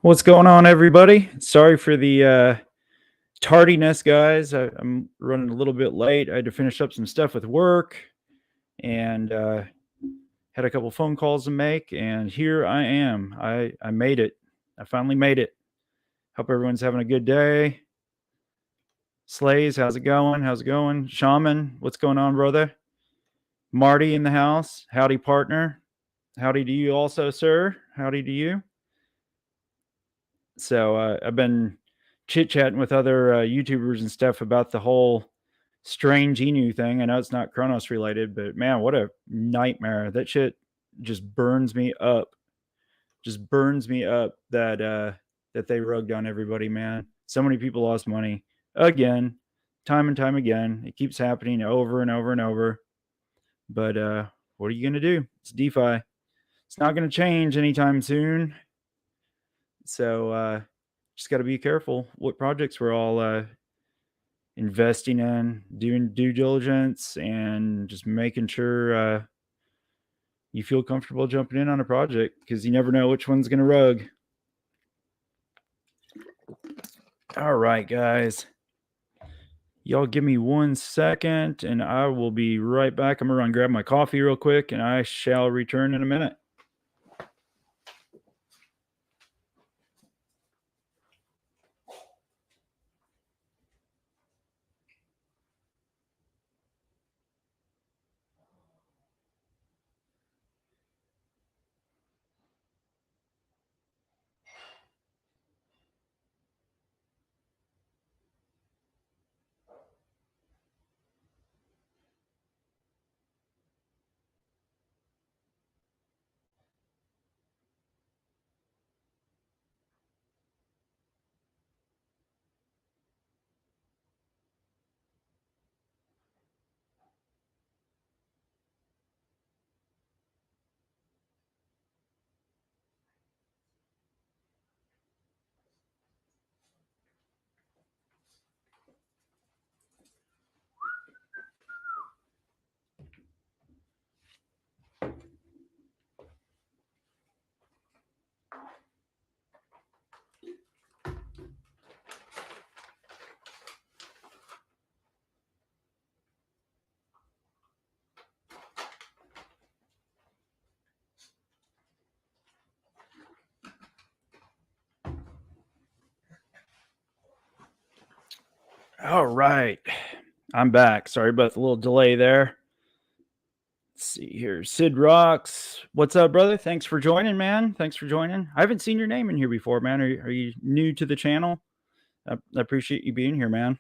What's going on, everybody? Sorry for the tardiness, guys. I'm running a little bit late. I had to finish up some stuff with work and had a couple phone calls to make, and here I am. I made it. I finally made it. Hope everyone's having a good day. Slays, how's it going? How's it going? Shaman, what's going on, brother? Marty in the house. Howdy, partner. Howdy to you also, sir. Howdy to you. So I've been chit-chatting with other YouTubers and stuff about the whole strange Enu thing. I know it's not Cronos related, but man, what a nightmare. That shit just burns me up. Just burns me up that that they rugged on everybody, man. So many people lost money again, time and time again. It keeps happening over and over and over. But what are you gonna do? It's DeFi. It's not gonna change anytime soon. So just got to be careful what projects we're all investing in, doing due diligence, and just making sure you feel comfortable jumping in on a project, because you never know which one's going to rug. All right, guys. Y'all give me 1 second, and I will be right back. I'm going to run grab my coffee real quick, and I shall return in a minute. All right, I'm back. Sorry about the little delay there. Let's see here. Sid Rocks. What's up, brother? Thanks for joining, man. Thanks for joining. I haven't seen your name in here before, man. Are you new to the channel? I appreciate you being here, man.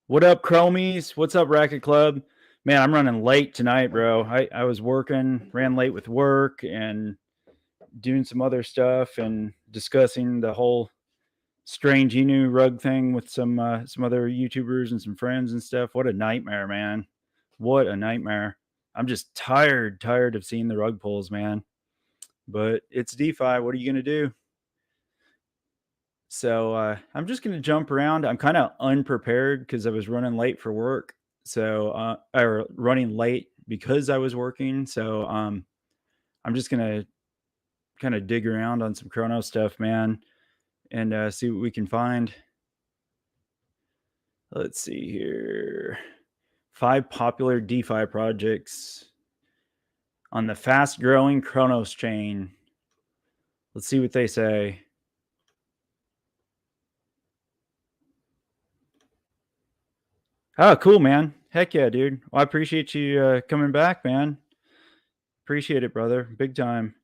What up, Chromies? What's up, Racket Club? Man, I'm running late tonight, bro. I was working, ran late with work and doing some other stuff and discussing the whole strange Enu rug thing with some other YouTubers and some friends and stuff. What a nightmare, man. What a nightmare. I'm just tired of seeing the rug pulls, man. But it's DeFi. What are you going to do? So I'm just going to jump around. I'm kind of unprepared because I was running late for work. So or running late because I was working. So I'm just going to kind of dig around on some Chrono stuff, man, and see what we can find. Let's see here. 5 popular DeFi projects on the fast-growing Cronos chain. Let's see what they say. Oh, cool, man. Heck yeah, dude. Well, I appreciate you coming back, man. Appreciate it, brother. Big time.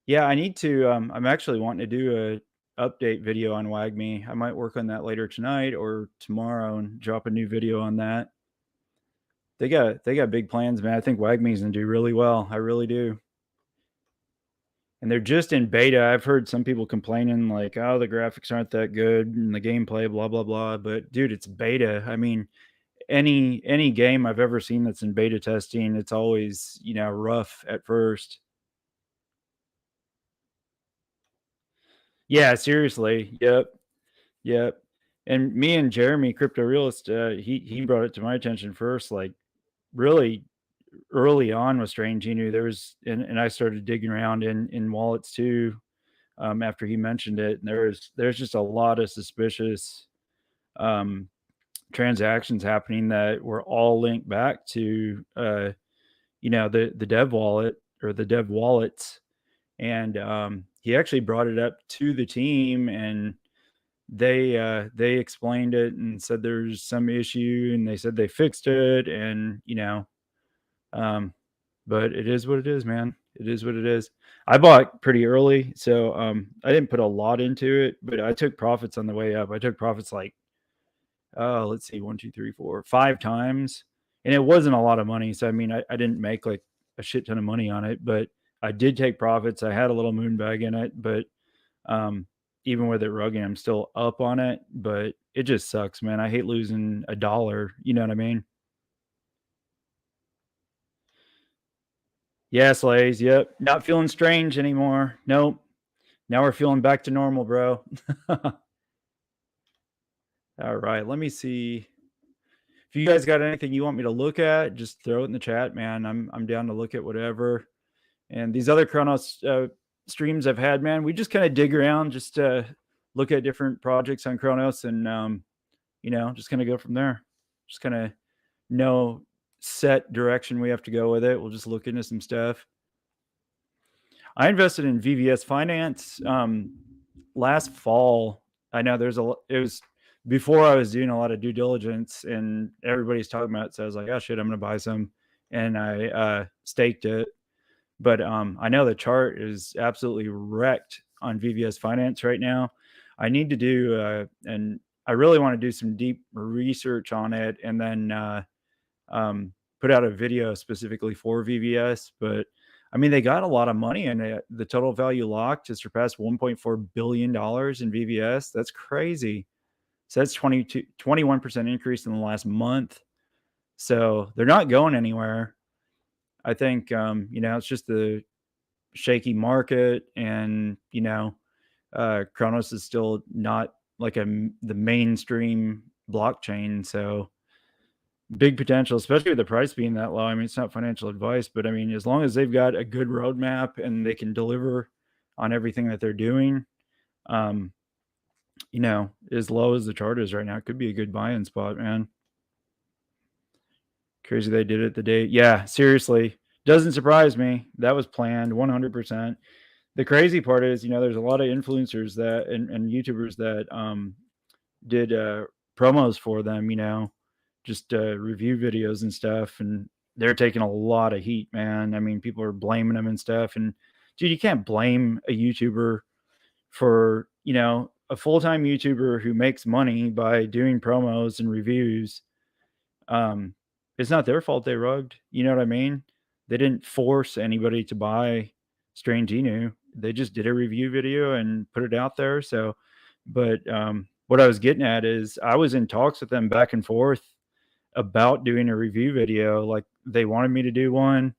Yeah, I need to. I'm actually wanting to do a update video on WagMe. I might work on that later tonight or tomorrow and drop a new video on that. They got big plans, man. I think WagMe's gonna do really well. I really do. And they're just in beta. I've heard some people complaining like, "Oh, the graphics aren't that good and the gameplay, blah blah blah." But dude, it's beta. I mean, any game I've ever seen that's in beta testing, it's always, you know, rough at first. Yeah, seriously. Yep. And me and Jeremy, Crypto Realist, he brought it to my attention first, like really early on with Strange Enu. There was, and I started digging around in wallets too. after he mentioned it. And there's just a lot of suspicious um, transactions happening that were all linked back to the dev wallet or the dev wallets. And he actually brought it up to the team, and they explained it and said there's some issue, and they said they fixed it, and um, but it is what it is, man. It is what it is. I bought pretty early, so I didn't put a lot into it, but I took profits on the way up. I took profits like let's see, 1, 2, 3, 4, 5 times, and it wasn't a lot of money. So I mean, I didn't make like a shit ton of money on it, but I did take profits. I had a little moon bag in it, but um, even with it rugging, I'm still up on it. But it just sucks, man. I hate losing a dollar. You know what I mean? Yeah, Slays. Yep. Not feeling strange anymore. Nope. Now we're feeling back to normal, bro. All right. Let me see. If you guys got anything you want me to look at, just throw it in the chat, man. I'm down to look at whatever. And these other Cronos streams I've had, man, we just kind of dig around, just look at different projects on Cronos, and just kind of go from there. Just kind of no set direction we have to go with it. We'll just look into some stuff. I invested in VVS Finance last fall. I know it was before I was doing a lot of due diligence, and everybody's talking about it. So I was like, oh shit, I'm going to buy some. And I staked it. But I know the chart is absolutely wrecked on VVS Finance right now. I need to do, and I really want to do some deep research on it, and then put out a video specifically for VVS. But I mean, they got a lot of money in it. The total value locked has surpassed $1.4 billion in VVS. That's crazy. So that's 21% increase in the last month. So they're not going anywhere. I think, it's just the shaky market, and, Cronos is still not like the mainstream blockchain. So big potential, especially with the price being that low. I mean, it's not financial advice, but I mean, as long as they've got a good roadmap and they can deliver on everything that they're doing, as low as the chart is right now, it could be a good buy-in spot, man. Crazy they did it the day. Yeah, seriously. Doesn't surprise me. That was planned 100%. The crazy part is, there's a lot of influencers that and YouTubers that did promos for them, just review videos and stuff, and they're taking a lot of heat, man. I mean, people are blaming them and stuff, and dude, you can't blame a YouTuber for, a full-time YouTuber who makes money by doing promos and reviews. It's not their fault they rugged. You know what I mean? They didn't force anybody to buy Strange Inu. They just did a review video and put it out there. So, but what I was getting at is I was in talks with them back and forth about doing a review video. Like, they wanted me to do one,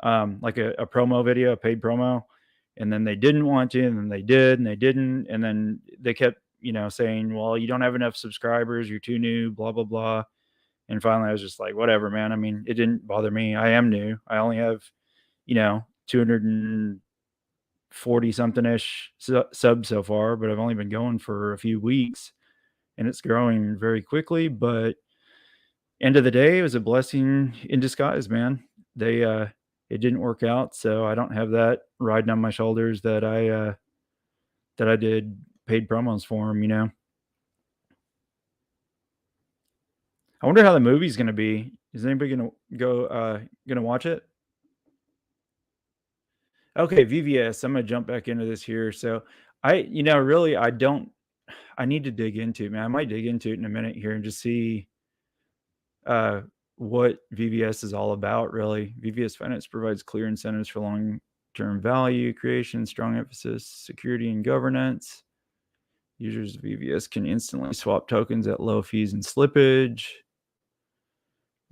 like a promo video, a paid promo, and then they didn't want to, and then they did, and they didn't, and then they kept, saying, well, you don't have enough subscribers, you're too new, blah, blah, blah. And finally I was just like, whatever, man. I mean, it didn't bother me. I am new. I only have, 240 something ish subs so far, but I've only been going for a few weeks, and it's growing very quickly. But end of the day, it was a blessing in disguise, man. It didn't work out, so I don't have that riding on my shoulders that I did paid promos for them. I wonder how the movie's going to be. Is anybody going to watch it? Okay, VVS. I'm going to jump back into this here. So I need to dig into it, man. I might dig into it in a minute here and just see what VVS is all about, really. VVS Finance provides clear incentives for long-term value creation, strong emphasis, security, and governance. Users of VVS can instantly swap tokens at low fees and slippage.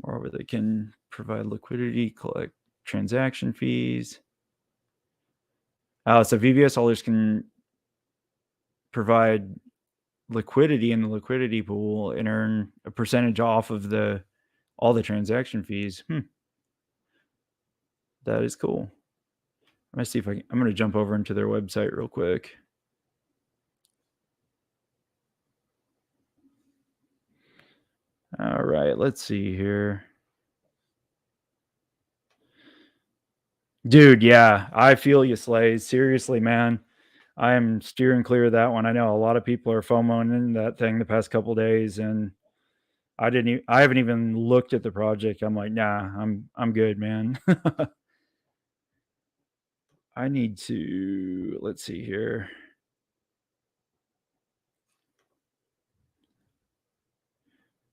Moreover, they can provide liquidity, collect transaction fees. So VVS holders can provide liquidity in the liquidity pool and earn a percentage off of all the transaction fees. That is cool. Let me see if I'm going to jump over into their website real quick. All right, let's see here. Dude, yeah, I feel you, Slays. Seriously, man. I am steering clear of that one. I know a lot of people are FOMOing that thing the past couple days, and I haven't even looked at the project. I'm like, nah, I'm good, man. I need to, let's see here.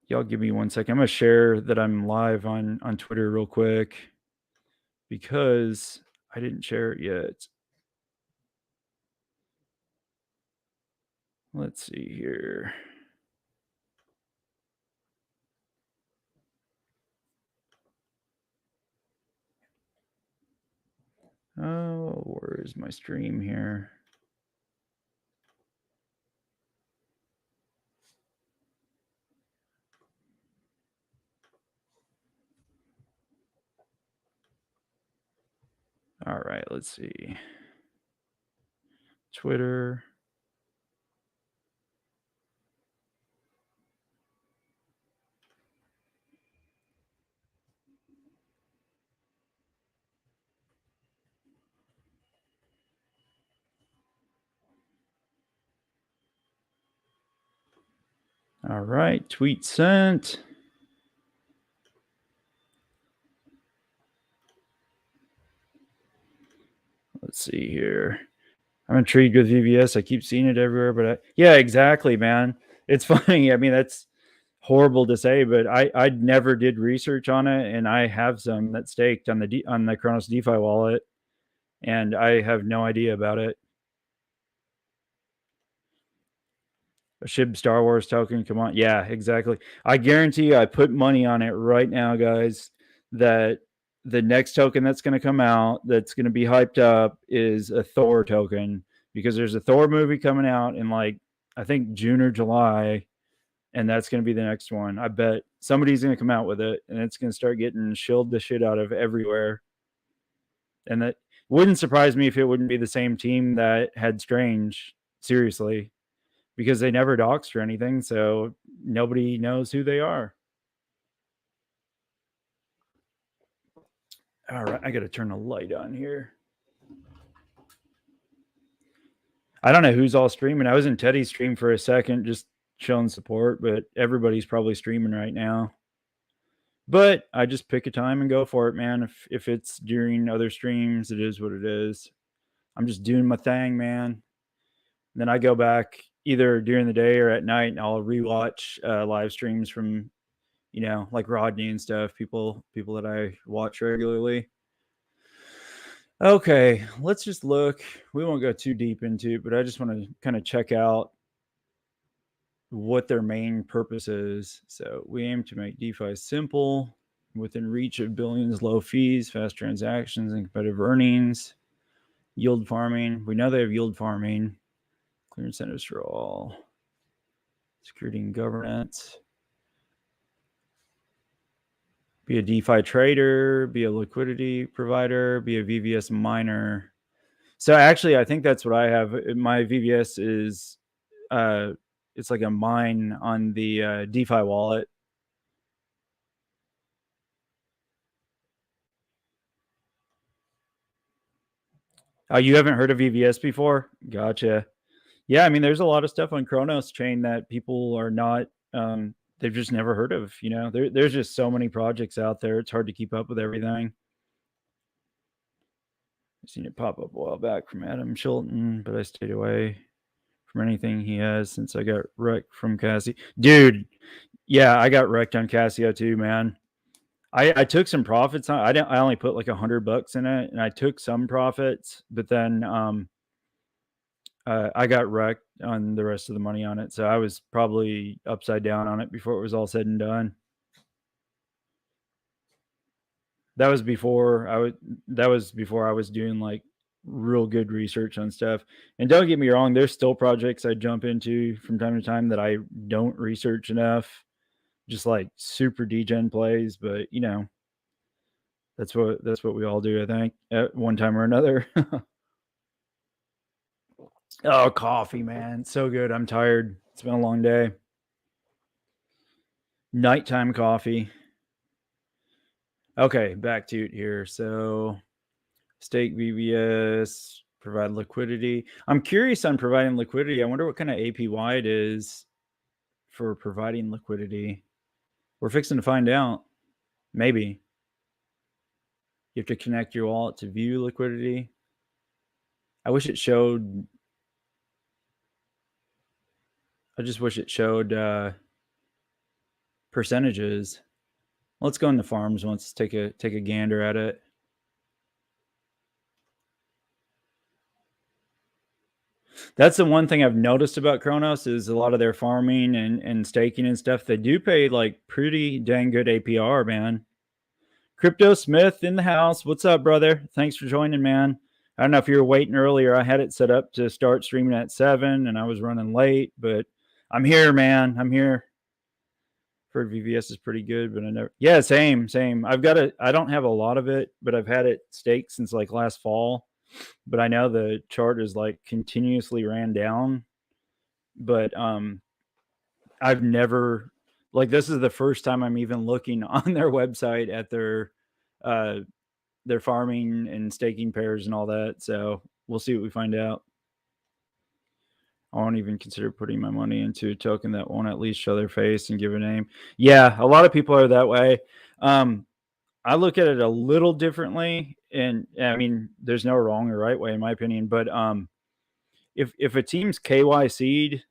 Y'all give me 1 second. I'm gonna share that I'm live on Twitter real quick because I didn't share it yet. Let's see here. Oh, where is my stream here? All right, let's see. Twitter. All right, tweet sent. Let's see here. I'm intrigued with VVS. I keep seeing it everywhere, but yeah, exactly, man. It's funny. I mean, that's horrible to say, but I never did research on it, and I have some that's staked on the Cronos DeFi wallet, and I have no idea about it. A SHIB Star Wars token, come on. Yeah, exactly. I guarantee you, I put money on it right now, guys, that the next token that's going to come out that's going to be hyped up is a Thor token, because there's a Thor movie coming out in like, I think June or July, and that's going to be the next one. I bet somebody's going to come out with it, and it's going to start getting shilled the shit out of everywhere. And that wouldn't surprise me if it wouldn't be the same team that had Strange. Seriously, because they never doxed or anything, so nobody knows who they are. All right, I got to turn the light on here. I don't know who's all streaming. I was in Teddy's stream for a second, just showing support, but everybody's probably streaming right now. But I just pick a time and go for it, man. If it's during other streams, it is what it is. I'm just doing my thing, man. And then I go back either during the day or at night, and I'll rewatch live streams from, you know, like Rodney and stuff, people that I watch regularly. Okay, let's just look. We won't go too deep into it, but I just want to kind of check out what their main purpose is. So we aim to make DeFi simple, within reach of billions, low fees, fast transactions, and competitive earnings. Yield farming. We know they have yield farming. Clear incentives for all. Security and governance. Be a DeFi trader, be a liquidity provider, be a VVS miner. So actually, I think that's what I have. My VVS is, it's like a mine on the DeFi wallet. Oh, you haven't heard of VVS before? Gotcha. Yeah, I mean, there's a lot of stuff on Cronos chain that people are not, they've just never heard of. You know, there's just so many projects out there. It's hard to keep up with everything. I've seen it pop up a while back from Adam Shilton, but I stayed away from anything he has since I got wrecked from Cassie. Dude, yeah, I got wrecked on Casio too, man. I took some profits on. I only put like $100 in it, and I took some profits, but then I got wrecked on the rest of the money on it. So I was probably upside down on it before it was all said and done. That was before I was doing like real good research on stuff. And don't get me wrong, there's still projects I jump into from time to time that I don't research enough, just like super degen plays. But you know, That's what we all do, I think, at one time or another. Oh, coffee, man. So good. I'm tired. It's been a long day. Nighttime coffee. Okay, back to it here. So stake VVS, provide liquidity. I'm curious on providing liquidity. I wonder what kind of APY it is for providing liquidity. We're fixing to find out. Maybe. You have to connect your wallet to view liquidity. I wish it showed. I just wish it showed percentages. Let's go into farms once. Take a gander at it. That's the one thing I've noticed about Cronos is a lot of their farming and staking and stuff. They do pay like pretty dang good APR, man. Crypto Smith in the house. What's up, brother? Thanks for joining, man. I don't know if you were waiting earlier. I had it set up to start streaming at 7 and I was running late, but I'm here, man. I'm here. Heard VVS is pretty good, but I never. Yeah, same. I've got it. I don't have a lot of it, but I've had it staked since like last fall. But I know the chart is like continuously ran down. But I've never, like, this is the first time I'm even looking on their website at their farming and staking pairs and all that. So we'll see what we find out. I won't even consider putting my money into a token that won't at least show their face and give a name. Yeah, a lot of people are that way. I look at it a little differently, and I mean, there's no wrong or right way in my opinion. But if a team's KYC'd,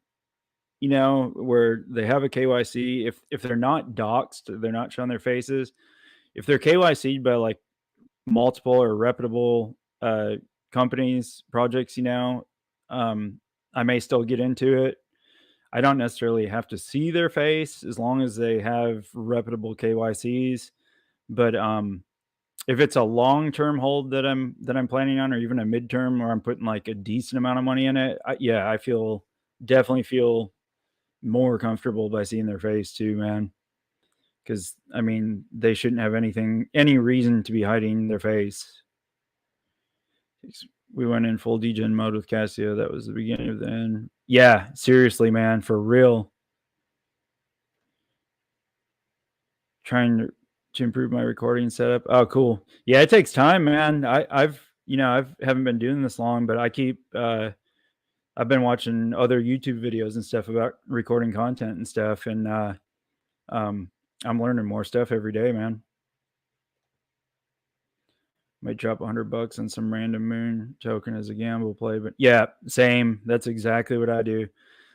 you know, where they have a KYC, if they're not doxed, they're not showing their faces. If they're KYC'd by like multiple or reputable companies, projects, you know, I may still get into it. I don't necessarily have to see their face as long as they have reputable KYCs. But if it's a long-term hold that I'm planning on, or even a midterm where I'm putting like a decent amount of money in it, I definitely feel more comfortable by seeing their face too, man. Because I mean, they shouldn't have any reason to be hiding their face. We went in full degen mode with Casio. That was the beginning of the end. Yeah, seriously, man, for real. Trying to improve my recording setup. Oh, cool. Yeah, it takes time, man. I haven't been doing this long, but I keep I've been watching other YouTube videos and stuff about recording content and stuff, and I'm learning more stuff every day, man. Might drop $100 on some random moon token as a gamble play, but yeah, same. That's exactly what I do.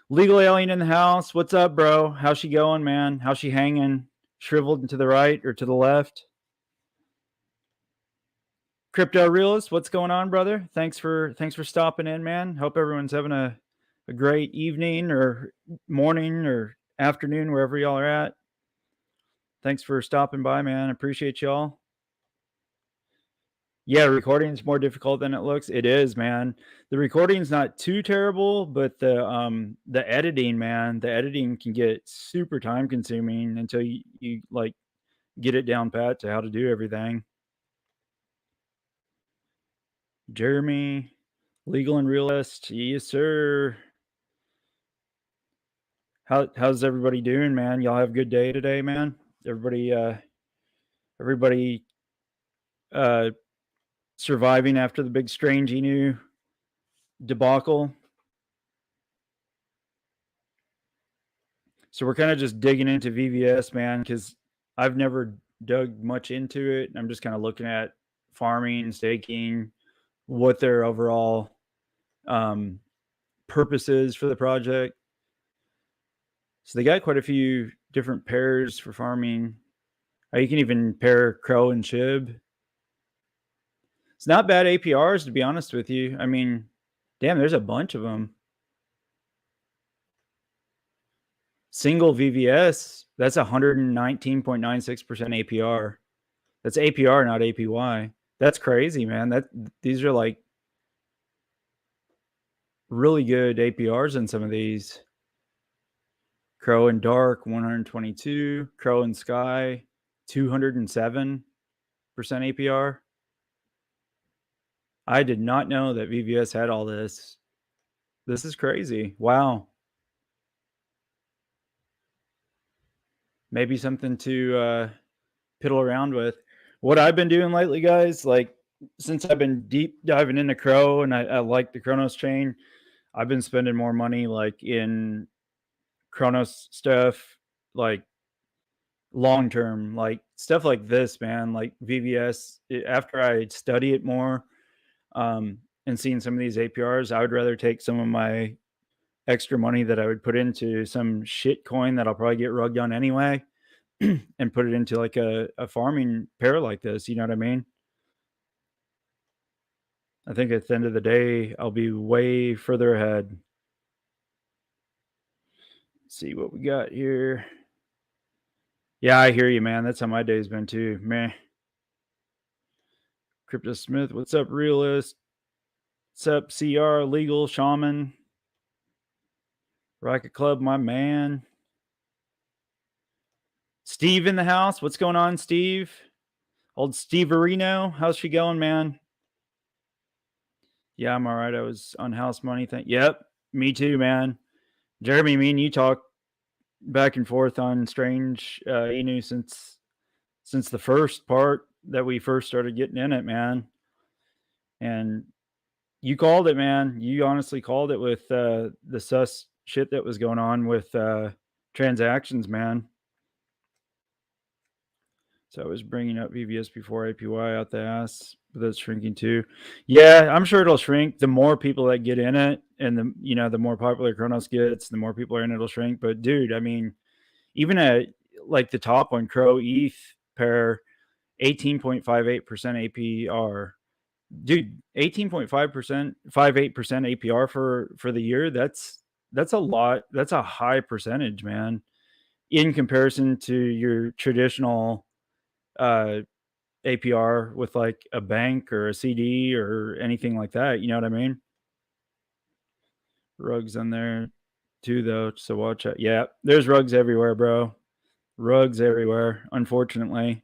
Legal Alien in the house. What's up, bro? How's she going, man? How's she hanging? Shriveled to the right or to the left? Crypto Realist, what's going on, brother? Thanks for stopping in, man. Hope everyone's having a great evening or morning or afternoon, wherever y'all are at. Thanks for stopping by, man. Appreciate y'all. Yeah, recording is more difficult than it looks. It is, man. The recording's not too terrible, but the editing, man, the editing can get super time consuming until you like get it down pat to how to do everything. Jeremy, Legal and Realist, yes, sir. How's everybody doing, man? Y'all have a good day today, man. Everybody surviving after the big Strange Inu debacle. So we're kind of just digging into VVS, man, because I've never dug much into it. I'm just kind of looking at farming, staking, what their overall purpose is for the project. So they got quite a few different pairs for farming. You can even pair Crow and Chib. It's not bad APRs, to be honest with you. I mean, damn, there's a bunch of them. Single VVS, that's 119.96% APR. That's APR, not APY. That's crazy, man. These are like really good APRs in some of these. Crow and Dark, 122. Crow and Sky, 207%. APR. I did not know that VVS had all this. This is crazy. Wow. Maybe something to piddle around with. What I've been doing lately, guys, like since I've been deep diving into Crow and I like the Cronos chain, I've been spending more money like in Cronos stuff, like long term, like stuff like this, man, like VVS. After I study it more, and seeing some of these APRs, I would rather take some of my extra money that I would put into some shit coin that I'll probably get rugged on anyway and put it into like a farming pair like this. You know what I mean? I think at the end of the day, I'll be way further ahead. Let's see what we got here. Yeah, I hear you, man. That's how my day's been too. Meh. Crypto Smith, what's up, realist? What's up, CR, legal, shaman? Rocket Club, my man. Steve in the house. What's going on, Steve? Old Steve Areno. How's she going, man? Yeah, I'm all right. I was on house money. Yep, me too, man. Jeremy, me and you talk back and forth on Strange Inu since the first part that we first started getting in it, man. And you called it, man. You honestly called it with the sus shit that was going on with transactions, man. So I was bringing up VVS before APY out the ass, but that's shrinking too. Yeah, I'm sure it'll shrink. The more people that get in it, and the more popular Cronos gets, the more people are in it, it'll shrink. But dude, I mean, even at like the top one, Crow ETH pair, 18.58% APR. Dude, 18.5%, 58% APR for the year. That's a lot. That's a high percentage, man, in comparison to your traditional APR with like a bank or a CD or anything like that. You know what I mean? Rugs on there too, though. So watch out. Yeah, there's rugs everywhere, bro. Rugs everywhere, unfortunately.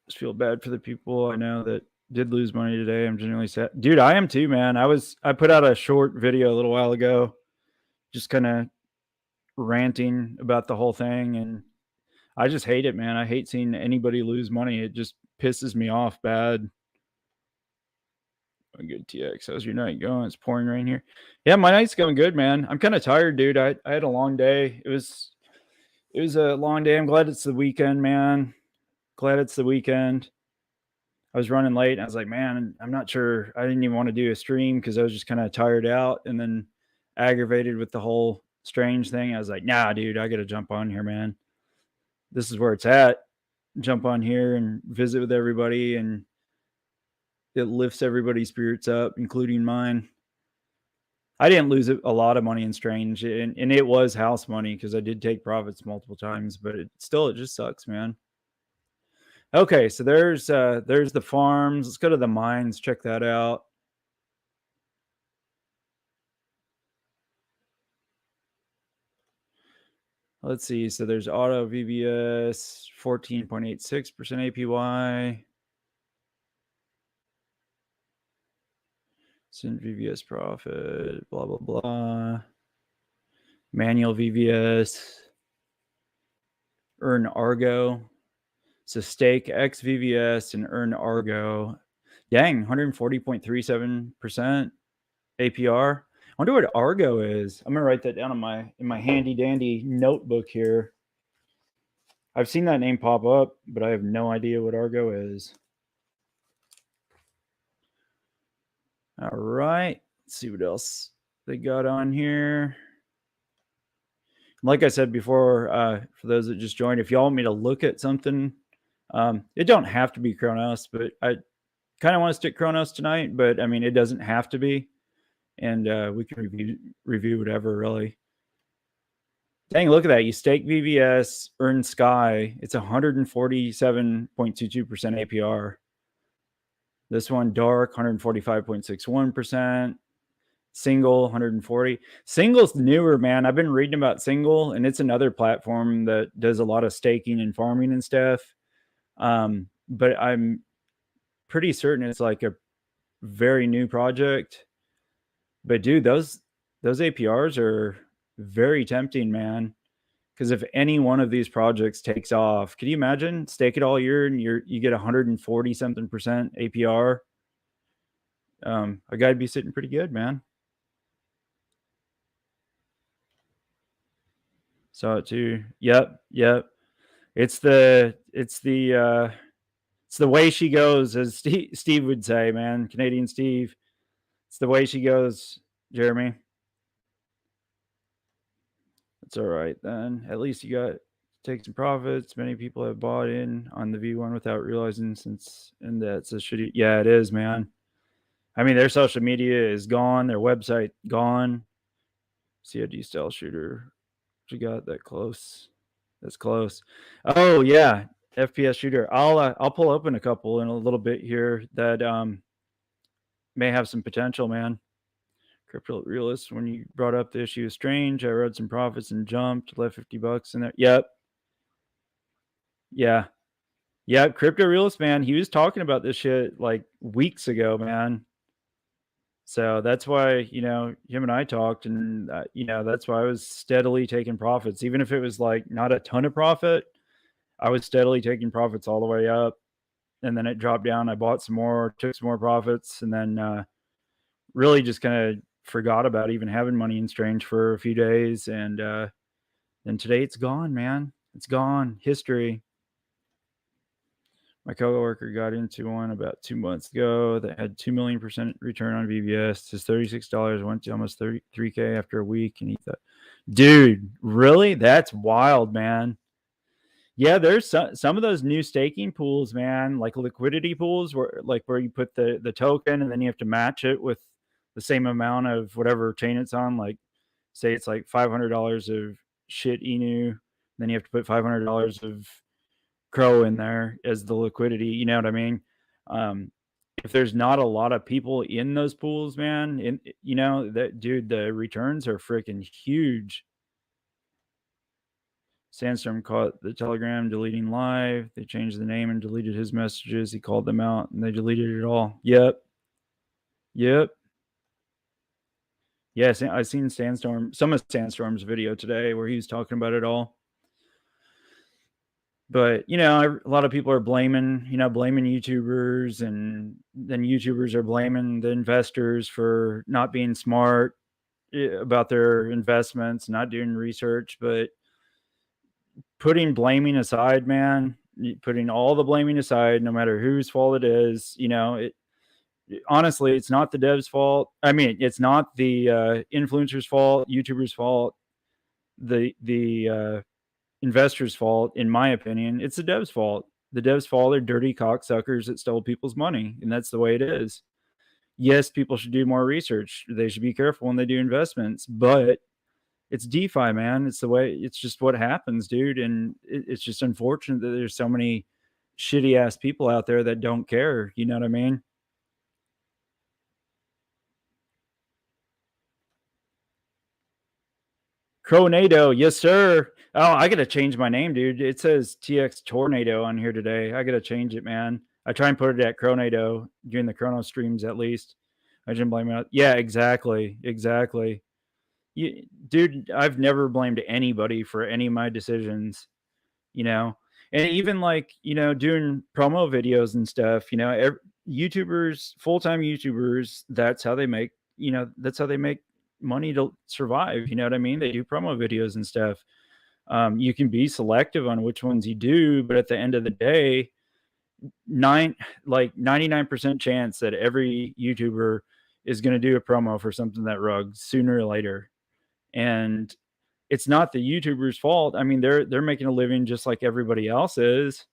Just feel bad for the people I know that did lose money today. I'm genuinely sad. Dude, I am too, man. I put out a short video a little while ago, just kind of ranting about the whole thing, and I just hate it, man. I hate seeing anybody lose money. It just pisses me off bad. A good TX. How's your night going? It's pouring rain here. Yeah, my night's going good, man. I'm kind of tired, dude. I had a long day. It was a long day. I'm glad it's the weekend, man. Glad it's the weekend. I was running late and I was like, man, I'm not sure. I didn't even want to do a stream because I was just kind of tired out and then aggravated with the whole strange thing. I was like, nah, dude, I got to jump on here, man. This is where it's at. Jump on here and visit with everybody, and it lifts everybody's spirits up, including mine. I didn't lose a lot of money in Strange, and it was house money because I did take profits multiple times, but it just sucks, man. Okay, so there's the farms. Let's go to the mines, check that out. Let's see. So there's auto VVS, 14.86% APY. Send VVS profit, blah, blah, blah. Manual VVS. Earn Argo. So stake X VVS and earn Argo. Dang, 140.37% APR. I wonder what Argo is. I'm gonna write that down in my handy dandy notebook here. I've seen that name pop up, but I have no idea what Argo is. All right, let's see what else they got on here. Like I said before, for those that just joined, if y'all want me to look at something, it don't have to be Cronos, but I kind of want to stick Cronos tonight, but I mean, it doesn't have to be. And we can review whatever, really. Dang, look at that. You stake VVS, earn Sky. It's 147.22% APR. This one, Dark, 145.61%. Single, 140. Single's newer, man. I've been reading about Single, and it's another platform that does a lot of staking and farming and stuff. But I'm pretty certain it's like a very new project. But dude, those APRs are very tempting, man. Because if any one of these projects takes off, can you imagine stake it all year and you get 140 something percent APR? A guy'd be sitting pretty good, man. Saw it too. Yep. It's the way she goes, as Steve would say, man. Canadian Steve. It's the way she goes, Jeremy. That's all right then. At least you got to take some profits. Many people have bought in on the V1 without realizing, and that's a shitty. Yeah, it is, man. I mean, their social media is gone. Their website gone. COD style shooter. What you got that close? That's close. Oh yeah, FPS shooter. I'll pull open a couple in a little bit here that may have some potential, man. Crypto realist. When you brought up the issue of Strange, I rode some profits and jumped, left $50 in there. Yep. Yeah. Crypto realist, man. He was talking about this shit like weeks ago, man. So that's why, him and I talked, and that's why I was steadily taking profits, even if it was like not a ton of profit. I was steadily taking profits all the way up, and then it dropped down. I bought some more, took some more profits, and then really just kind of forgot about even having money in Strange for a few days. And then today it's gone, man. It's gone. History. My coworker got into one about 2 months ago that had 2 million% return on VBS. His $36 went to almost 33K after a week, and he thought, dude, really? That's wild, man. Yeah, there's some of those new staking pools, man, like liquidity pools, where you put the token and then you have to match it with the same amount of whatever chain it's on. Like, say it's like $500 of shit Inu, then you have to put $500 of Crow in there as the liquidity. You know what I mean? If there's not a lot of people in those pools, man, that dude, the returns are freaking huge. Sandstorm caught the Telegram deleting live. They changed the name and deleted his messages. He called them out and they deleted it all. Yep. Yeah, I seen some of Sandstorm's video today where he was talking about it all. But, a lot of people are blaming YouTubers, and then YouTubers are blaming the investors for not being smart about their investments, not doing research. But putting blaming aside, man, putting all the blaming aside, no matter whose fault it is, honestly, it's not the devs' fault. I mean, it's not the influencers' fault, YouTubers' fault, the investors' fault, in my opinion. It's the devs' fault. The devs' fault are dirty cocksuckers that stole people's money, and that's the way it is. Yes, people should do more research. They should be careful when they do investments, but it's DeFi, man. It's the way. It's just what happens, dude. And it's just unfortunate that there's so many shitty ass people out there that don't care. You know what I mean? Cronado, yes, sir. Oh, I gotta change my name, dude. It says TX Tornado on here today. I gotta change it, man. I try and put it at Cronado during the Chrono streams at least. I didn't blame it. Yeah, exactly. Dude, I've never blamed anybody for any of my decisions, you know? And even like, doing promo videos and stuff, YouTubers, full-time YouTubers, that's how they make money to survive. You know what I mean? They do promo videos and stuff. You can be selective on which ones you do, but at the end of the day, 99% chance that every YouTuber is going to do a promo for something that rugs sooner or later. And it's not the YouTuber's fault. I mean, they're making a living just like everybody else is.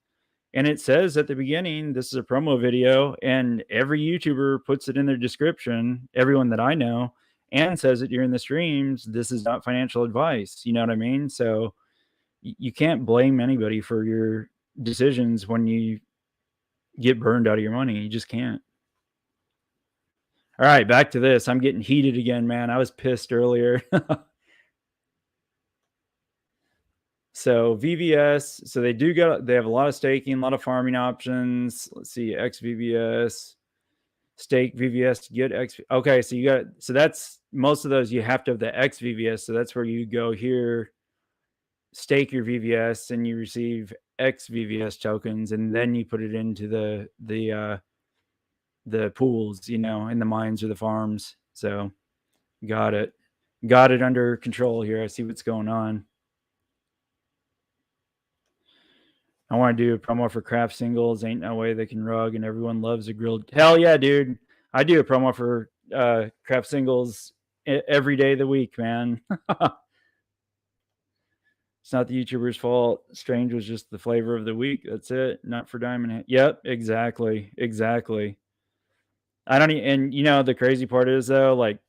And it says at the beginning, this is a promo video, and every YouTuber puts it in their description, everyone that I know, and says it during the streams, this is not financial advice. You know what I mean? So you can't blame anybody for your decisions when you get burned out of your money. You just can't. All right, back to this. I'm getting heated again, man. I was pissed earlier. So VVS, so they have a lot of staking, a lot of farming options. Let's see, XVVS, stake VVS to get X. Okay, so that's most of those you have to have the XVVS. So that's where you go here, stake your VVS, and you receive XVVS tokens, and then you put it into the pools, in the mines or the farms. So got it under control here. I see what's going on. I want to do a promo for craft singles. Ain't no way they can rug, and everyone loves a grilled. Hell yeah, dude. I do a promo for craft singles every day of the week, man. It's not the YouTuber's fault. Strange was just the flavor of the week. That's it. Not for Diamond. Yep, exactly. I don't and the crazy part is though, like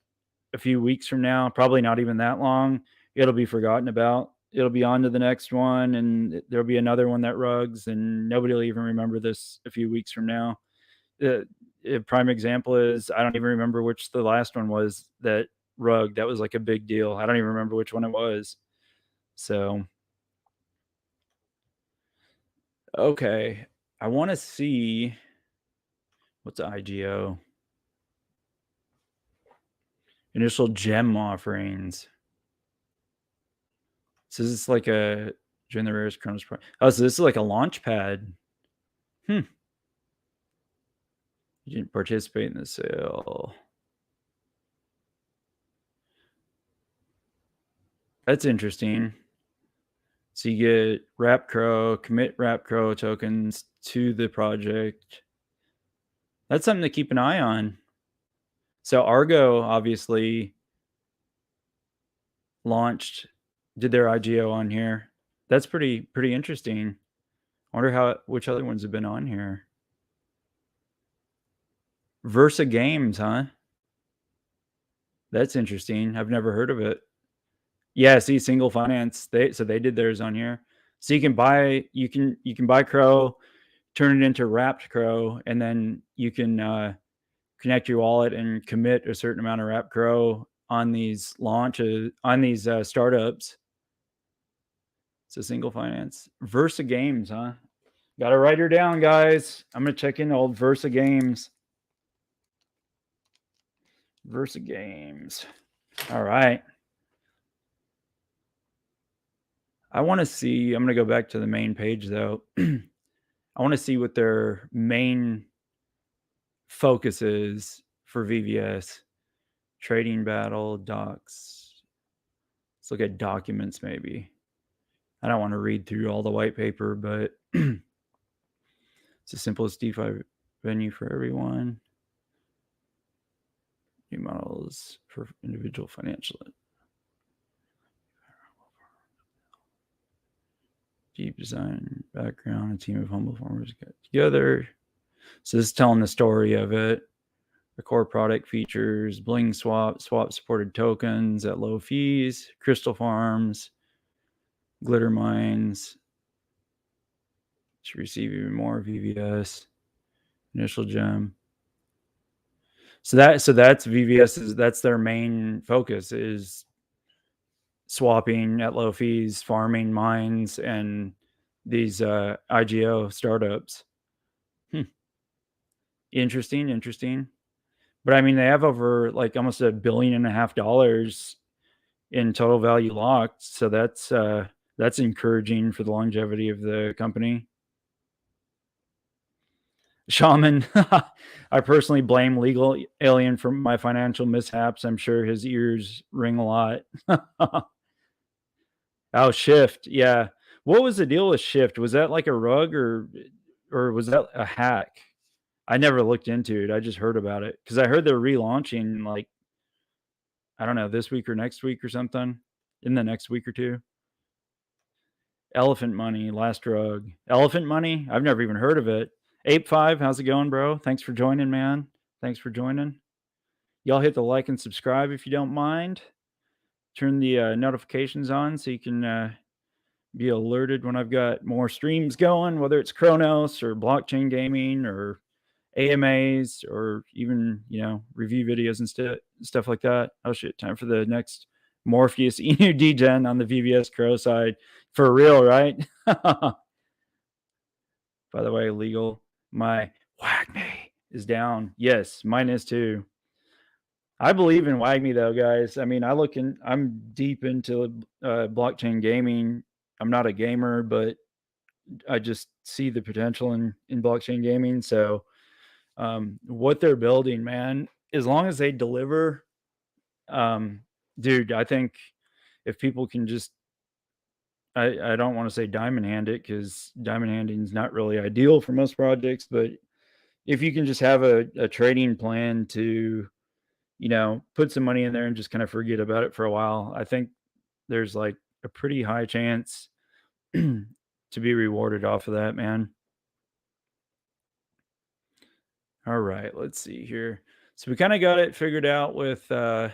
a few weeks from now, probably not even that long, it'll be forgotten about. It'll be on to the next one, and there'll be another one that rugs, and nobody will even remember this a few weeks from now. A prime example is I don't even remember which the last one was that rugged. That was like a big deal. I don't even remember which one it was. So, okay. I want to see what's IGO. Initial gem offerings. So this is like a join the rarest Cronos Pro. Oh, so this is like a launch pad. You didn't participate in the sale. That's interesting. So you get Wrap Crow, commit Wrap Crow tokens to the project. That's something to keep an eye on. So Argo obviously did their IGO on here. That's pretty interesting. I wonder which other ones have been on here. Versa Games, huh? That's interesting. I've never heard of it. Yeah, see, single finance. They did theirs on here. So you can buy Crow, turn it into Wrapped Crow, and then you can connect your wallet and commit a certain amount of Wrapped Crow on these launches, on these startups. So single finance. Versa Games, huh? Got to write her down, guys. I'm going to check in old Versa Games. Versa Games. All right. I want to see, I'm going to go back to the main page though. I want to see what their main focus is for VVS. Trading battle, docs. Let's look at documents maybe. I don't want to read through all the white paper, but it's the simplest DeFi venue for everyone. New models for individual financial. Deep design background, a team of humble farmers got together. So this is telling the story of it. The core product features Bling Swap supported tokens at low fees, crystal farms, glitter mines to receive even more VVS, initial gem. So that's VVS, that's their main focus, is swapping at low fees, farming mines, and these IGO startups. Interesting. But I mean, they have over like almost $1.5 billion in total value locked. So that's encouraging for the longevity of the company. Shaman, I personally blame Legal Alien for my financial mishaps. I'm sure his ears ring a lot. Oh, Shift. Yeah. What was the deal with Shift? Was that like a rug or was that a hack? I never looked into it. I just heard about it because I heard they're relaunching, like, I don't know, this week or next week or something, in the next week or two. Elephant Money, last rug. Elephant Money? I've never even heard of it. Ape5, how's it going, bro? Thanks for joining, man. Thanks for joining. Y'all hit the like and subscribe if you don't mind. Turn the notifications on so you can be alerted when I've got more streams going, whether it's Cronos or blockchain gaming or AMAs or even, review videos and stuff like that. Oh shit, time for the next Morpheus Enu Degen on the VVS Crow side. For real, right? By the way, legal. My WAGMI is down. Yes, mine is too. I believe in WAGMI though, guys. I mean, I'm deep into blockchain gaming. I'm not a gamer, but I just see the potential in blockchain gaming. So what they're building, man, as long as they deliver, dude, I think if people can just, I don't want to say diamond hand it, because diamond handing is not really ideal for most projects, but if you can just have a trading plan to, put some money in there and just kind of forget about it for a while, I think there's like a pretty high chance to be rewarded off of that, man. All right, let's see here. So we kind of got it figured out with I'm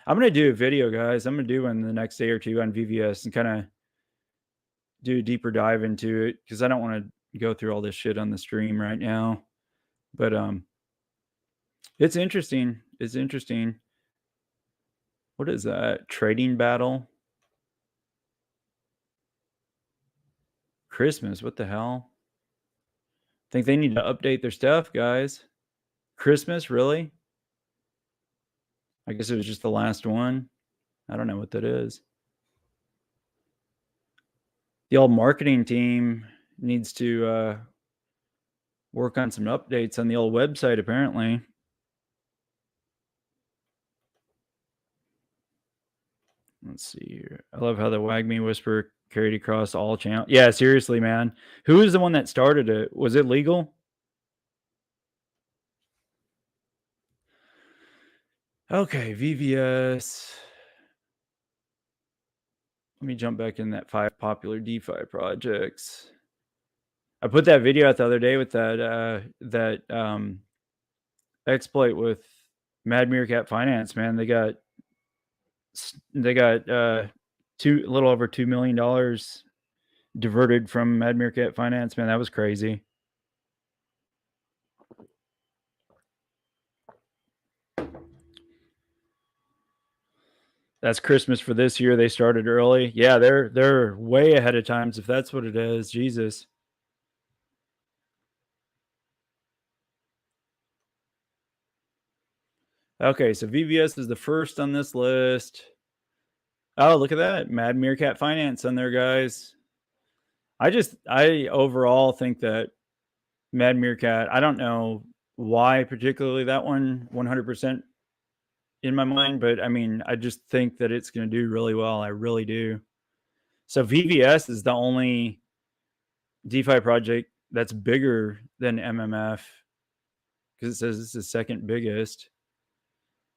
gonna do a video, guys. I'm gonna do one the next day or two on VVS and kind of do a deeper dive into it, because I don't want to go through all this shit on the stream right now. But it's interesting. It's interesting. What is that? Trading battle? Christmas, what the hell? Think they need to update their stuff, guys. Christmas, really? I guess it was just the last one. I don't know what that is. The old marketing team needs to work on some updates on the old website, apparently. Let's see here. I love how the WAGMI whisper carried across all channels. Yeah, seriously, man. Who is the one that started it? Was it legal? Okay, VVS. Let me jump back in that 5 popular DeFi projects. I put that video out the other day with that exploit with Mad Meerkat Finance, man. They got a little over $2 million diverted from Mad Meerkat Finance, man. That was crazy. That's Christmas for this year. They started early. Yeah, they're way ahead of times if that's what it is. Jesus. Okay, so VVS is the first on this list. Oh, look at that. Mad Meerkat Finance on there, guys. I overall think that Mad Meerkat, I don't know why particularly that one 100% in my mind, but I mean, I just think that it's going to do really well. I really do. So VVS is the only DeFi project that's bigger than MMF, because it says it's the second biggest.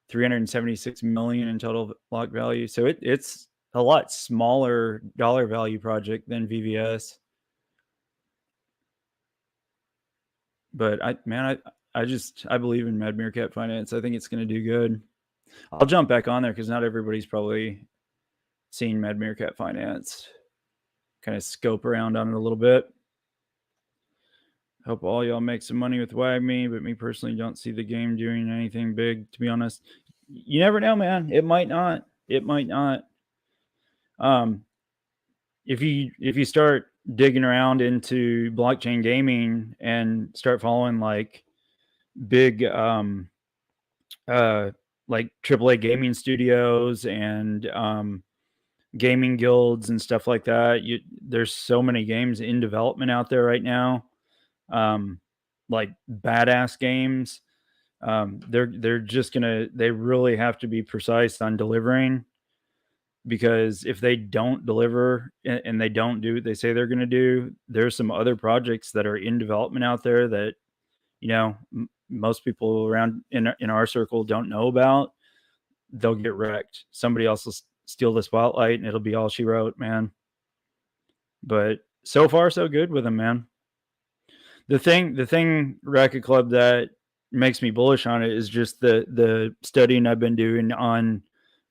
376 million in total block value. So it's a lot smaller dollar value project than VVS. But I believe in Mad Meerkat Finance. I think it's going to do good. I'll jump back on there because not everybody's probably seen Mad Meerkat Finance. Kind of scope around on it a little bit. Hope all y'all make some money with WAGMI, but me personally don't see the game doing anything big, to be honest. You never know, man. It might not. It might not. If you start digging around into blockchain gaming and start following like big like AAA gaming studios and gaming guilds and stuff like that, there's so many games in development out there right now, like badass games. They're just they really have to be precise on delivering, because if they don't deliver and they don't do what they say they're going to do, there's some other projects that are in development out there that most people around in our circle don't know about. They'll get wrecked. Somebody else will steal the spotlight and it'll be all she wrote, man. But so far so good with them, man. The thing Racket Club that makes me bullish on it is just the studying I've been doing on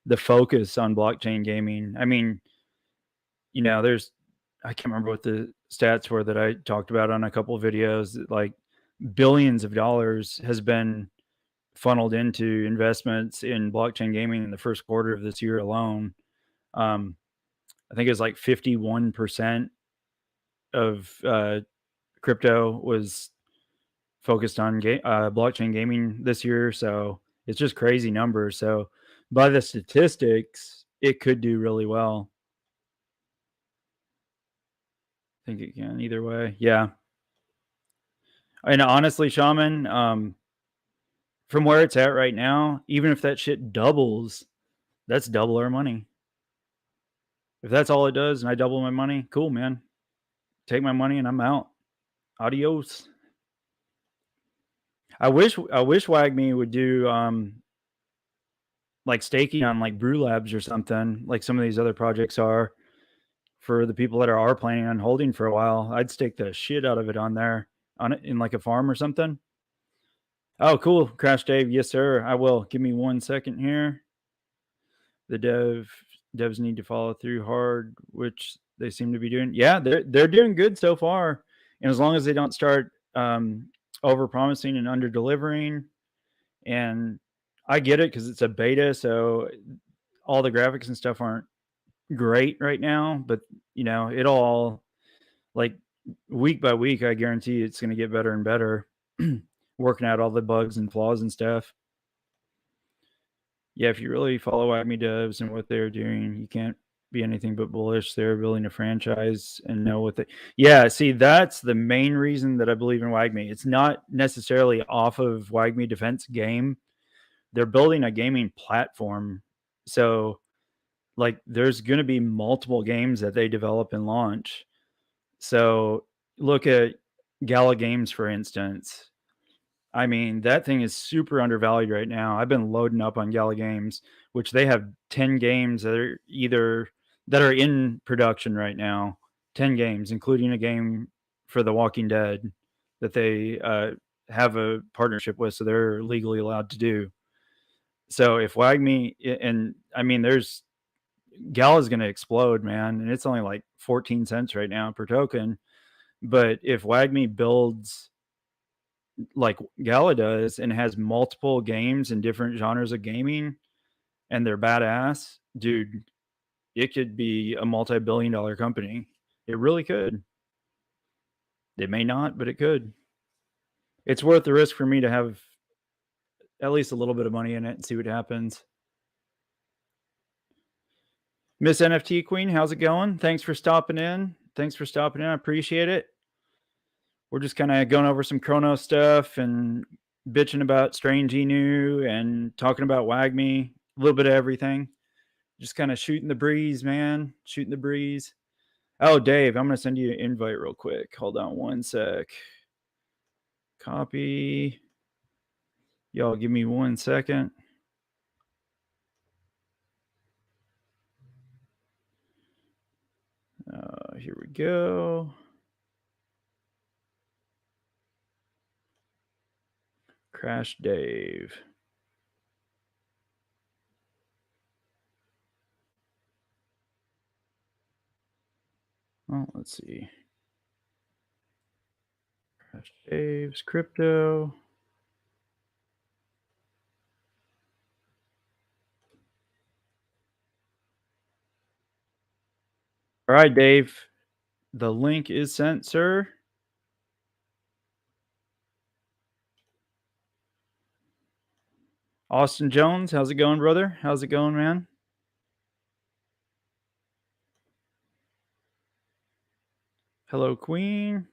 the focus on blockchain gaming. I mean, I can't remember what the stats were that I talked about on a couple of videos. Like billions of dollars has been funneled into investments in blockchain gaming in the first quarter of this year alone. I think it was like 51% of crypto was focused on blockchain gaming this year. So it's just crazy numbers. So by the statistics, it could do really well. I think it can either way. Yeah. And honestly, Shaman, from where it's at right now, even if that shit doubles, that's double our money. If that's all it does and I double my money, cool, man. Take my money and I'm out. Adios. I wish WAGME would do like staking on like Brew Labs or something, like some of these other projects are, for the people that are planning on holding for a while. I'd stake the shit out of it on there, on it in like a farm or something. Oh, cool. Crash Dave. Yes, sir. I will. Give me 1 second here. The devs need to follow through hard, which they seem to be doing. Yeah, they're doing good so far. And as long as they don't start over promising and under delivering, and I get it because it's a beta, so all the graphics and stuff aren't great right now, but you know, it'll all, like, week by week, I guarantee it's going to get better and better. Working out all the bugs and flaws and stuff. Yeah, if you really follow Acme devs and what they're doing, you can't be anything but bullish. They're building a franchise and know what they. Yeah, see, that's the main reason that I believe in WAGME. It's not necessarily off of WAGME Defense game. They're building a gaming platform. So, like, there's going to be multiple games that they develop and launch. So, look at Gala Games, for instance. I mean, that thing is super undervalued right now. I've been loading up on Gala Games, which they have 10 games that are in production right now. 10 games, including a game for The Walking Dead that they have a partnership with, so they're legally allowed to do. So if WAGME, and I mean, there's Gala's going to explode, man, and it's only like 14 cents right now per token. But if WAGME builds like Gala does and has multiple games in different genres of gaming and they're badass, dude, it could be a multi-billion-dollar company. It really could. It may not, but it could. It's worth the risk for me to have at least a little bit of money in it and see what happens. Miss NFT Queen, how's it going? Thanks for stopping in. I appreciate it. We're just kind of going over some Chrono stuff and bitching about Strange Enu and talking about WAGME, a little bit of everything. Just kind of shooting the breeze, man. Shooting the breeze. Oh, Dave, I'm going to send you an invite real quick. Hold on 1 sec. Copy. Y'all give me 1 second. Here we go. Crash Dave. Well, let's see. Crash Dave's crypto. All right, Dave. The link is sent, sir. Austin Jones, how's it going, brother? How's it going, man? Hello, Queen.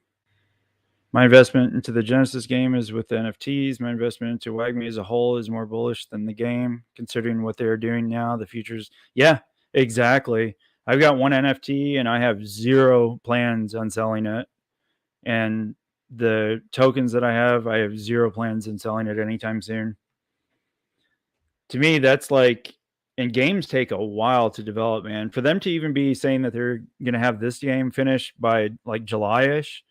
My investment into the Genesis game is with the NFTs. My investment into WAGME as a whole is more bullish than the game, considering what they're doing now. The futures, yeah, exactly. I've got one NFT and I have zero plans on selling it. And the tokens that I have zero plans on selling it anytime soon. To me, that's like, and games take a while to develop, man. For them to even be saying that they're going to have this game finished by like July-ish,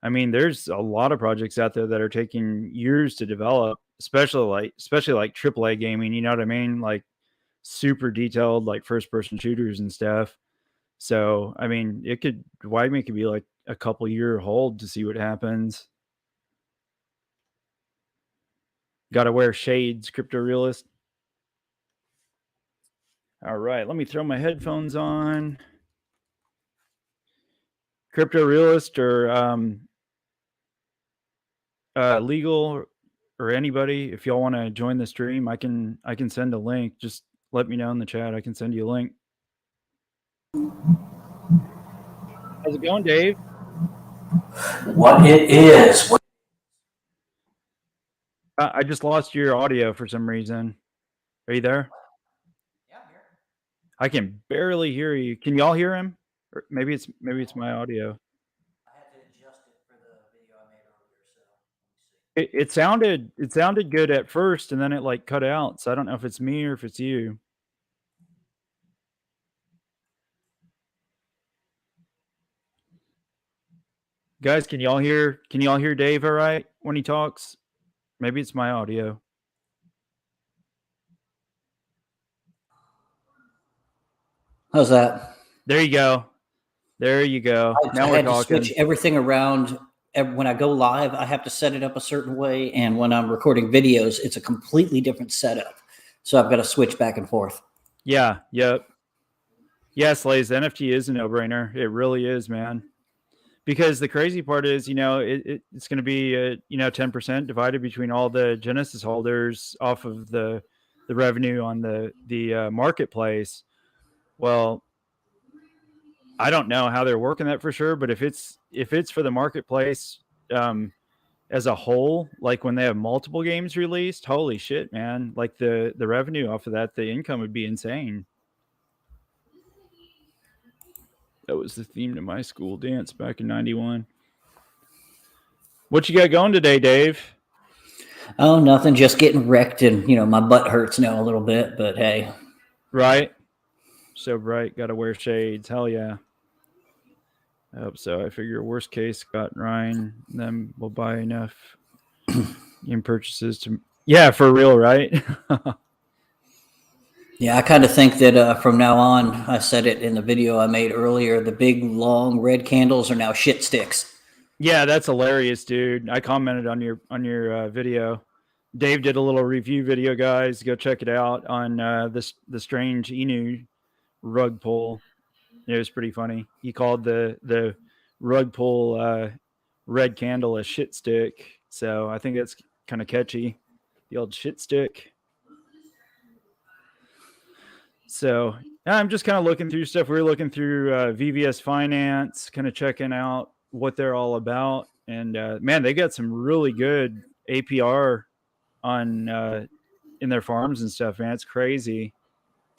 I mean, there's a lot of projects out there that are taking years to develop, especially like AAA gaming, you know what I mean? Like super detailed, like first person shooters and stuff. So, I mean, WAGME could be like a couple year hold to see what happens. Got to wear shades, crypto realist. All right, let me throw my headphones on. crypto realist or legal or anybody, if y'all want to join the stream, I can send a link. Just let me know in the chat. I can send you a link. How's it going, Dave? What it is. I just lost your audio for some reason. Are you there? Yeah, I'm here. I can barely hear you. Can y'all hear him? Or maybe it's my audio. I had to adjust it for the video I made earlier, so let me see. It sounded good at first, and then it like cut out. So I don't know if it's me or if it's you. Guys, can y'all hear Dave all right when he talks? Maybe it's my audio. How's that? There you go. There you go. Now we're talking. I had to switch everything around. When I go live, I have to set it up a certain way. And when I'm recording videos, it's a completely different setup. So I've got to switch back and forth. Yeah. Yep. Yeah, Slays, NFT is a no-brainer. It really is, man. Because the crazy part is, it's going to be, 10% divided between all the Genesis holders off of the revenue on the marketplace. Well, I don't know how they're working that for sure, but if it's for the marketplace as a whole, like when they have multiple games released, holy shit, man! Like the revenue off of that, the income would be insane. That was the theme to my school dance back in '91. What you got going today, Dave? Oh, nothing. Just getting wrecked, and my butt hurts now a little bit. But hey, right? So bright, got to wear shades. Hell yeah. I hope so. I figure worst case, Scott and Ryan, then we'll buy enough in purchases to. Yeah, for real, right? Yeah, I kind of think that from now on, I said it in the video I made earlier, the big, long red candles are now shit sticks. Yeah, that's hilarious, dude. I commented on your video. Dave did a little review video, guys. Go check it out on the strange Inu rug pull. It was pretty funny. He called the rug pull red candle a shit stick. So I think that's kind of catchy. The old shit stick. So I'm just kind of looking through stuff. We were looking through VVS Finance, kind of checking out what they're all about. And man, they got some really good APR on in their farms and stuff, man. It's crazy.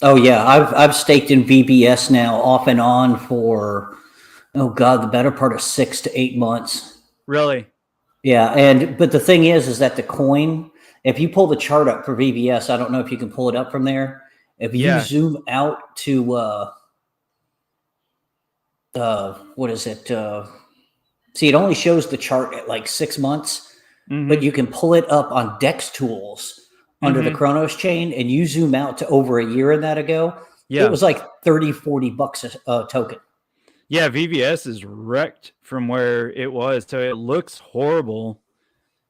Oh yeah, I've staked in VBS now off and on for the better part of 6 to 8 months. Really? Yeah, but the thing is that the coin, if you pull the chart up for VBS, I don't know if you can pull it up from there. If you zoom out to what is it? See, it only shows the chart at like 6 months, but you can pull it up on Dex Tools under the Cronos chain, and you zoom out to over a year in that ago. Yeah. It was like $30-$40 a token. Yeah, VVS is wrecked from where it was. So it looks horrible.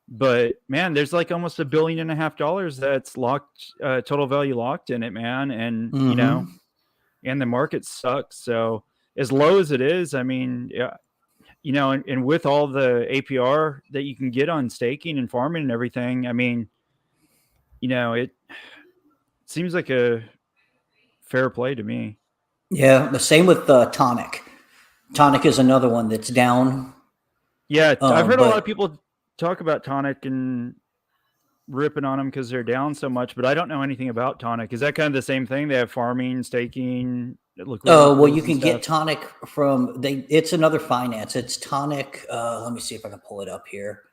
But man, there's like almost $1.5 billion that's locked, total value locked in it, man. And and the market sucks. So as low as it is, I mean, yeah, and with all the APR that you can get on staking and farming and everything, I mean, it seems like a fair play to me. Yeah, the same with Tonic. Tonic is another one that's down. Yeah, I've heard a lot of people talk about Tonic and ripping on them because they're down so much, but I don't know anything about Tonic. Is that kind of the same thing? They have farming, staking. Oh, well, you can get Tonic from it's another finance. It's Tonic. Let me see if I can pull it up here.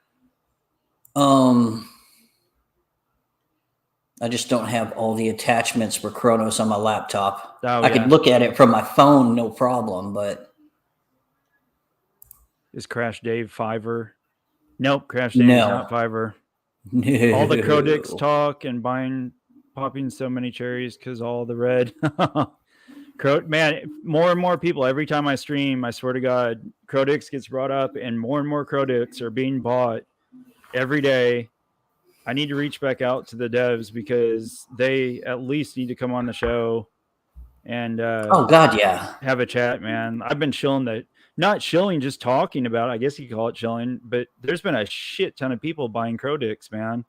I just don't have all the attachments for Cronos on my laptop. I could look at it from my phone, no problem, but is Crash Dave Fiverr? Nope, Crash Dave is not Fiverr. No. All the Crodicks talk and popping so many cherries because all the red. Man, more and more people every time I stream, I swear to God, Crodicks gets brought up, and more Crodicks are being bought every day. I need to reach back out to the devs because they at least need to come on the show and oh God, yeah, have a chat, man. I've been chilling not shilling, just talking about it. I guess you could call it shilling, but there's been a shit ton of people buying Crodicks, man.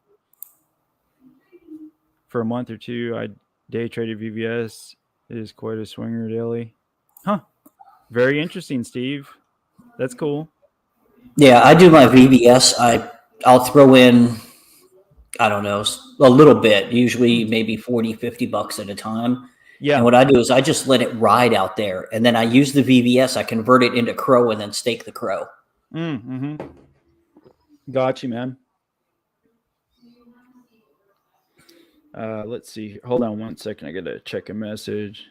For a month or two, I day traded VVS. It is quite a swinger daily. Huh. Very interesting, Steve. That's cool. Yeah, I do my VBS. I'll throw in, I don't know, a little bit, usually maybe 40, $50 at a time. Yeah. And what I do is I just let it ride out there. And then I use the VVS, I convert it into crow and then stake the crow. Mm-hmm. Got you, man. Let's see. Hold on 1 second. I got to check a message.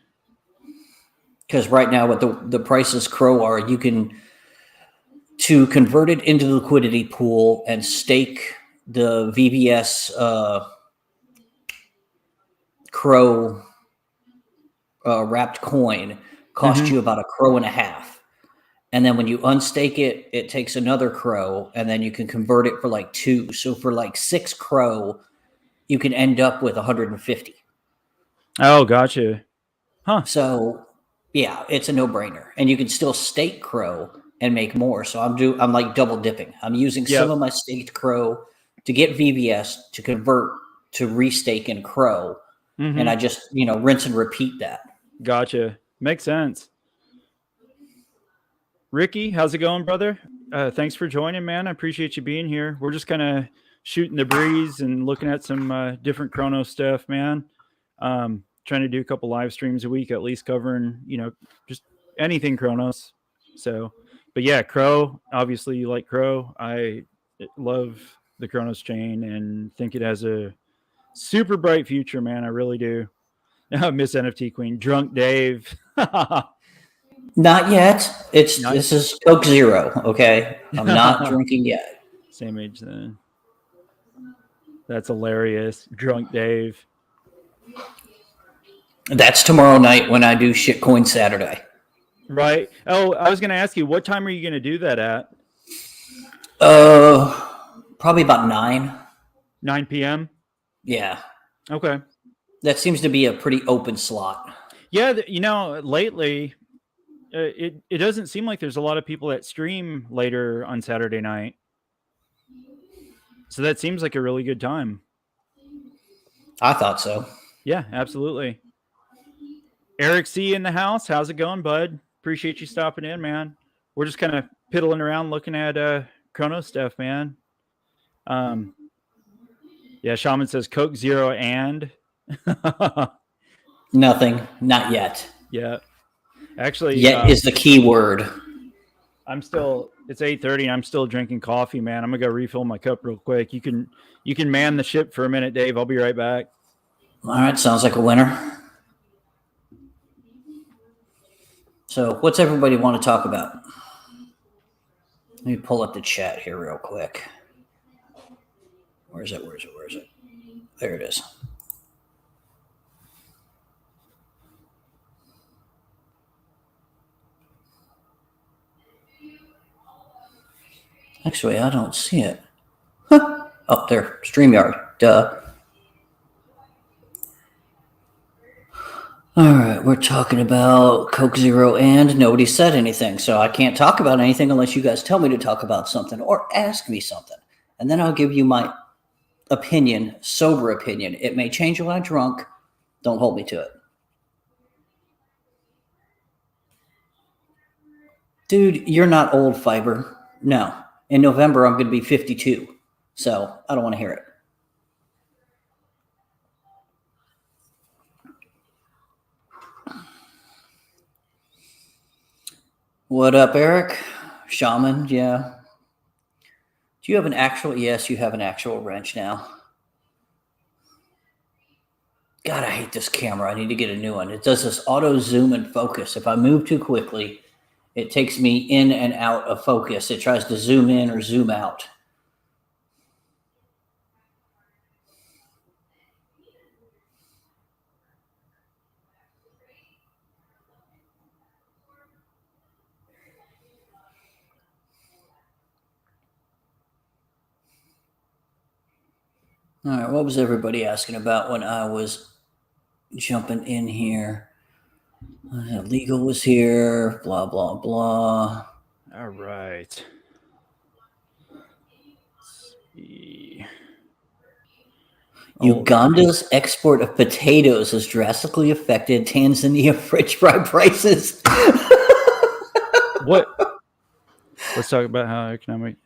Because right now, what the prices crow are, you can, to convert it into the liquidity pool and stake the VBS crow wrapped coin, cost you about $1.50. And then when you unstake it, it takes another crow, and then you can convert it for like 2. So for like 6 crow, you can end up with 150. Oh, gotcha. Huh. So yeah, it's a no-brainer, and you can still stake crow and make more. So I'm like double dipping. I'm using some of my staked crow to get VVS to convert to restake in crow, and I just rinse and repeat that. Gotcha. Makes sense. Ricky, how's it going, brother? Thanks for joining, man. I appreciate you being here. We're just kind of shooting the breeze and looking at some different Cronos stuff, man. Trying to do a couple live streams a week, at least covering, just anything Cronos. So, but yeah, Crow, obviously you like Crow. I love the Cronos chain and think it has a super bright future, man. I really do. Miss NFT Queen, Drunk Dave. Not yet. This is Coke Zero, okay? I'm not drinking yet. Same age then. That's hilarious. Drunk Dave. That's tomorrow night when I do Shitcoin Saturday. Right. Oh, I was going to ask you, what time are you going to do that at? Probably about 9. 9 p.m.? Yeah. Okay. That seems to be a pretty open slot. Yeah, lately, it doesn't seem like there's a lot of people that stream later on Saturday night. So that seems like a really good time. I thought so. Yeah, absolutely. Eric C. in the house. How's it going, bud? Appreciate you stopping in, man. We're just kind of piddling around looking at Cronos stuff, man. Yeah, Shaman says Coke Zero and... Nothing. Not yet. Yeah. Actually... Yet is the key word. It's 8:30 and I'm still drinking coffee, man. I'm going to go refill my cup real quick. You can man the ship for a minute, Dave. I'll be right back. All right. Sounds like a winner. So what's everybody want to talk about? Let me pull up the chat here real quick. Where is it? There it is. Actually, I don't see it. Huh. Up there, StreamYard. Duh. All right, we're talking about Coke Zero and nobody said anything. So I can't talk about anything unless you guys tell me to talk about something or ask me something. And then I'll give you my opinion, sober opinion. It may change when I'm drunk. Don't hold me to it. Dude, you're not old, Fiber. No. In November, I'm going to be 52. So I don't want to hear it. What up, Eric? Shaman, yeah. Do you have an actual... Yes, you have an actual wrench now. God, I hate this camera. I need to get a new one. It does this auto zoom and focus. If I move too quickly, it takes me in and out of focus. It tries to zoom in or zoom out. All right, what was everybody asking about when I was jumping in here? Legal was here, blah, blah, blah. All right. Let's see. Uganda's export of potatoes has drastically affected Tanzania French fry prices. What? Let's talk about how economic.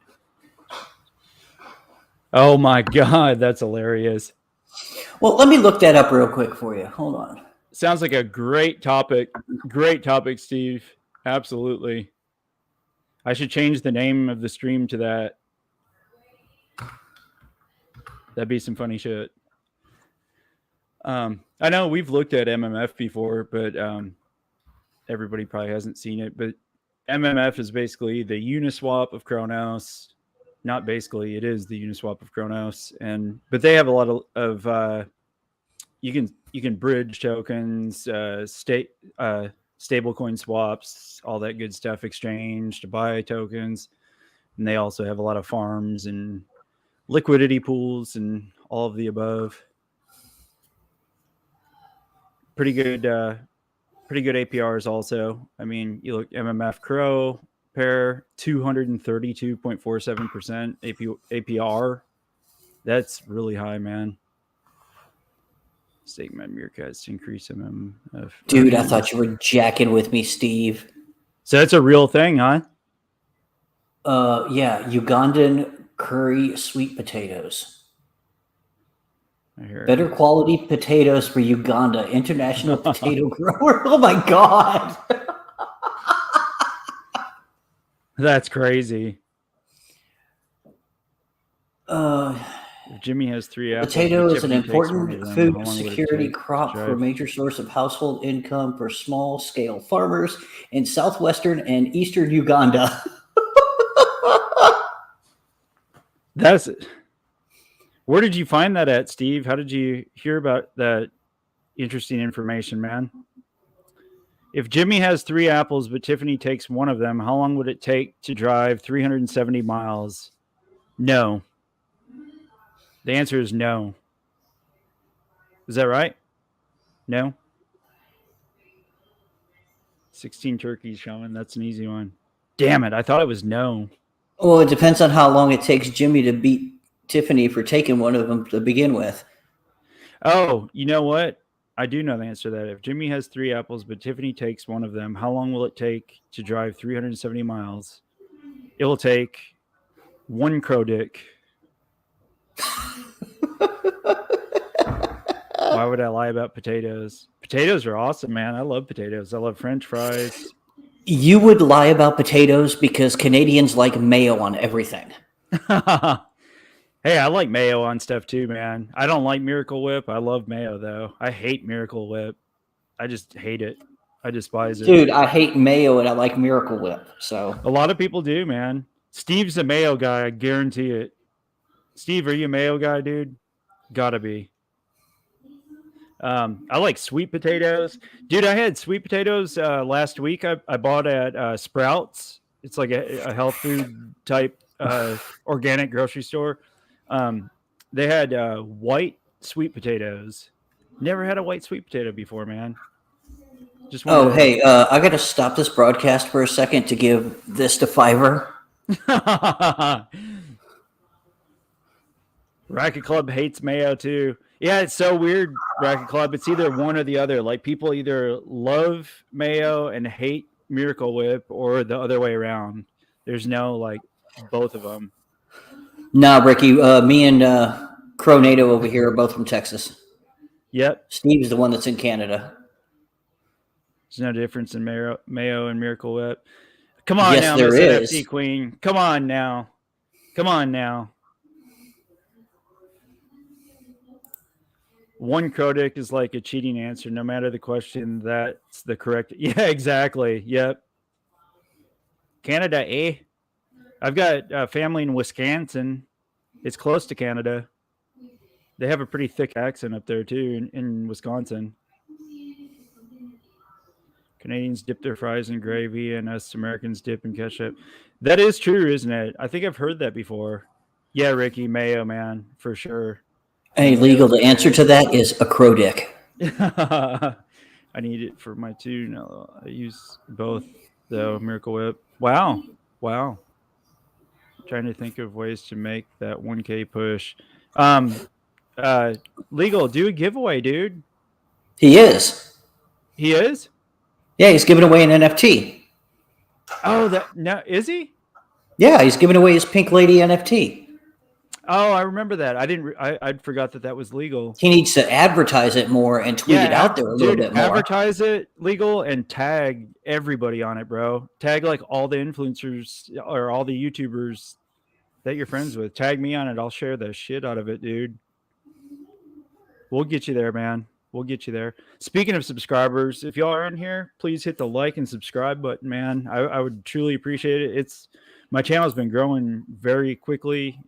Oh my God, that's hilarious. Well, let me look that up real quick for you. Hold on. Sounds like a great topic. Great topic, Steve. Absolutely. I should change the name of the stream to that. That'd be some funny shit. I know we've looked at MMF before, but everybody probably hasn't seen it. But MMF is basically the Uniswap of Cronos. Not basically, it is the Uniswap of Cronos, but they have a lot of you can bridge tokens, stablecoin swaps, all that good stuff, exchange to buy tokens, and they also have a lot of farms and liquidity pools and all of the above. Pretty good APRs also. I mean, you look MMF Crow pair 232.47% APR. That's really high, man. Statement Meerkats to increase MMF. Dude, I thought you were jacking with me, Steve. So that's a real thing, huh? Yeah, Ugandan curry sweet potatoes. Better quality potatoes for Uganda, international potato grower. Oh my God. That's crazy. If Jimmy has 3 apples, potato is an important food security crop for a major source of household income for small-scale farmers in southwestern and eastern Uganda. That's it. Where did you find that at, Steve? How did you hear about that interesting information, man? If Jimmy has 3 apples, but Tiffany takes 1 of them, how long would it take to drive 370 miles? No. The answer is no. Is that right? No? 16 turkeys showing. That's an easy one. Damn it. I thought it was no. Well, it depends on how long it takes Jimmy to beat Tiffany for taking 1 of them to begin with. Oh, you know what? I do know the answer to that. If Jimmy has 3 apples, but Tiffany takes 1 of them, how long will it take to drive 370 miles? It will take 1 Crodick. Why would I lie about potatoes? Potatoes are awesome, man. I love potatoes. I love French fries. You would lie about potatoes because Canadians like mayo on everything. Hey, I like mayo on stuff too, man. I don't like Miracle Whip. I love mayo, though. I hate Miracle Whip. I just hate it. I despise it. Dude, I hate mayo and I like Miracle Whip. So a lot of people do, man. Steve's a mayo guy. I guarantee it. Steve, are you a mayo guy, dude? Gotta be. I like sweet potatoes. Dude, I had sweet potatoes last week. I bought at Sprouts. It's like a health food type organic grocery store. They had white sweet potatoes. Never had a white sweet potato before, man. Just hey, I got to stop this broadcast for a second to give this to Fiverr. Racket Club hates mayo too. Yeah, it's so weird, Racket Club. It's either one or the other. Like people either love mayo and hate Miracle Whip or the other way around. There's no like both of them. Nah, Ricky, me and Cronado over here are both from Texas. Yep. Steve's the one that's in Canada. There's no difference in mayo and Miracle Whip. Come on yes, now, there Miss is. NFT Queen. Come on now. Come on now. 1 Crodick is like a cheating answer. No matter the question, that's the correct. Yeah, exactly. Yep. Canada, eh? I've got family in Wisconsin. It's close to Canada. They have a pretty thick accent up there, too, in Wisconsin. Canadians dip their fries in gravy, and us Americans dip in ketchup. That is true, isn't it? I think I've heard that before. Yeah, Ricky, mayo, man, for sure. Hey, legal. The answer to that is a Crodick. I need it for my 2. No, I use both, though. Miracle Whip. Wow. Wow. Trying to think of ways to make that 1K push. Legal, do a giveaway, dude. He is. He is? Yeah, he's giving away an NFT. Oh, is he? Yeah, he's giving away his Pink Lady NFT. Oh, I remember that. I forgot that was legal. He needs to advertise it more and tweet it out there a little bit more. Advertise it, legal, and tag everybody on it, bro. Tag like all the influencers or all the YouTubers that you're friends with. Tag me on it. I'll share the shit out of it, dude. We'll get you there, man. We'll get you there. Speaking of subscribers, if y'all are in here, please hit the like and subscribe button, man. I would truly appreciate it. My channel's been growing very quickly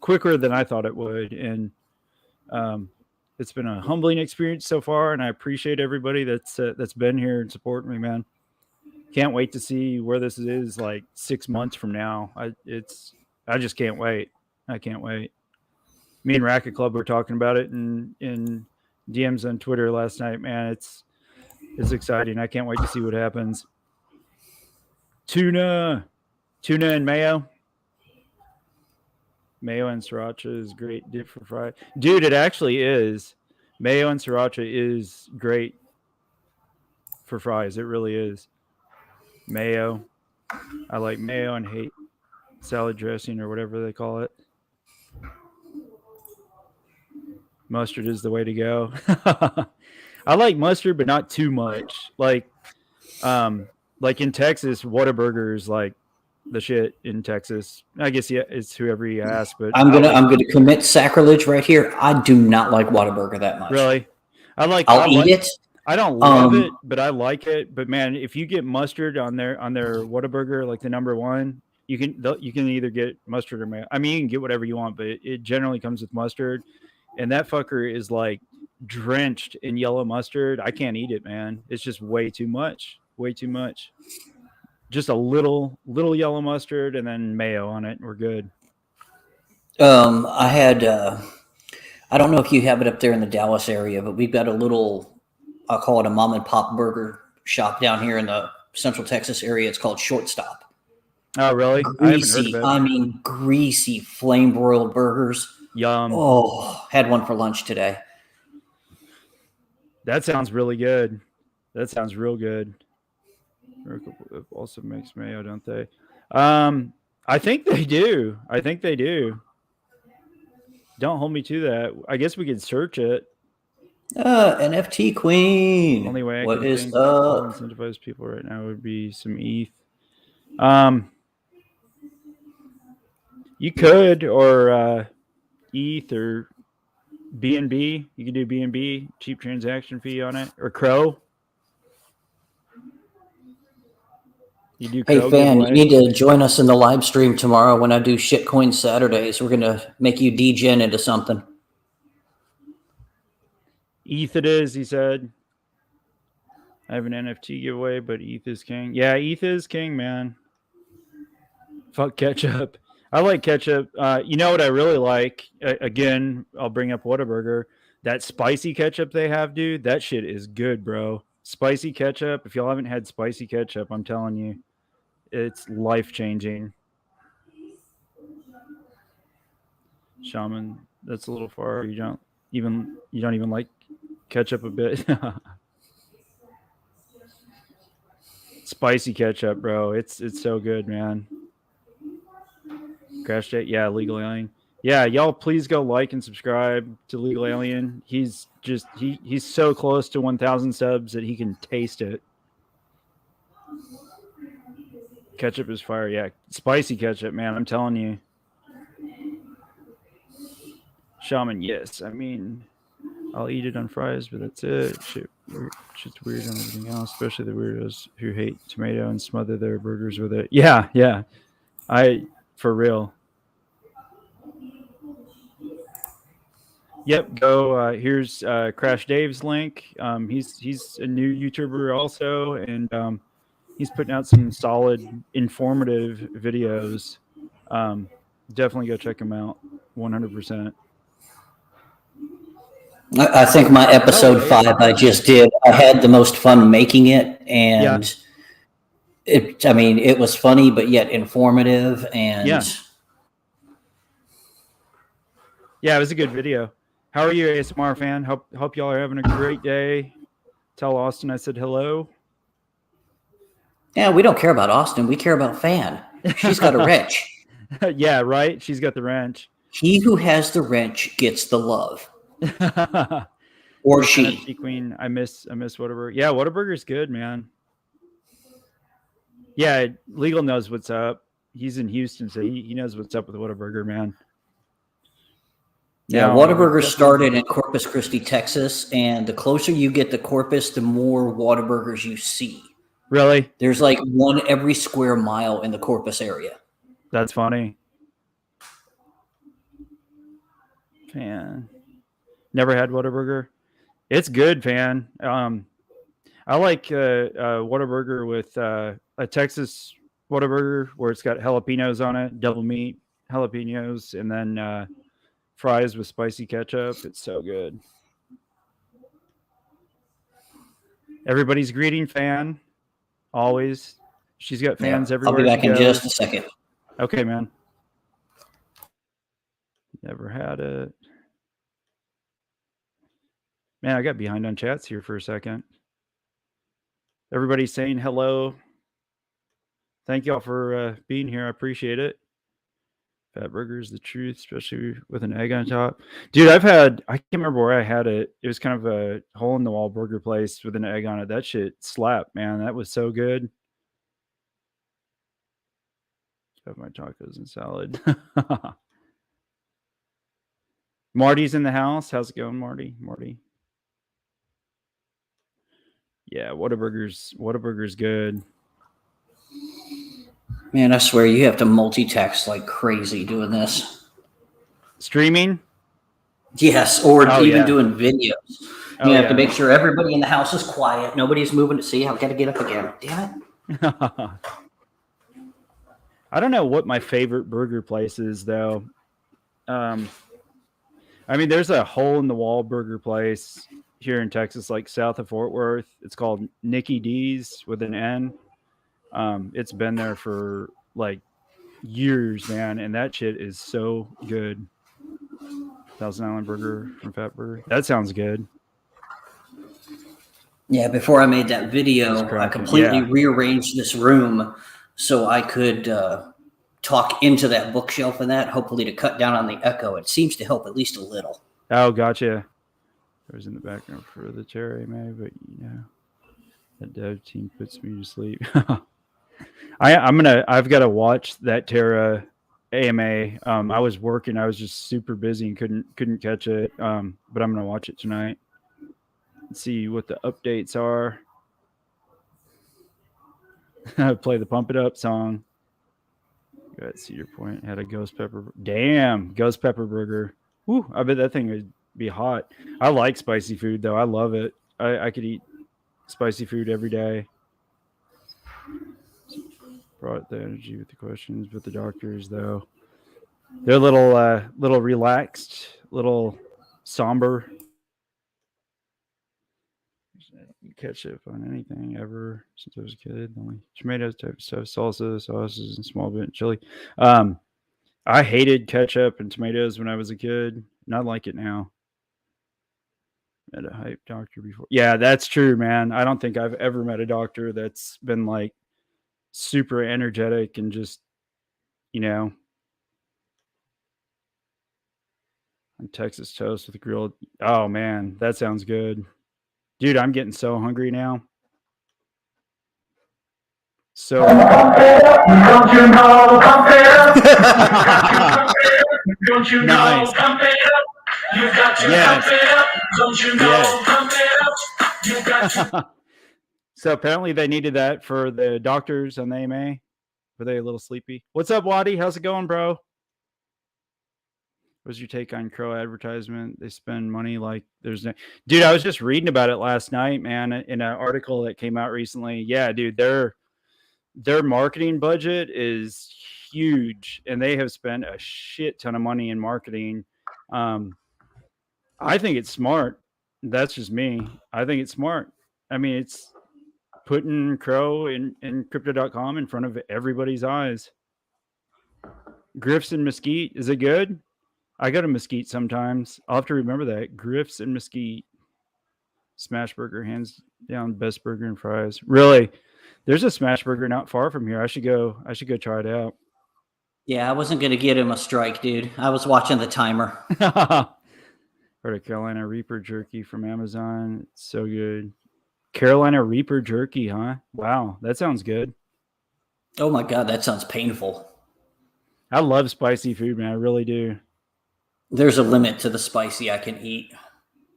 quicker than I thought it would. And it's been a humbling experience so far. And I appreciate everybody that's been here and supporting me, man. Can't wait to see where this is like 6 months from now. I just can't wait. I can't wait. Me and Racket Club were talking about it in DMs on Twitter last night, man. It's exciting. I can't wait to see what happens. Tuna and mayo. Mayo and sriracha is great dip for fry. Dude, it actually is. Mayo and sriracha is great for fries. It really is. Mayo. I like mayo and hate salad dressing or whatever they call it. Mustard is the way to go. I like mustard, but not too much. Like in Texas, Whataburger is like the shit in Texas. I guess it's whoever you ask, but I'm gonna commit sacrilege right here. I do not like Whataburger that much. Really? I'll eat it. I don't love it, but I like it. But man, if you get mustard on their Whataburger, like the number one, you can either get mustard or mayo. I mean, you can get whatever you want, but it generally comes with mustard. And that fucker is like drenched in yellow mustard. I can't eat it, man. It's just way too much. Way too much. Just a little yellow mustard and then mayo on it. We're good. I had, I don't know if you have it up there in the Dallas area, but we've got a little, I'll call it a mom and pop burger shop down here in the Central Texas area. It's called Shortstop. Oh, really? Greasy, greasy flame broiled burgers. Yum. Oh, had one for lunch today. That sounds really good. That sounds real good. Also makes mayo, don't they? I think they do. Don't hold me to that. I guess we could search it. NFT queen. Only way I what can is think up? to incentivize people right now would be some ETH. You could, or ETH or BNB. You can do BNB, cheap transaction fee on it, or Crow. You do Crow. Hey, fan, you need to join us in the live stream tomorrow when I do Shitcoin Saturdays. We're going to make you degen into something. ETH it is, he said. I have an NFT giveaway, but ETH is king. Yeah, ETH is king, man. Fuck ketchup. I like ketchup. You know what I really like? Again, I'll bring up Whataburger. That spicy ketchup they have, dude, that shit is good, bro. Spicy ketchup. If y'all haven't had spicy ketchup, I'm telling you, it's life-changing. Shaman, that's a little far. You don't even like ketchup a bit. Spicy ketchup, bro. It's so good, man. Crash Date, yeah, Legal Alien. Yeah, y'all please go like and subscribe to Legal Alien. He's so close to 1,000 subs that he can taste it. Ketchup is fire, yeah. Spicy ketchup, man, I'm telling you. Shaman, yes. I mean, I'll eat it on fries, but that's it. Shit's weird on everything else, especially the weirdos who hate tomato and smother their burgers with it. Yeah. For real. Yep, go. Here's Crash Dave's link. He's a new YouTuber also, and he's putting out some solid, informative videos. Definitely go check him out. 100%. I think my episode 5 I just did. I had the most fun making it, and it was funny, but yet informative. And yeah, it was a good video. How are you, ASMR fan? Hope y'all are having a great day. Tell Austin I said hello. Yeah, we don't care about Austin. We care about Fan. She's got a wrench. Yeah, right? She's got the wrench. He who has the wrench gets the love. Or she. Queen. I miss Whataburger. Yeah, Whataburger's good, man. Yeah, Legal knows what's up. He's in Houston, so he knows what's up with Whataburger, man. Yeah, Whataburger started in Corpus Christi, Texas, and the closer you get to Corpus, the more Whataburgers you see. Really? There's like one every square mile in the Corpus area. That's funny. Fan. Never had Whataburger. It's good, fan. I like Whataburger with a Texas Whataburger where it's got jalapenos on it, double meat, jalapenos, and then fries with spicy ketchup. It's so good. Everybody's greeting Fan. Always. She's got fans everywhere. I'll be back in just a second. Okay, man. Never had it. Man, I got behind on chats here for a second. Everybody's saying hello. Thank y'all for being here. I appreciate it. Fat burger is the truth, especially with an egg on top. Dude, I can't remember where I had it. It was kind of a hole in the wall burger place with an egg on it. That shit slapped, man. That was so good. Have my tacos and salad. Marty's in the house. How's it going, Marty? Yeah, Whataburger's good. Man, I swear you have to multitask like crazy doing this. Streaming? Yes, or even doing videos. You have to make sure everybody in the house is quiet. Nobody's moving to see. I've got to get up again. Damn it. I don't know what my favorite burger place is, though. I mean, there's a hole-in-the-wall burger place here in Texas, like south of Fort Worth. It's called Nicky D's with an N. It's been there for like years, man, and that shit is so good. Thousand Island Burger from Fat Burger. That sounds good. Yeah, before I made that video, I completely rearranged this room so I could talk into that bookshelf and that, hopefully to cut down on the echo. It seems to help at least a little. Oh, gotcha. I was in the background for the Terra AMA, but you know, that dev team puts me to sleep. I've got to watch that Terra AMA. I was working. I was just super busy and couldn't catch it. But I'm gonna watch it tonight. See what the updates are. Play the Pump It Up song. Got Cedar Point had a ghost pepper. Damn, ghost pepper burger. Woo, I bet that thing would be hot. I like spicy food though. I love it. I could eat spicy food every day. Brought the energy with the questions, but the doctors though, they're a little relaxed, little somber. Ketchup on anything ever since I was a kid. Only tomatoes type of stuff, sauces, and small bit of chili. I hated ketchup and tomatoes when I was a kid. Not like it now. Met a hype doctor before. Yeah, that's true, man. I don't think I've ever met a doctor that's been like super energetic and just, you know, on Texas toast with grilled. Oh man, that sounds good. Dude, I'm getting so hungry now. So don't you know, pump it up. Don't you know, pump it up. You got to pump it up. Don't you know, pump it up. You got to. So apparently they needed that for the doctors on the AMA. Were they a little sleepy? What's up, Waddy? How's it going, bro? What's your take on Crow advertisement? They spend money like there's no... Dude, I was just reading about it last night, man, in an article that came out recently. Yeah, dude, their marketing budget is huge, and they have spent a shit ton of money in marketing. I think it's smart. That's just me. I think it's smart. I mean, putting Crow and Crypto.com in front of everybody's eyes. Griff's and Mesquite, is it good? I go to Mesquite sometimes. I'll have to remember that. Griff's and Mesquite. Smash Burger, hands down, best burger and fries. Really? There's a Smash Burger not far from here. I should go try it out. Yeah, I wasn't gonna get him a strike, dude. I was watching the timer. Heard of Carolina Reaper jerky from Amazon. It's so good. Carolina Reaper jerky, huh? Wow, that sounds good. Oh my god, that sounds painful. I love spicy food, man. I really do. There's a limit to the spicy I can eat.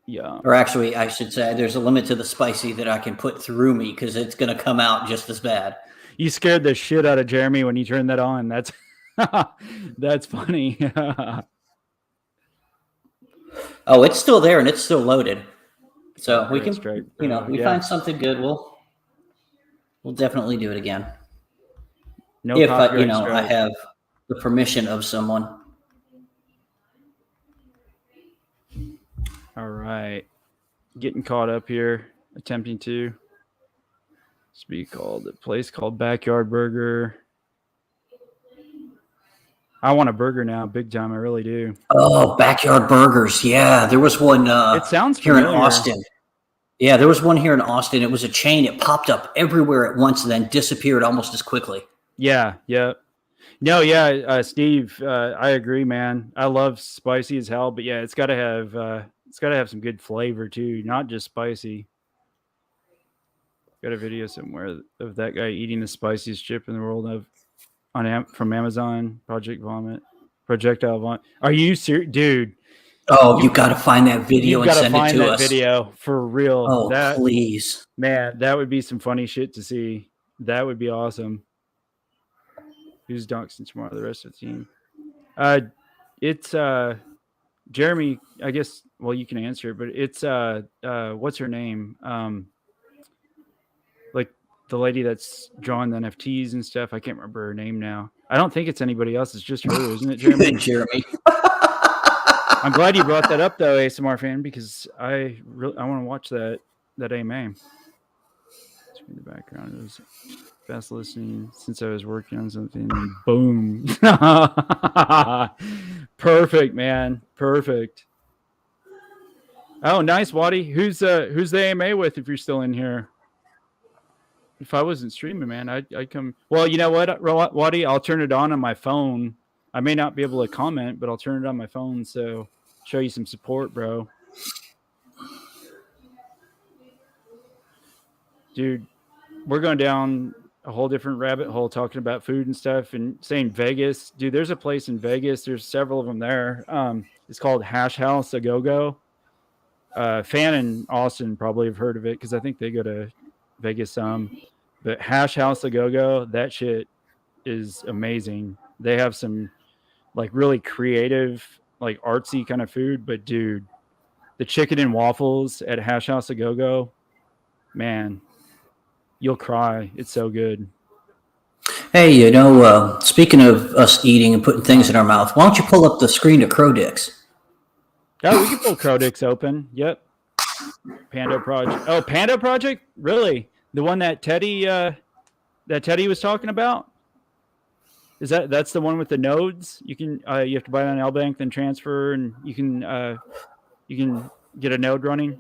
Yeah. Or actually, I should say there's a limit to the spicy that I can put through me because it's going to come out just as bad. You scared the shit out of Jeremy when you turned that on. That's that's funny. Oh, it's still there and it's still loaded. So we can, straight, we find something good. We'll definitely do it again. No, if I have the permission of someone. All right, getting caught up here, attempting to be called a place called Backyard Burger. I want a burger now, big time. I really do. Oh, Backyard Burgers. Yeah, there was one. It sounds here familiar. in Austin. Yeah, there was one here in Austin. It was a chain. It popped up everywhere at once and then disappeared almost as quickly. Yeah. No, yeah, Steve, I agree, man. I love spicy as hell, but yeah, it's got to have some good flavor too, not just spicy. Got a video somewhere of that guy eating the spiciest chip in the world from Amazon. Projectile Vomit. Are you serious, dude? Oh, you got to find that video and send it to us. You got to find that video for real. Oh, please, man, that would be some funny shit to see. That would be awesome. Who's doxing tomorrow? The rest of the team. It's Jeremy. I guess. Well, you can answer, but it's what's her name? Like the lady that's drawing the NFTs and stuff. I can't remember her name now. I don't think it's anybody else. It's just her, isn't it, Jeremy? Jeremy. I'm glad you brought that up, though, ASMR fan, because I want to watch that AMA. In the background, it was fast listening since I was working on something. Boom! Perfect, man. Perfect. Oh, nice, Waddy. Who's the AMA with? If you're still in here. If I wasn't streaming, man, I'd come. Well, you know what, Waddy? I'll turn it on my phone. I may not be able to comment, but I'll turn it on my phone, so show you some support, bro. Dude, we're going down a whole different rabbit hole talking about food and stuff and saying Vegas. Dude, there's a place in Vegas. There's several of them there. It's called Hash House A Go-Go. Fan in Austin probably have heard of it because I think they go to Vegas but Hash House A Go-Go, that shit is amazing. They have some like really creative, like artsy kind of food, but dude, the chicken and waffles at Hash House A Go-Go, man, you'll cry. It's so good. Hey, speaking of us eating and putting things in our mouth, why don't you pull up the screen to Crodicks? Oh, we can pull Crodicks open. Yep. Panda Project. Oh, Panda Project? Really? The one that Teddy was talking about? That's the one with the nodes? You can you have to buy it on LBank, then transfer, and you can get a node running.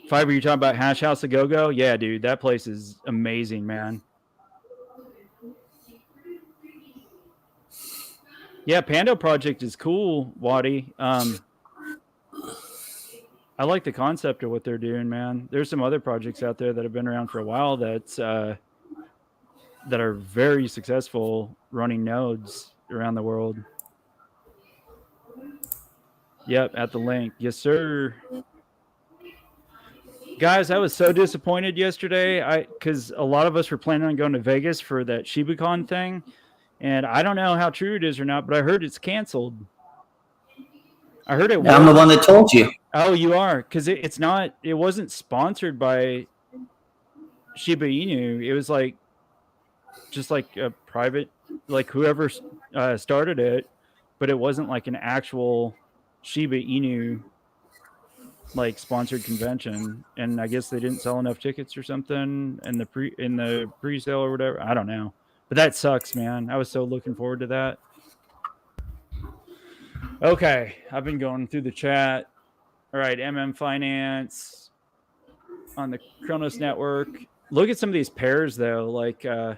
Fiber, you talking about Hash House A Go-Go? Yeah, dude, that place is amazing, man. Yeah, Panda Project is cool, Waddy. I like the concept of what they're doing, man. There's some other projects out there that have been around for a while that are very successful running nodes around the world. Yep, at the link. Yes, sir. Guys, I was so disappointed yesterday because a lot of us were planning on going to Vegas for that ShibaCon thing. And I don't know how true it is or not, but I heard it's canceled. I heard it. I'm the one that told you. Oh, you are? Because it wasn't sponsored by Shiba Inu. It was just like a private, like whoever started it, but it wasn't like an actual Shiba Inu like sponsored convention, and I guess they didn't sell enough tickets or something in the pre-sale or whatever. I don't know, but that sucks, man. I was so looking forward to that. Okay, I've been going through the chat. All right, Finance on the Cronos network. Look at some of these pairs though, like Yeah,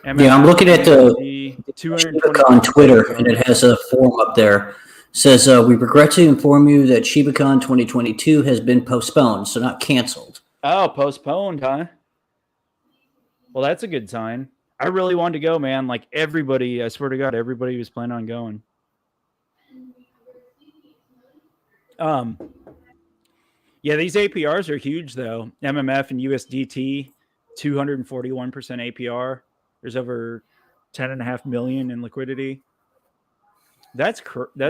I'm looking at the 220 ShibaCon Twitter, and it has a forum up there. It says, we regret to inform you that ShibaCon 2022 has been postponed, so not canceled. Oh, postponed, huh? Well, that's a good sign. I really wanted to go, man. Like everybody, I swear to God, everybody was planning on going. Yeah, these APRs are huge though. MMF and USDT, 241% APR. There's over 10.5 million in liquidity. That's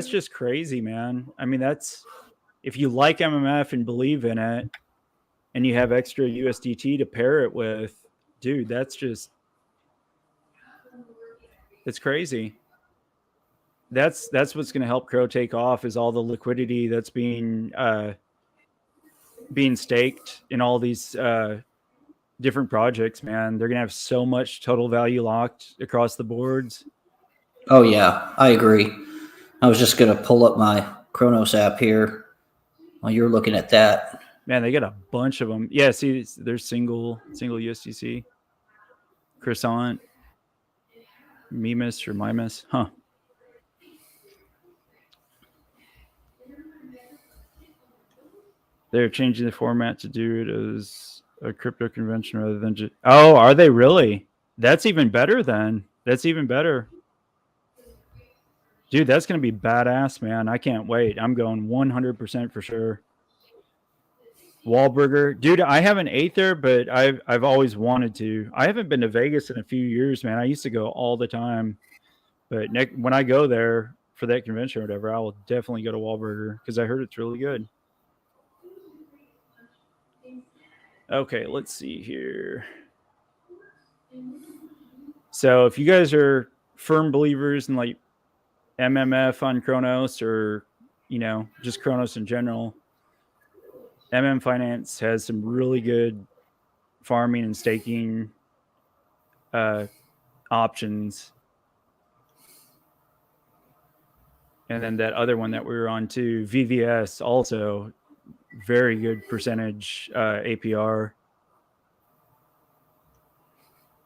just crazy, man. I mean, that's if you like MMF and believe in it, and you have extra USDT to pair it with, dude, it's crazy. That's what's going to help Crow take off is all the liquidity that's being staked in all these different projects, man. They're going to have so much total value locked across the boards. Oh yeah, I agree. I was just going to pull up my Cronos app here while you're looking at that. Man, they got a bunch of them. Yeah, see, there's single USDC, Croissant, Mimus or Mimus, huh? They're changing the format to do it as a crypto convention rather than just. Oh, are they really? That's even better then. That's even better. Dude, that's going to be badass, man. I can't wait. I'm going 100% for sure. Wahlburger. Dude, I haven't ate there, but I've always wanted to. I haven't been to Vegas in a few years, man. I used to go all the time. But when I go there for that convention or whatever, I will definitely go to Wahlburger because I heard it's really good. Okay, let's see here. So if you guys are firm believers in like MMF on Cronos or, just Cronos in general, Finance has some really good farming and staking options. And then that other one that we were on too, VVS, also very good percentage APR.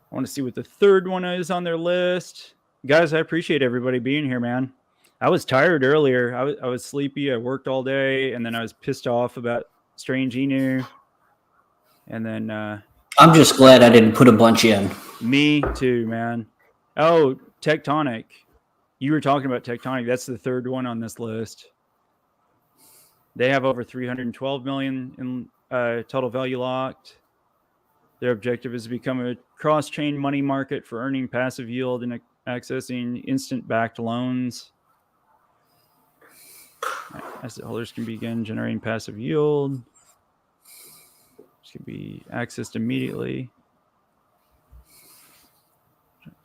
I want to see what the third one is on their list. Guys, I appreciate everybody being here, man. I was tired earlier. I was sleepy. I worked all day, and then I was pissed off about Strange Inu. And then I'm just glad I didn't put a bunch in. Me too, man. Oh, Tectonic. You were talking about Tectonic. That's the third one on this list. They have over 312 million in total value locked. Their objective is to become a cross-chain money market for earning passive yield and accessing instant-backed loans. Asset holders can begin generating passive yield, which can be accessed immediately.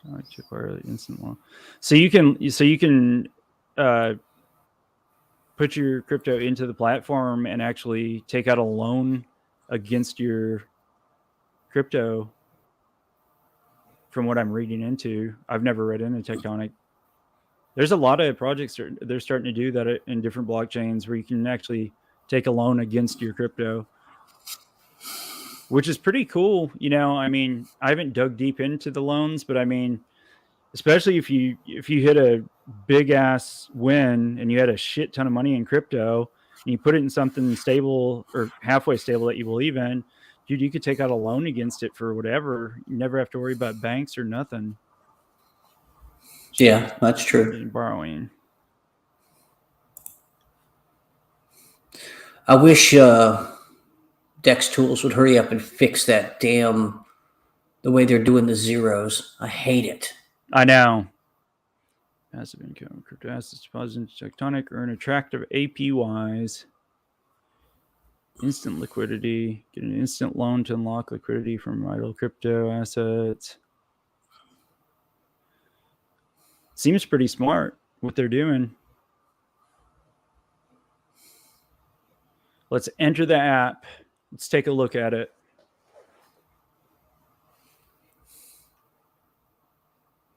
To acquire instant loan. So you can put your crypto into the platform and actually take out a loan against your crypto. From what I'm reading into, I've never read into Tectonic. There's a lot of projects they're starting to do that in different blockchains where you can actually take a loan against your crypto, which is pretty cool. I mean, I haven't dug deep into the loans, but I mean, especially if you hit a big ass win and you had a shit ton of money in crypto and you put it in something stable or halfway stable that you believe in, dude, you could take out a loan against it for whatever. You never have to worry about banks or nothing. Yeah, that's true. Borrowing. I wish Dex Tools would hurry up and fix that the way they're doing the zeros. I hate it. I know. Passive income, crypto assets deposited into Tectonic earn attractive APYs. Instant liquidity. Get an instant loan to unlock liquidity from idle crypto assets. Seems pretty smart what they're doing. Let's enter the app. Let's take a look at it.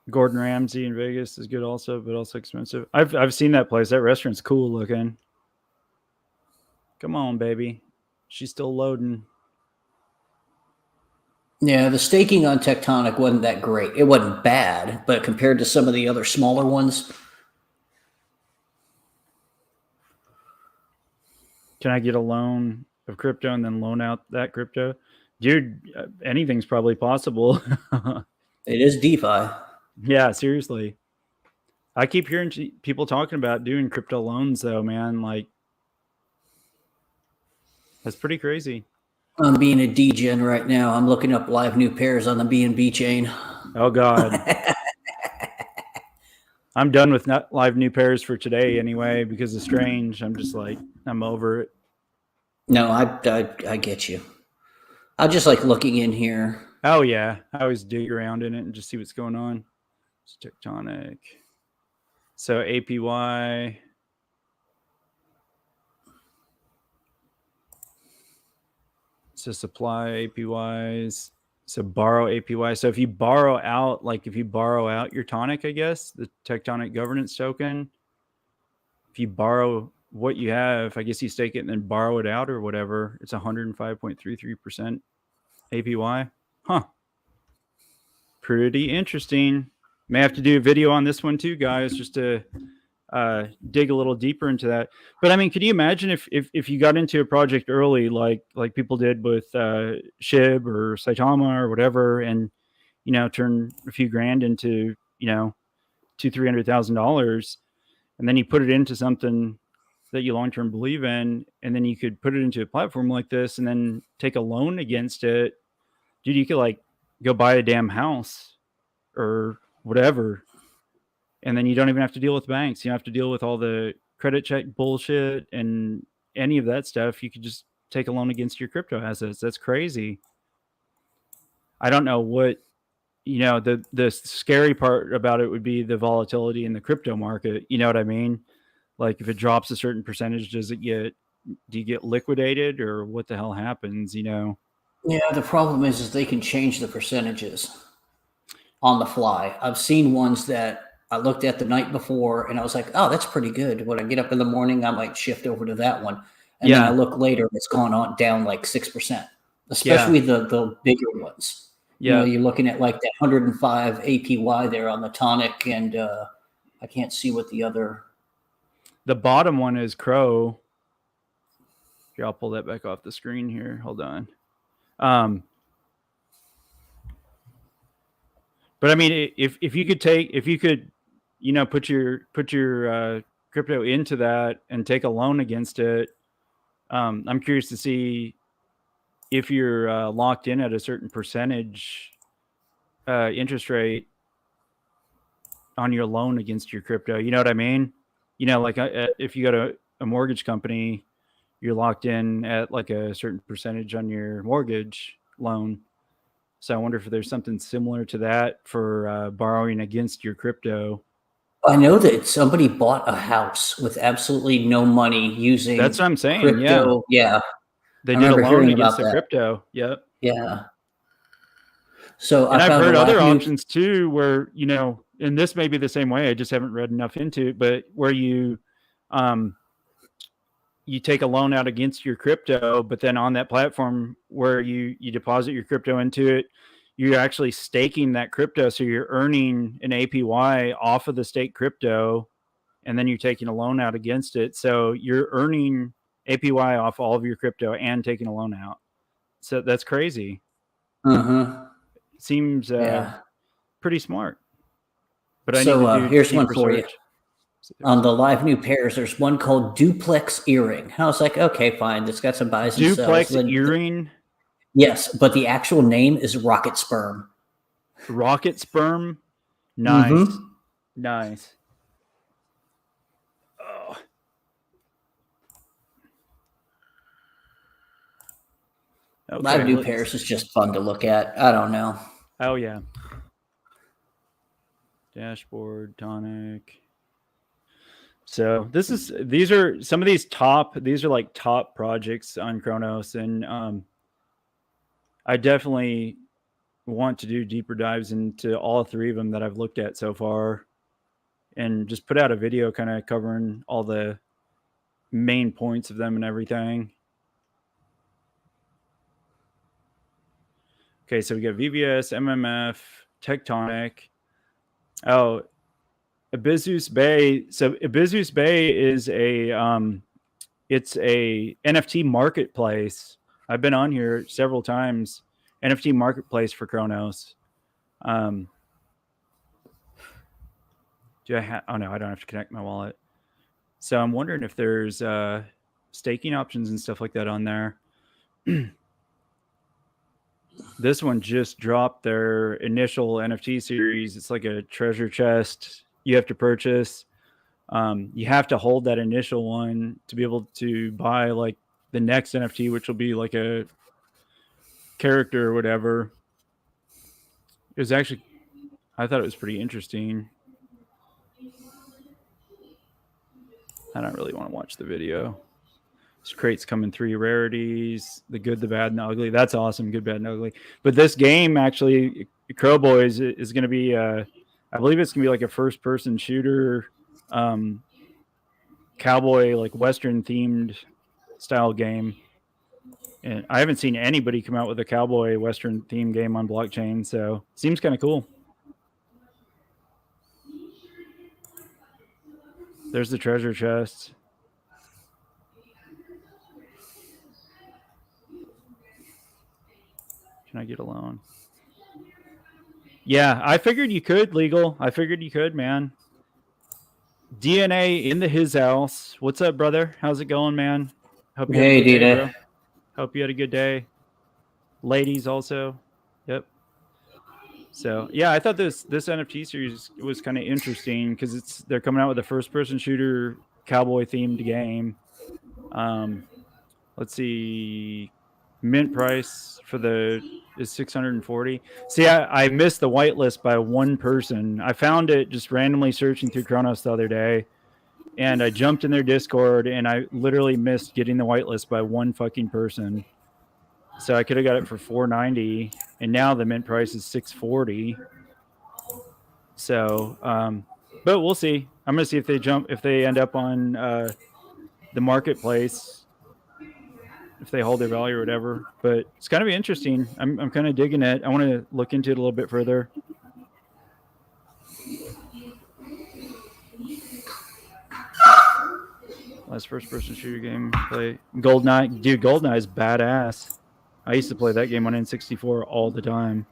Gordon Ramsay in Vegas is good also, but also expensive. I've seen that place. That restaurant's cool looking. Come on, baby. She's still loading. Yeah, the staking on Tectonic wasn't that great. It wasn't bad, but compared to some of the other smaller ones. Can I get a loan of crypto and then loan out that crypto? Dude, anything's probably possible. It is DeFi. Yeah, seriously. I keep hearing people talking about doing crypto loans, though, man. Like, that's pretty crazy. I'm being a degen right now. I'm looking up live new pairs on the BNB chain. Oh, God. I'm done with live new pairs for today anyway because of Strange. I'm just like, I'm over it. No, I get you. I just like looking in here. Oh, yeah. I always dig around in it and just see what's going on. It's Tectonic. So APY. So supply APYs. So borrow APY. So if you borrow out, like if you borrow out your tonic, I guess, the Tectonic governance token, if you borrow what you have, I guess you stake it and then borrow it out or whatever, it's 105.33% APY. Huh. Pretty interesting. May have to do a video on this one too, guys, just to dig a little deeper into that. But I mean, could you imagine if you got into a project early, like people did with SHIB or Saitama or whatever, and turn a few grand into $200,000-$300,000, and then you put it into something that you long term believe in, and then you could put it into a platform like this, and then take a loan against it, dude. You could like go buy a damn house or whatever. And then you don't even have to deal with banks. You don't have to deal with all the credit check bullshit and any of that stuff. You could just take a loan against your crypto assets. That's crazy. I don't know what, the scary part about it would be the volatility in the crypto market. You know what I mean? Like if it drops a certain percentage, do you get liquidated or what the hell happens, Yeah, the problem is they can change the percentages on the fly. I've seen ones that I looked at the night before and I was like, oh, that's pretty good. When I get up in the morning, I might shift over to that one. And then I look later, it's gone on down like 6%, especially the bigger ones. Yeah. You're looking at like that 105 APY there on the tonic. And I can't see what the bottom one is Crow. Here, I'll pull that back off the screen here. Hold on. But I mean, if you could put your crypto into that and take a loan against it, I'm curious to see if you're locked in at a certain percentage interest rate on your loan against your crypto. You know what I mean? Like if you go to a mortgage company, you're locked in at like a certain percentage on your mortgage loan. So I wonder if there's something similar to that for borrowing against your crypto. I know that somebody bought a house with absolutely no money using. That's what I'm saying. Crypto. Yeah. They did a loan against the crypto. Yep. Yeah. So and I've heard other options too, where and this may be the same way. I just haven't read enough into it, but where you take a loan out against your crypto, but then on that platform where you deposit your crypto into it, you're actually staking that crypto. So you're earning an APY off of the staked crypto, and then you're taking a loan out against it. So you're earning APY off all of your crypto and taking a loan out. So that's crazy. Seems pretty smart. But I need to do here's one for research. you. On the live new pairs, there's one called Duplex Earring. I was like, okay, fine. It's got some buys and sells. Duplex Earring? Yes, but the actual name is Rocket Sperm. Rocket Sperm? Nice. Nice. Oh. Okay, live new pairs is just fun to look at. I don't know. Oh, yeah. Dashboard, tonic. So these are some of these these are like top projects on Cronos, and I definitely want to do deeper dives into all 3 of them that I've looked at so far, and just put out a video kind of covering all the main points of them and everything. Okay, so we got VBS, MMF, Tectonic. Oh, Ebisus Bay. So Ebisus Bay is it's a NFT marketplace. I've been on here several times. NFT marketplace for Cronos. Do I have? Oh no, I don't have to connect my wallet. So I'm wondering if there's staking options and stuff like that on there. This one just dropped their initial NFT series. It's like a treasure chest you have to purchase. You have to hold that initial one to be able to buy like the next NFT, which will be like a character or whatever. It was actually, I thought it was pretty interesting. I don't really want to watch the video. This crates come in 3 rarities: the good, the bad, and the ugly. That's awesome. Good, bad, and ugly. But this game actually, Crowboy is going to be, I believe it's going to be like a first-person shooter, cowboy, like Western themed style game. And I haven't seen anybody come out with a cowboy Western themed game on blockchain, so seems kind of cool. There's the treasure chest. Can I get a loan? Yeah, I figured you could, legal. I figured you could, man. DNA in the his house. What's up, brother? How's it going, man? Hope you had a good day, bro. Hope you had a good day. Ladies also. Yep. So yeah, I thought this NFT series was kind of interesting because they're coming out with a first-person shooter cowboy themed game. Let's see, mint price for is 640. See, I missed the whitelist by 1 person. I found it just randomly searching through Cronos the other day, and I jumped in their Discord, and I literally missed getting the whitelist by 1 fucking person. So I could have got it for 490, and now the mint price is 640. So, but we'll see. I'm gonna see if they end up on the marketplace, if they hold their value or whatever. But it's kind of interesting. I'm kind of digging it. I want to look into it a little bit further. Last first-person shooter game play. GoldenEye, dude. GoldenEye is badass. I used to play that game on N64 all the time.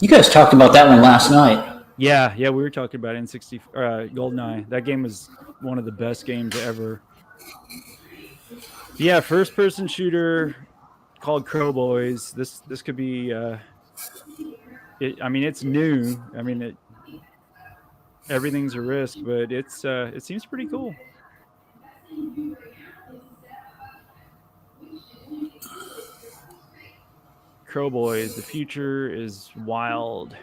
You guys talked about that one last night. Yeah, we were talking about N64, GoldenEye. That game was one of the best games ever. Yeah, first-person shooter called Crowboys. This could be. I mean, it's new. I mean, everything's a risk, but it seems pretty cool. Crowboys, the future is wild.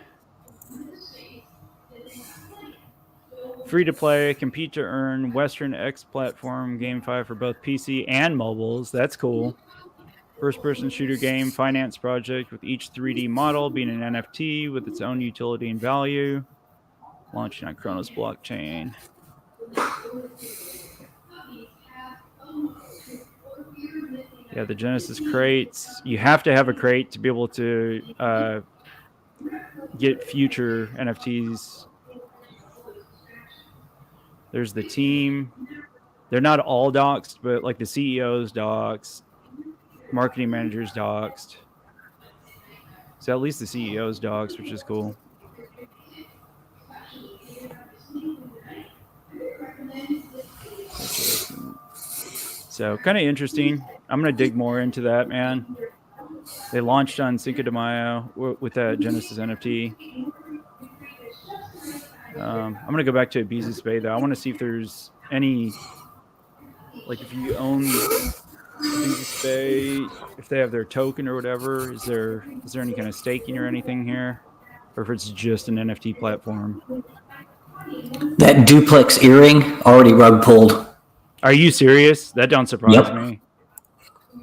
Free to play, compete to earn, Western X platform, GameFi for both PC and mobiles. That's cool. First-person shooter game, finance project with each 3D model being an NFT with its own utility and value. Launching on Cronos blockchain. Yeah, the Genesis crates. You have to have a crate to be able to get future NFTs. There's the team. They're not all doxed, but like the CEO's doxed, marketing manager's doxed. So at least the CEO's doxed, which is cool. So kind of interesting. I'm going to dig more into that, man. They launched on Cinco de Mayo with that Genesis NFT. I'm going to go back to Ebisus Bay, though. I want to see if there's any, like if you own Ebisus Bay, if they have their token or whatever, is there any kind of staking or anything here? Or if it's just an NFT platform. That duplex earring already rug pulled. Are you serious? That don't surprise me.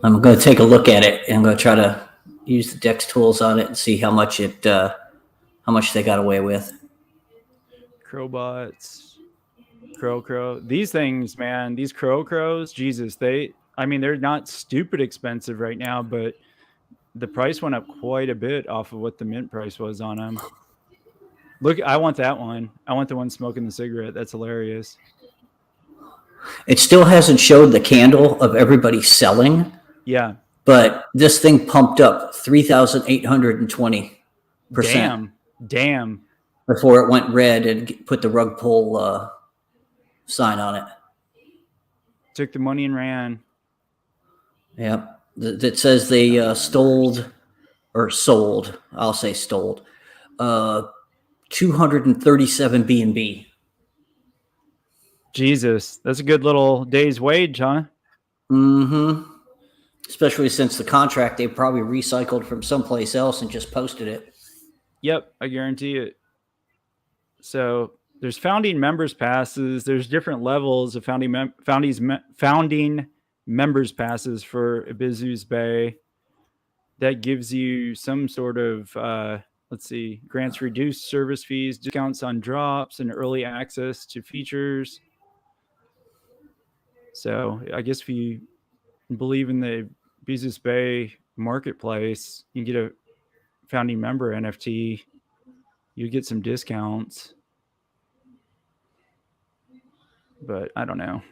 I'm going to take a look at it, and I'm going to try to use the Dex tools on it and see how much they got away with. Crowbots, crow. These things, man, these crocrows, Jesus, they're not stupid expensive right now, but the price went up quite a bit off of what the mint price was on them. Look, I want that one. I want the one smoking the cigarette. That's hilarious. It still hasn't showed the candle of everybody selling. Yeah. But this thing pumped up 3,820%. Damn. Before it went red and put the rug pull sign on it. Took the money and ran. Yep. That says they sold. I'll say stole. 237 B&B. Jesus, that's a good little day's wage, huh? Mm-hmm. Especially since the contract they probably recycled from someplace else and just posted it. Yep, I guarantee it. So there's founding members passes. There's different levels of founding members passes for Ebisus Bay. That gives you some sort of grants reduced service fees, discounts on drops, and early access to features. So I guess if you believe in the Ebisus Bay marketplace, you can get a founding member NFT. You get some discounts. But I don't know.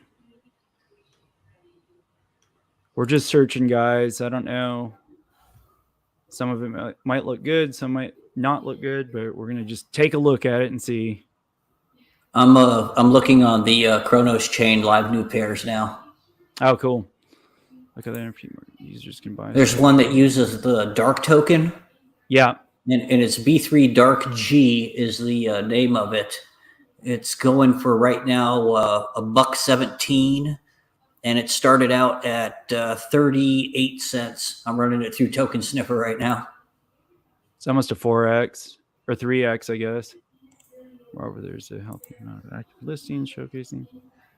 We're just searching, guys. I don't know. Some of it might look good. Some might not look good, but we're going to just take a look at it and see. I'm looking on the Cronos chain live new pairs now. Oh, cool. Look at that. Users can buy. There's one that uses the dark token. Yeah. And it's B3 Dark G is the name of it. It's going for right now $1.17, and it started out at 38 cents. I'm running it through Token Sniffer right now. It's almost a 4x or 3x, I guess. Moreover, there's a healthy amount of active listings showcasing.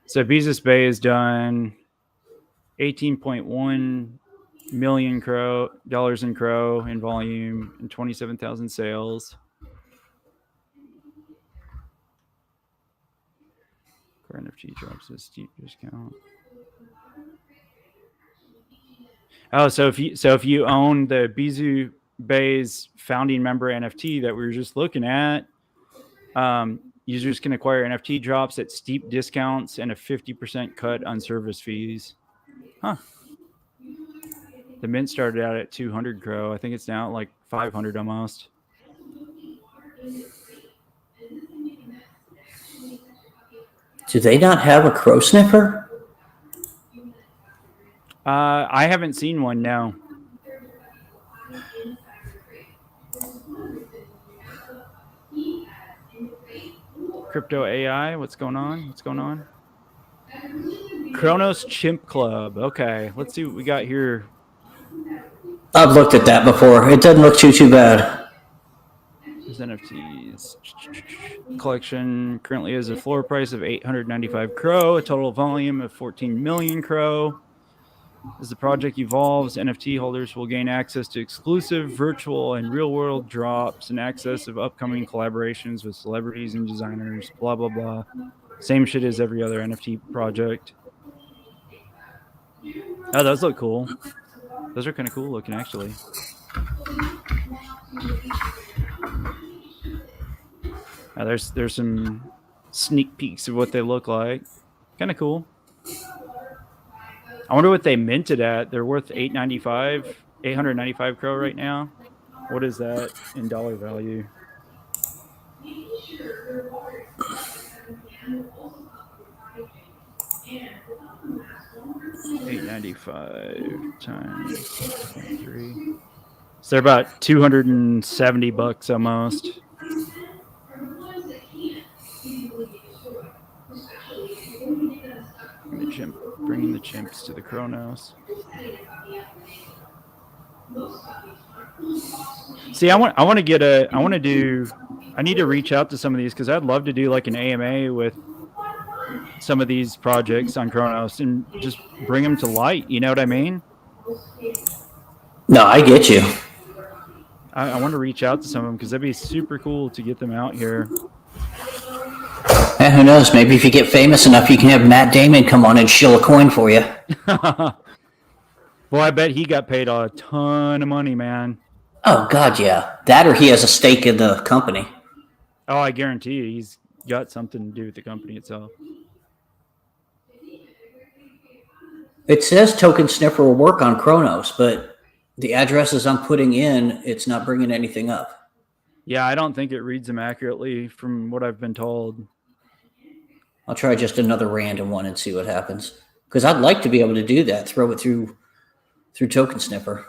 So Ebisus Bay has done 18.1 million dollars in crow in volume and 27,000 sales. Core NFT drops a steep discount. Oh, so if you own the Ebisus Bay's founding member NFT that we were just looking at, users can acquire NFT drops at steep discounts and a 50% cut on service fees. Huh. The mint started out at 200 crow. I think it's now at like 500 almost. Do they not have a crow sniffer? I haven't seen one now. Crypto AI, what's going on? Cronos Chimp Club. Okay, let's see what we got here. I've looked at that before. It doesn't look too bad. There's NFTs. Collection currently has a floor price of 895 crow, a total volume of 14 million crow. As the project evolves, NFT holders will gain access to exclusive virtual and real-world drops and access of upcoming collaborations with celebrities and designers, blah, blah, blah. Same shit as every other NFT project. Oh, those look cool. Those are kind of cool looking, actually. There's some sneak peeks of what they look like. Kind of cool. I wonder what they minted at. They're worth 895 crow right now. What is that in dollar value? $895 times 3. So they're about $270 almost. Bringing the chimps to the Cronos. See, I want to do I need to reach out to some of these because I'd love to do like an AMA with some of these projects on Cronos and just bring them to light. You know what I mean? No, I get you. I want to reach out to some of them because that'd be super cool to get them out here. And who knows? Maybe if you get famous enough, you can have Matt Damon come on and shill a coin for you. Well, I bet he got paid a ton of money, man. Oh, God, yeah. That or he has a stake in the company. Oh, I guarantee you he's got something to do with the company itself. It says Token Sniffer will work on Cronos, but the addresses I'm putting in, it's not bringing anything up. Yeah, I don't think it reads them accurately from what I've been told. I'll try just another random one and see what happens. Because I'd like to be able to do that, throw it through Token Sniffer.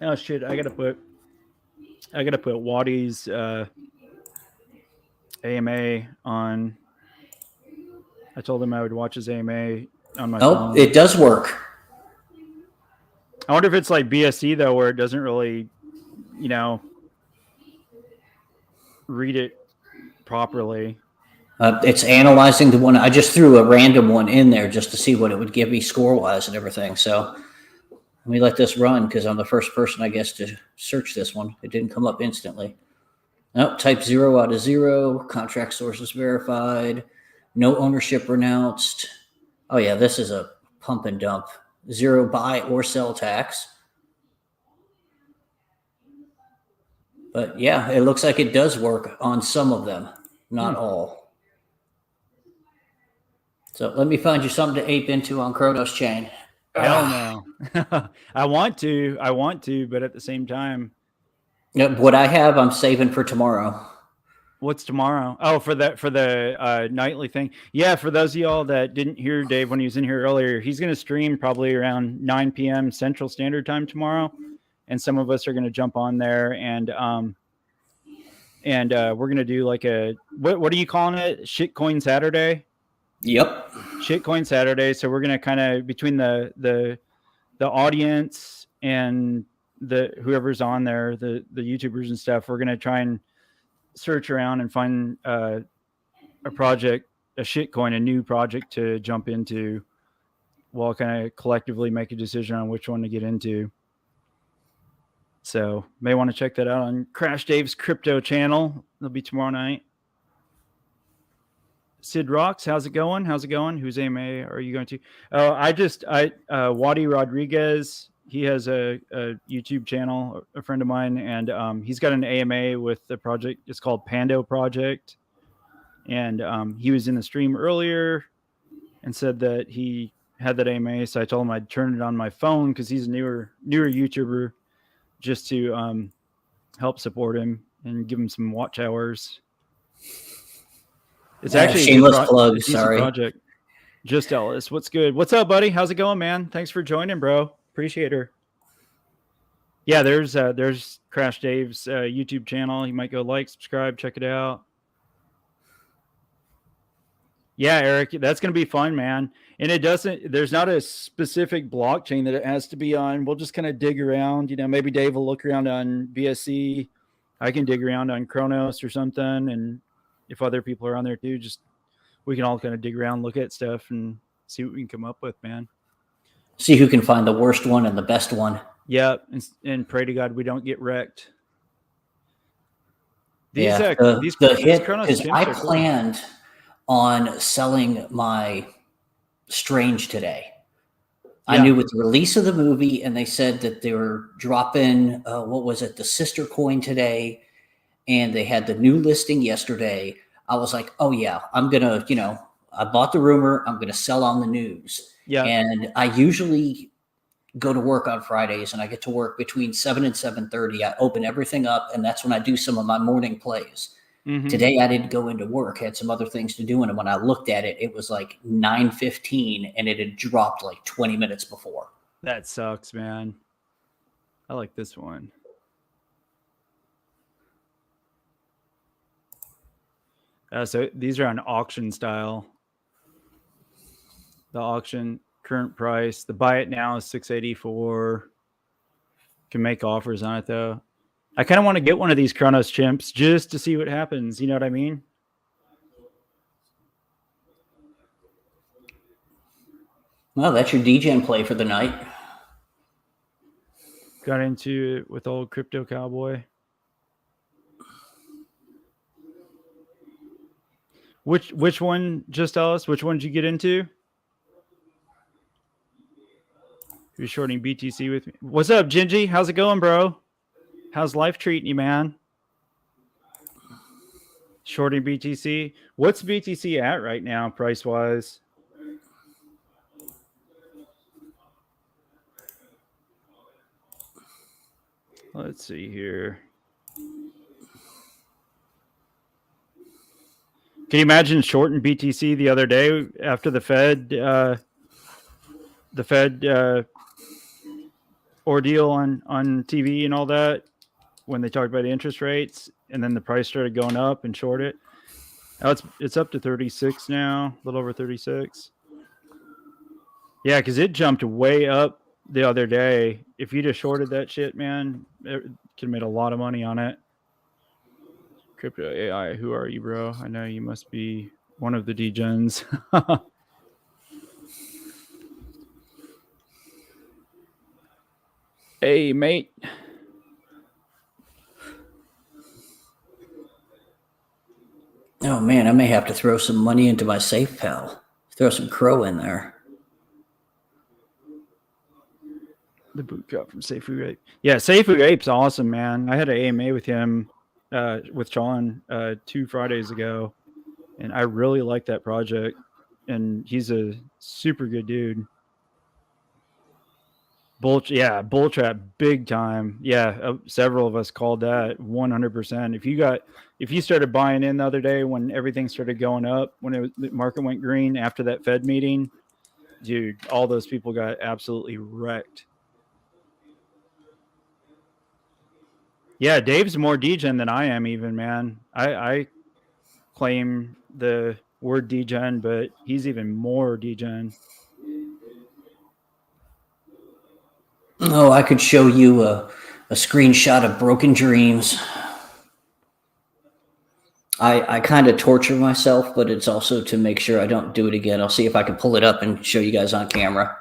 Oh shit! I gotta put Waddy's AMA on. I told him I would watch his AMA on my phone. It does work. I wonder if it's like BSC though, where it doesn't really, read it properly. It's analyzing the one. I just threw a random one in there just to see what it would give me score-wise and everything. So let me let this run because I'm the first person, I guess, to search this one. It didn't come up instantly. Nope, type 0 out of 0. Contract sources verified. No ownership renounced. Oh, yeah, this is a pump and dump. 0 buy or sell tax. But, yeah, it looks like it does work on some of them, not all. So let me find you something to ape into on Cronos chain. Hell no. I want to, but at the same time. What I have, I'm saving for tomorrow. What's tomorrow? Oh, for the nightly thing. Yeah, for those of y'all that didn't hear Dave when he was in here earlier, he's going to stream probably around 9 p.m. Central Standard Time tomorrow. And some of us are going to jump on there and we're going to do like what are you calling it? Shitcoin Saturday? Yep. Shitcoin Saturday. So we're going to kind of between the audience and whoever's on there, the YouTubers and stuff, we're going to try and search around and find a project, a shitcoin, a new project to jump into. We'll kind of collectively make a decision on which one to get into. So may want to check that out on Crash Dave's crypto channel. It'll be tomorrow night. Sid Rocks, how's it going? Whose AMA are you going to? Oh, Wadi Rodriguez. He has a YouTube channel, a friend of mine, and he's got an AMA with the project. It's called Pando Project. And he was in the stream earlier and said that he had that AMA. So I told him I'd turn it on my phone because he's a newer YouTuber, just to help support him and give him some watch hours. It's actually a shameless plug. Sorry. Project. Just Ellis, what's good? What's up, buddy? How's it going, man? Thanks for joining, bro. Appreciate her. Yeah, there's Crash Dave's YouTube channel. You might go like, subscribe, check it out. Yeah, Eric, that's going to be fun, man. And there's not a specific blockchain that it has to be on. We'll just kind of dig around. Maybe Dave will look around on BSC. I can dig around on Cronos or something. And if other people are on there too, we can all kind of dig around, look at stuff and see what we can come up with, man. See who can find the worst one and the best one. Yeah, and pray to God we don't get wrecked. These Cronos, because I planned on selling my Strange today. Yeah. I knew with the release of the movie, and they said that they were dropping, the sister coin today, and they had the new listing yesterday. I was like, oh yeah, I'm going to, I bought the rumor, I'm going to sell on the news. Yeah. And I usually go to work on Fridays, and I get to work between 7 and 7:30. I open everything up, and that's when I do some of my morning plays. Mm-hmm. Today I didn't go into work, had some other things to do, and when I looked at it, it was like 9:15, and it had dropped like 20 minutes before. That sucks, man. I like this one. So these are on auction style. The auction, Current price. The buy it now is $684. Can make offers on it though. I kind of want to get one of these Cronos chimps just to see what happens. You know what I mean? Well, that's your DGen play for the night. Got into it with old Crypto Cowboy. Which one, just Ellis? Which one did you get into? You're shorting BTC with me. What's up, Gingy? How's it going, bro? How's life treating you, man? Shorting BTC. What's BTC at right now, price wise? Let's see here. Can you imagine shorting BTC the other day after the Fed ordeal on TV and all that, when they talked about interest rates, and then the price started going up and short it? Now it's up to 36 now, a little over 36. Yeah, because it jumped way up the other day. If you just shorted that shit, man, it could have made a lot of money on it. Crypto AI, who are you, bro? I know you must be one of the degens. Hey, mate. Oh, man, I may have to throw some money into my safe, pal. Throw some crow in there. The boot cut from Seifu Ape. Yeah, Seifu Ape's awesome, man. I had an AMA with him, with Sean, 2 Fridays ago, and I really like that project. And he's a super good dude. Bull trap, big time. Yeah, several of us called that 100%. If you started buying in the other day when everything started going up, when the market went green after that Fed meeting, dude, all those people got absolutely wrecked. Yeah, Dave's more degen than I am, even, man. I claim the word degen, but he's even more degen. Oh, I could show you a screenshot of Broken Dreams. I kind of torture myself, but it's also to make sure I don't do it again. I'll see if I can pull it up and show you guys on camera.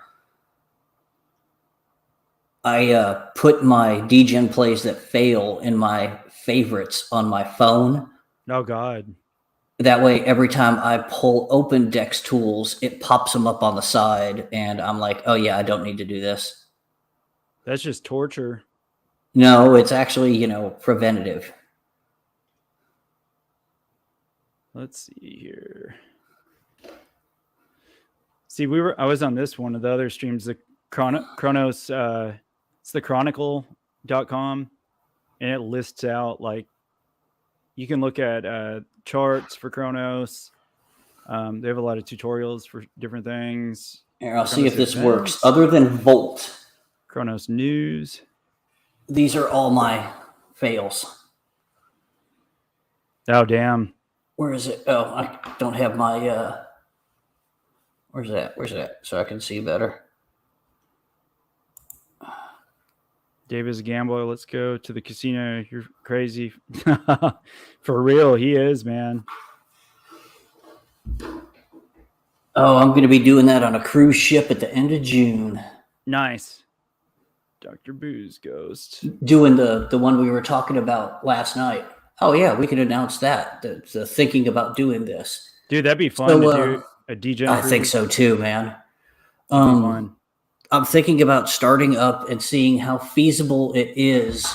I put my degen plays that fail in my favorites on my phone. Oh, God. That way, every time I pull open Dex tools, it pops them up on the side, and I'm like, oh, yeah, I don't need to do this. That's just torture. No, it's actually, preventative. Let's see here. See, I was on this one of the other streams, the Cronos, it's the chronicle.com, and it lists out, like, you can look at charts for Cronos. They have a lot of tutorials for different things. Here, I'll see if this works. Other than Volt, Cronos News. These are all my fails. Oh, damn. Where is it? Oh, I don't have my... Where's that? So I can see better. Dave is a gambler. Let's go to the casino. You're crazy. For real, he is, man. Oh, I'm going to be doing that on a cruise ship at the end of June. Nice. Dr. Booze Ghost. Doing the one we were talking about last night. Oh, yeah, we could announce that. The thinking about doing this. Dude, that'd be fun to do a DJ. I think so too, man. Fun. I'm thinking about starting up and seeing how feasible it is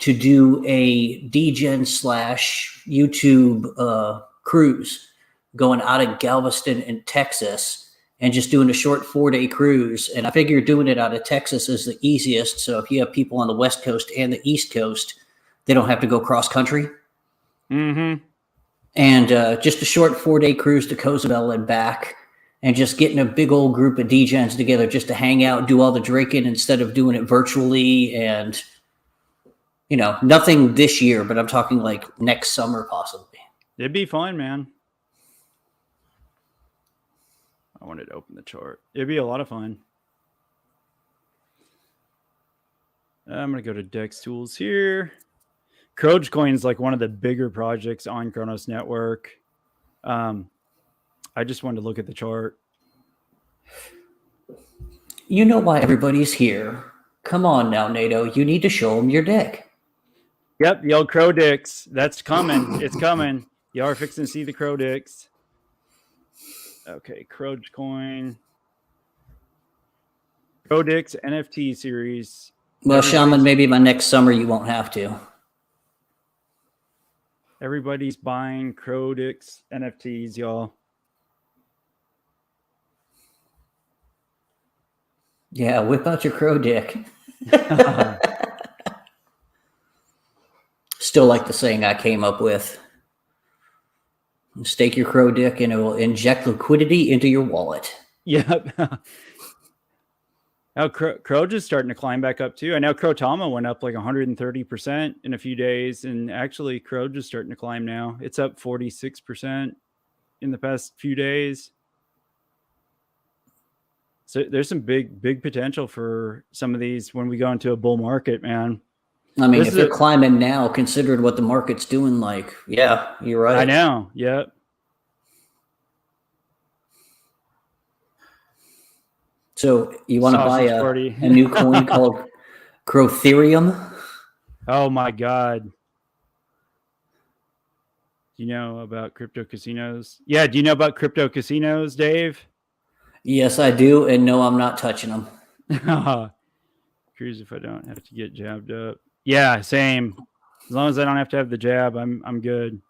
to do a DGen / YouTube cruise going out of Galveston in Texas and just doing a short 4-day cruise. And I figure doing it out of Texas is the easiest. So if you have people on the West Coast and the East Coast, they don't have to go cross country. Mm-hmm. And just a short 4-day cruise to Cozumel and back. And just getting a big old group of degens together just to hang out, do all the drinking instead of doing it virtually. And, nothing this year, but I'm talking like next summer possibly. It'd be fun, man. I wanted to open the chart. It'd be a lot of fun. I'm going to go to Dex Tools here. Croge Coin is like one of the bigger projects on Cronos Network. I just wanted to look at the chart. You know why everybody's here. Come on now, NATO. You need to show them your deck. Yep, the old Crodicks. That's coming. It's coming. You are fixing to see the Crodicks. Okay, Croge Coin. Crodicks NFT series. Well, Shaman, maybe by next summer you won't have to. Everybody's buying Crodicks NFTs, y'all. Yeah, whip out your crow dick. Still like the saying I came up with. Stake your crow dick and it will inject liquidity into your wallet. Yep. Now Croge is starting to climb back up too. I know Crotama went up like 130% in a few days, and actually Croge is starting to climb now. It's up 46% in the past few days. So there's some big potential for some of these when we go into a bull market, man. I mean, if they're climbing now, considering what the market's doing, like, yeah, you're right. I know. Yep. So you want to buy a new coin called Crotherium? Oh my God. Do you know about crypto casinos? Yeah. Do you know about crypto casinos, Dave? Yes, I do. And no, I'm not touching them. Curious if I don't have to get jabbed up. Yeah, same. As long as I don't have to have the jab, I'm good.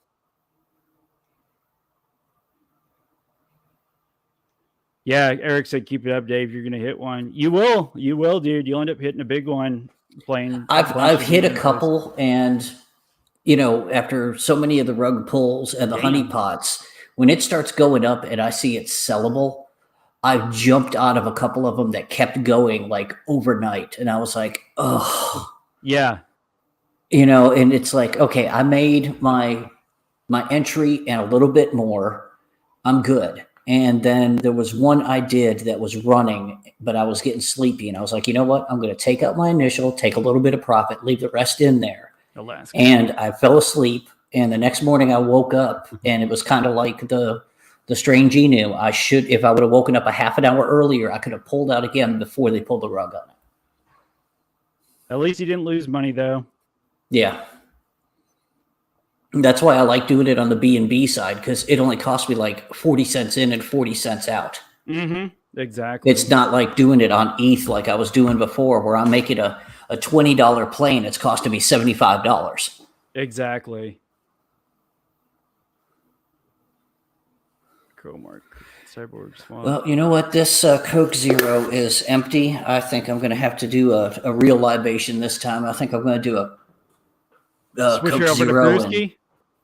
Yeah, Eric said keep it up, Dave. You're gonna hit one. You will, dude. You'll end up hitting a big one playing. I've hit a couple, and you know, after so many of the rug pulls and the honey pots, when it starts going up and I see it's sellable, I've jumped out of a couple of them that kept going like overnight, and I was like, oh, yeah, you know, and it's like, okay, I made my entry and a little bit more, I'm good. And then there was one I did that was running, but I was getting sleepy, and I was like, you know what? I'm going to take out my initial, take a little bit of profit, leave the rest in there. And I fell asleep, and the next morning I woke up, and it was kind of like the strange Enu. I should, if I would have woken up a half an hour earlier, I could have pulled out again before they pulled the rug on it. At least you didn't lose money, though. Yeah. That's why I like doing it on the B&B side, because it only cost me like 40 cents in and 40 cents out. Mm-hmm. Exactly. It's not like doing it on ETH like I was doing before, where I'm making a $20 play and it's costing me $75. Exactly. Cromark, Cyborg Swamp. Well, you know what? This Coke Zero is empty. I think I'm going to have to do a real libation this time. I think I'm going to do a Switch Coke over Zero. To Brewski?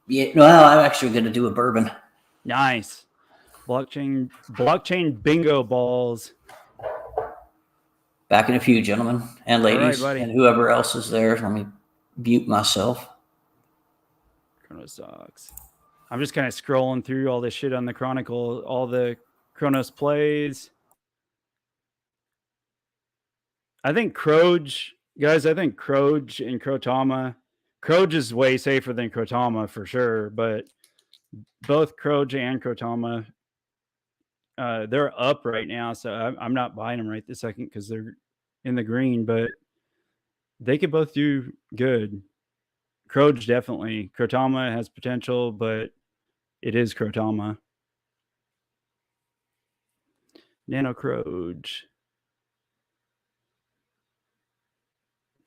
Yeah, well, I'm actually going to do a bourbon. Nice. Blockchain bingo balls. Back in a few, gentlemen and ladies, right, and whoever else is there. Let me mute myself. Cronos Docs. I'm just kind of scrolling through all this shit on the Chronicle, all the Cronos plays. I think Croge, guys, I think Croge and Crotama. Croge is way safer than Crotama for sure, but both Croge and Crotama, they're up right now, so I'm not buying them right this second because they're in the green, but they could both do good. Croge definitely. Crotama has potential, but it is Crotama. Nano Croge.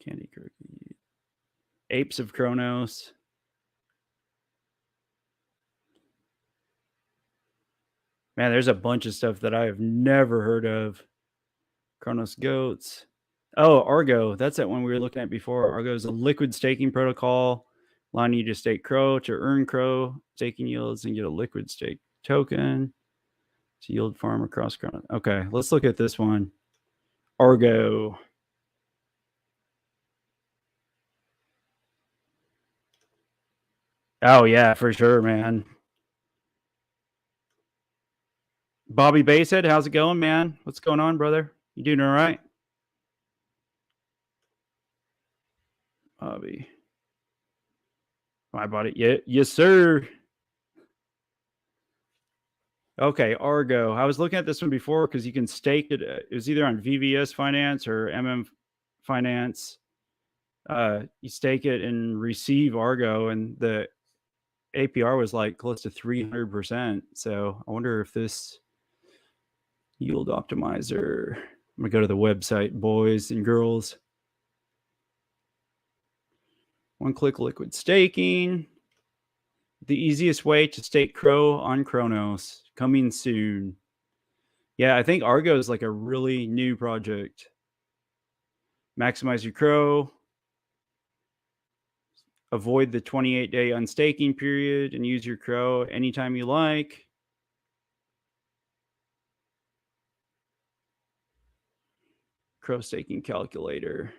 Candy Cookie. Apes of Cronos. Man, there's a bunch of stuff that I have never heard of. Cronos Goats. Oh, Argo. That's that one we were looking at before. Argo is a liquid staking protocol, allowing you to stake Crow to earn Crow staking yields and get a liquid stake token to yield farm across Cronos. Okay, let's look at this one. Argo. Oh, yeah, for sure, man. Bobby Basehead, how's it going, man? What's going on, brother? You doing all right? Bobby. My body. Yeah, yes, sir. Okay, Argo. I was looking at this one before because you can stake it. It was either on VVS Finance or MM Finance. You stake it and receive Argo, and the APR was like close to 300%. So I wonder if this yield optimizer. I'm gonna go to the website, boys and girls. One-click liquid staking. The easiest way to stake Crow on Cronos. Coming soon. Yeah, I think Argo is like a really new project. Maximize your Crow. Avoid the 28-day unstaking period and use your Crow anytime you like. Crow staking calculator.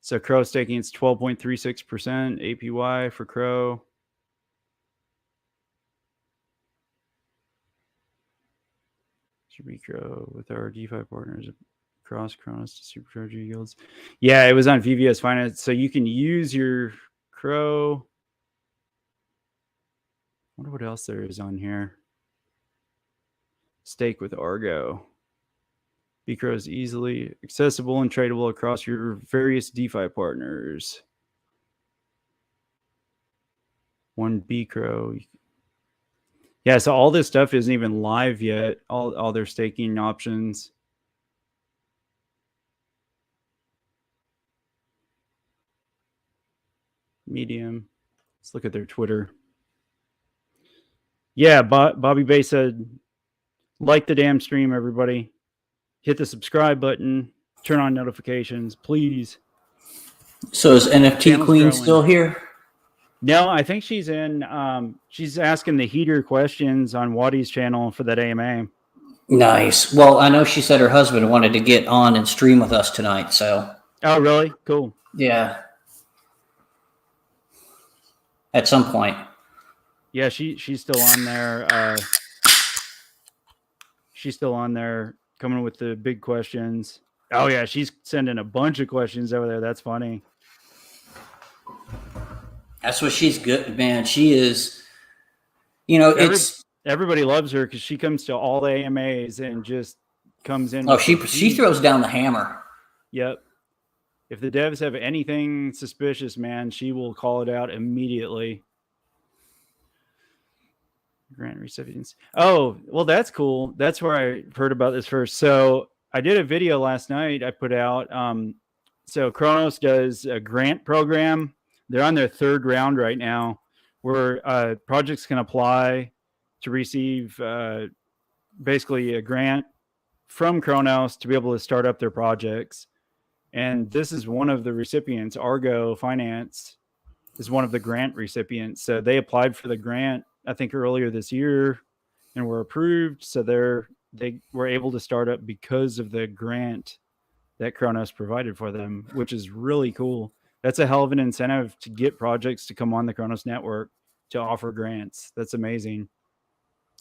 So Crow staking is 12.36% APY for Crow. Should be Crow with our DeFi partners across Cronos to supercharge your yields. Yeah, it was on VVS Finance. So you can use your Crow. I wonder what else there is on here. Stake with Argo. Bcrow is easily accessible and tradable across your various DeFi partners. One Bcrow. Yeah, so all this stuff isn't even live yet. All their staking options. Medium. Let's look at their Twitter. Yeah, Bobby Bay said, like the damn stream, everybody. Hit the subscribe button. Turn on notifications, please. So is NFT Queen still here? No, I think she's in. She's asking the heater questions on Waddy's channel for that AMA. Nice. Well, I know she said her husband wanted to get on and stream with us tonight. So. Oh, really? Cool. Yeah. At some point. Yeah, she's still on there. She's still on there, coming with the big questions. Oh yeah, she's sending a bunch of questions over there. That's funny. That's what she's good, man. She is, you know, everybody loves her because she comes to all the AMAs and just comes in. Oh, she throws down the hammer. Yep. If the devs have anything suspicious, man, she will call it out immediately. Grant recipients. Oh, well, that's cool. That's where I heard about this first. So I did a video last night I put out. So Cronos does a grant program. They're on their third round right now, where projects can apply to receive basically a grant from Cronos to be able to start up their projects. And this is one of the recipients. Argo Finance is one of the grant recipients. So they applied for the grant, I think, earlier this year, and were approved. So they were able to start up because of the grant that Cronos provided for them, which is really cool. That's a hell of an incentive to get projects to come on the Cronos network to offer grants. That's amazing.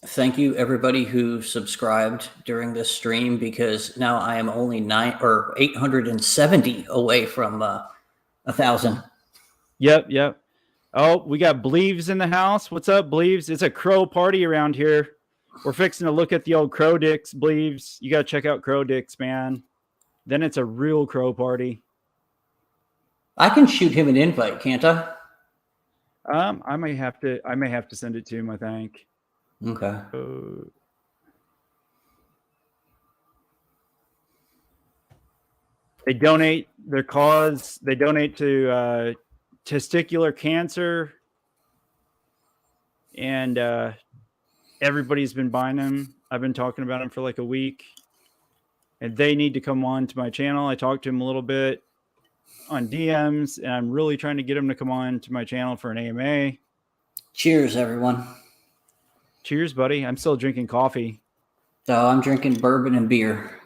Thank you, everybody who subscribed during this stream, because now I am only 870 away from 1,000. Yep. Oh, we got Bleaves in the house. What's up, Bleaves? It's a crow party around here. We're fixing to look at the old Crodicks, Bleaves. You got to check out Crodicks, man. Then it's a real crow party. I can shoot him an invite, can't I? I may have to send it to him, I think. Okay. They donate their cause. They donate to testicular cancer, and everybody's been buying them. I've been talking about them for like a week, and they need to come on to my channel. I talked to them a little bit on DMs, and I'm really trying to get them to come on to my channel for an AMA. Cheers, everyone. Cheers, buddy. I'm still drinking coffee. So I'm drinking bourbon and beer.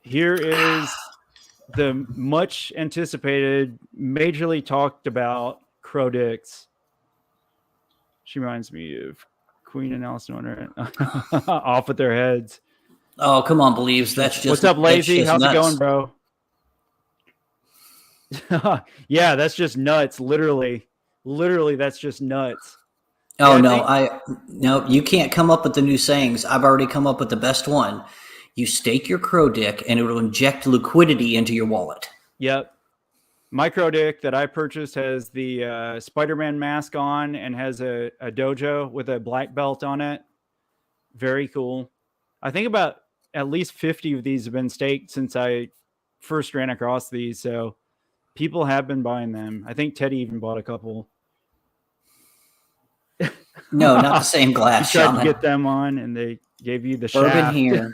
Here is the much anticipated, majorly talked about Crodicks. She reminds me of Queen and Alice in Wonderland. Off with their heads. Oh, come on, Believes. That's just what's up, Lazy? How's nuts. it going, bro? Yeah, that's just nuts. Literally, that's just nuts. Oh, yeah, no, you can't come up with the new sayings. I've already come up with the best one. You stake your crow dick and it will inject liquidity into your wallet. Yep. My crow dick that I purchased has the Spider-Man mask on and has a dojo with a black belt on it. Very cool. I think about at least 50 of these have been staked since I first ran across these. So people have been buying them. I think Teddy even bought a couple. No, not the same glass. You tried to get them on, and they gave you the bourbon shaft. Here.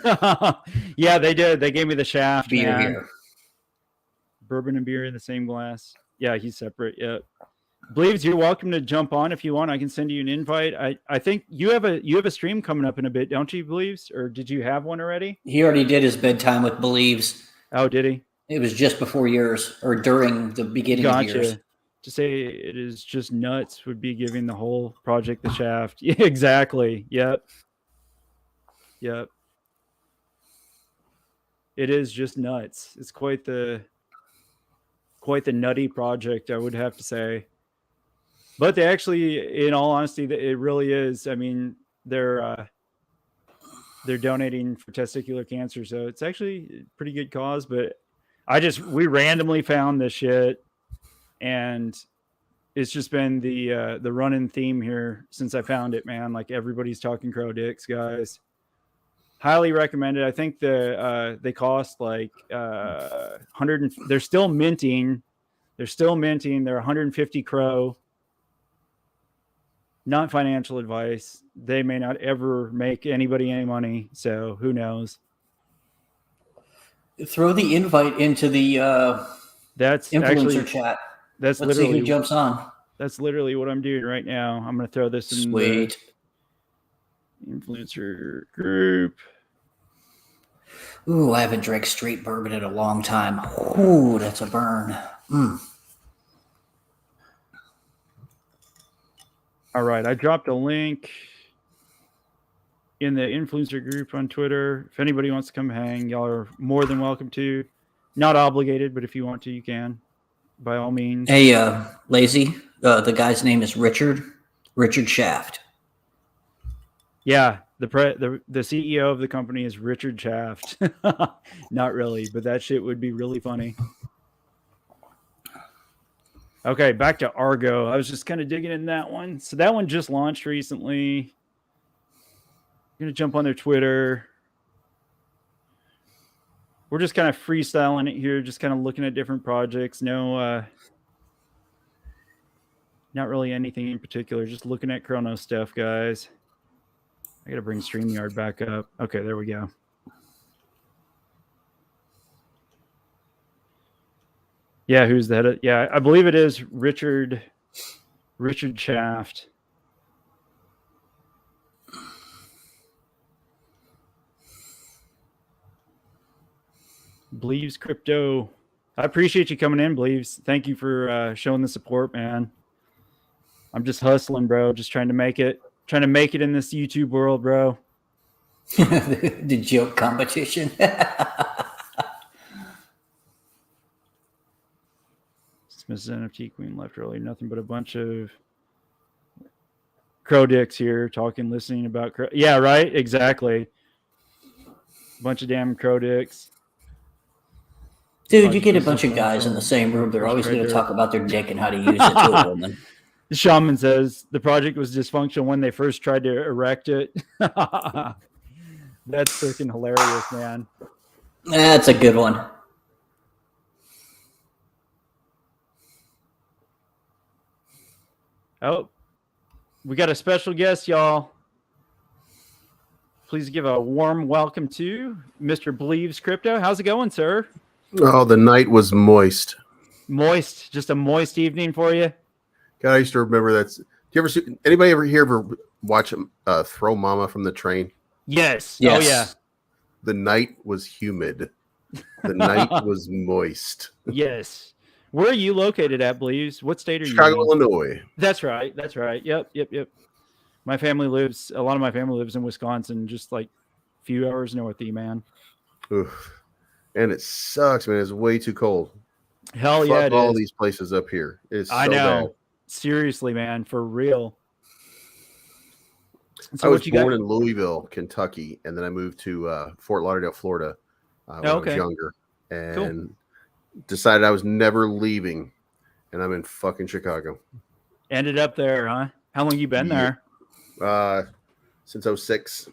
Yeah, they did. They gave me the shaft. Beer man. here. Bourbon and beer in the same glass. Yeah, he's separate. Yeah. Believes, you're welcome to jump on if you want. I can send you an invite. I think you have a stream coming up in a bit, don't you, Believes? Or did you have one already? He already did his bedtime with Believes. Oh, did he? It was just before yours, or during the beginning of yours. To say it is just nuts would be giving the whole project the shaft. Yeah, exactly. Yep. It is just nuts. It's quite the nutty project, I would have to say. But they actually, in all honesty, it really is. I mean, they're donating for testicular cancer, so it's actually a pretty good cause. But we randomly found this shit, and it's just been the running theme here since I found it, man. Like, everybody's talking Crodicks, guys. Highly recommended. I think they cost like 100. They're still minting. They're 150 crow. Not financial advice. They may not ever make anybody any money, so who knows? Throw the invite into the that's influencer actually, chat. Let's see who jumps on. That's literally what I'm doing right now. I'm going to throw this in the influencer group. Ooh, I haven't drank straight bourbon in a long time. Ooh, that's a burn. All right, I dropped a link in the influencer group on Twitter. If anybody wants to come hang, y'all are more than welcome to. Not obligated, but if you want to, you can. By all means. Hey, Lazy, the guy's name is Richard Shaft. Yeah, the CEO of the company is Richard Shaft. Not really, but that shit would be really funny. Okay, back to Argo. I was just kind of digging in that one. So that one just launched recently. I'm going to jump on their Twitter. We're just kind of freestyling it here, just kind of looking at different projects. No, not really anything in particular. Just looking at Cronos stuff, guys. I got to bring StreamYard back up. Okay, there we go. Yeah, who's the head? Yeah, I believe it is Richard Shaft. Believes Crypto. I appreciate you coming in, Believes. Thank you for showing the support, man. I'm just hustling, bro. Just trying to make it in this YouTube world, bro. The joke competition. Mrs. NFT Queen left earlier. Nothing but a bunch of Crodicks here talking, listening about. Yeah, right. Exactly. Bunch of damn Crodicks. Dude, you get a bunch of guys in the same room. They're always going to talk about their dick and how to use it to a woman. The shaman says the project was dysfunctional when they first tried to erect it. That's freaking hilarious, man. That's a good one. Oh, we got a special guest, y'all. Please give a warm welcome to Mr. Believes Crypto. How's it going, sir? Oh, the night was moist. Moist, just a moist evening for you. God, I used to remember that. Do you ever see anybody ever watch Throw Mama from the Train? Yes. Yes. Oh yeah. The night was humid. The night was moist. Yes. Where are you located at, Believes? What state are you in? Chicago, Illinois. That's right. Yep. A lot of my family lives in Wisconsin, just like a few hours north of you, man. Oof. And it sucks, man. It's way too cold. Hell yeah, Fuck it all is. these places up here. It's I so know. bad. Seriously, man, for real. So I was what you got? born in Louisville, Kentucky, and then I moved to Fort Lauderdale, Florida when I was younger, and decided I was never leaving. And I'm in fucking Chicago. Ended up there, huh? How long you been there? Since 06.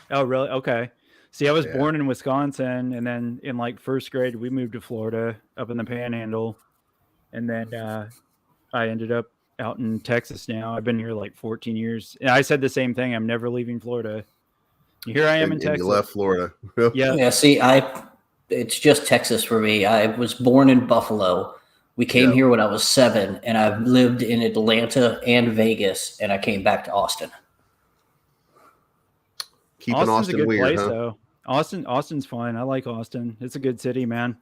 Oh, really? Okay. See, I was born in Wisconsin, and then in like first grade, we moved to Florida up in the Panhandle, and then I ended up out in Texas now. I've been here like 14 years. And I said the same thing. I'm never leaving Florida. Here I am in Texas. You left Florida. Yeah. See, it's just Texas for me. I was born in Buffalo. We came here when I was 7, and I've lived in Atlanta and Vegas, and I came back to Austin. Keeping Austin's Austin a good weird, place, huh? though. Austin's fun. I like Austin. It's a good city, man.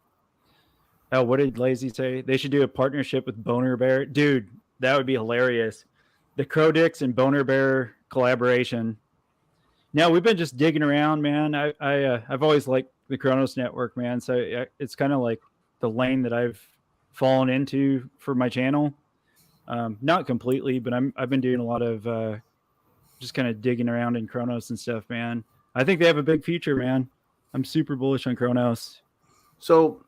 Oh, what did Lazy say? They should do a partnership with Boner Bear. Dude, that would be hilarious. The Crodicks and Boner Bear collaboration. Now, we've been just digging around, man. I've always liked the Cronos Network, man. So it's kind of like the lane that I've fallen into for my channel. Not completely, but I've been doing a lot of just kind of digging around in Cronos and stuff, man. I think they have a big future, man. I'm super bullish on Cronos. So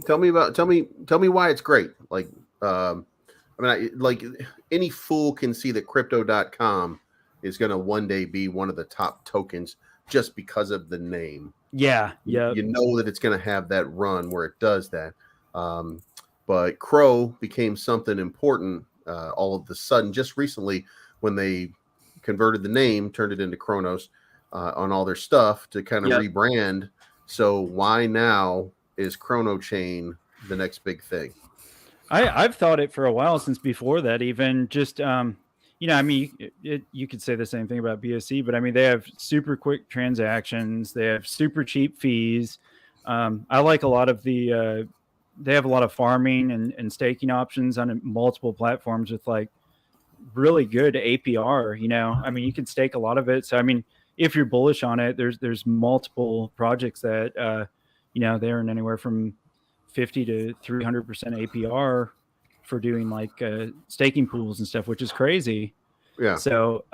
tell me why it's great. Like, like any fool can see that crypto.com is going to one day be one of the top tokens just because of the name. Yeah. Yeah. You know that it's going to have that run where it does that. But Crow became something important all of the sudden, just recently when they converted the name, turned it into Cronos on all their stuff to kind of rebrand. So why now is Chrono Chain the next big thing? I've thought it for a while, since before that, even just, I mean, you could say the same thing about BACC, but I mean, they have super quick transactions. They have super cheap fees. I like a lot of they have a lot of farming and staking options on multiple platforms with like really good APR. I mean, you can stake a lot of it. So, I mean, if you're bullish on it, there's multiple projects that, they earn anywhere from 50 to 300% APR for doing like staking pools and stuff, which is crazy. Yeah. So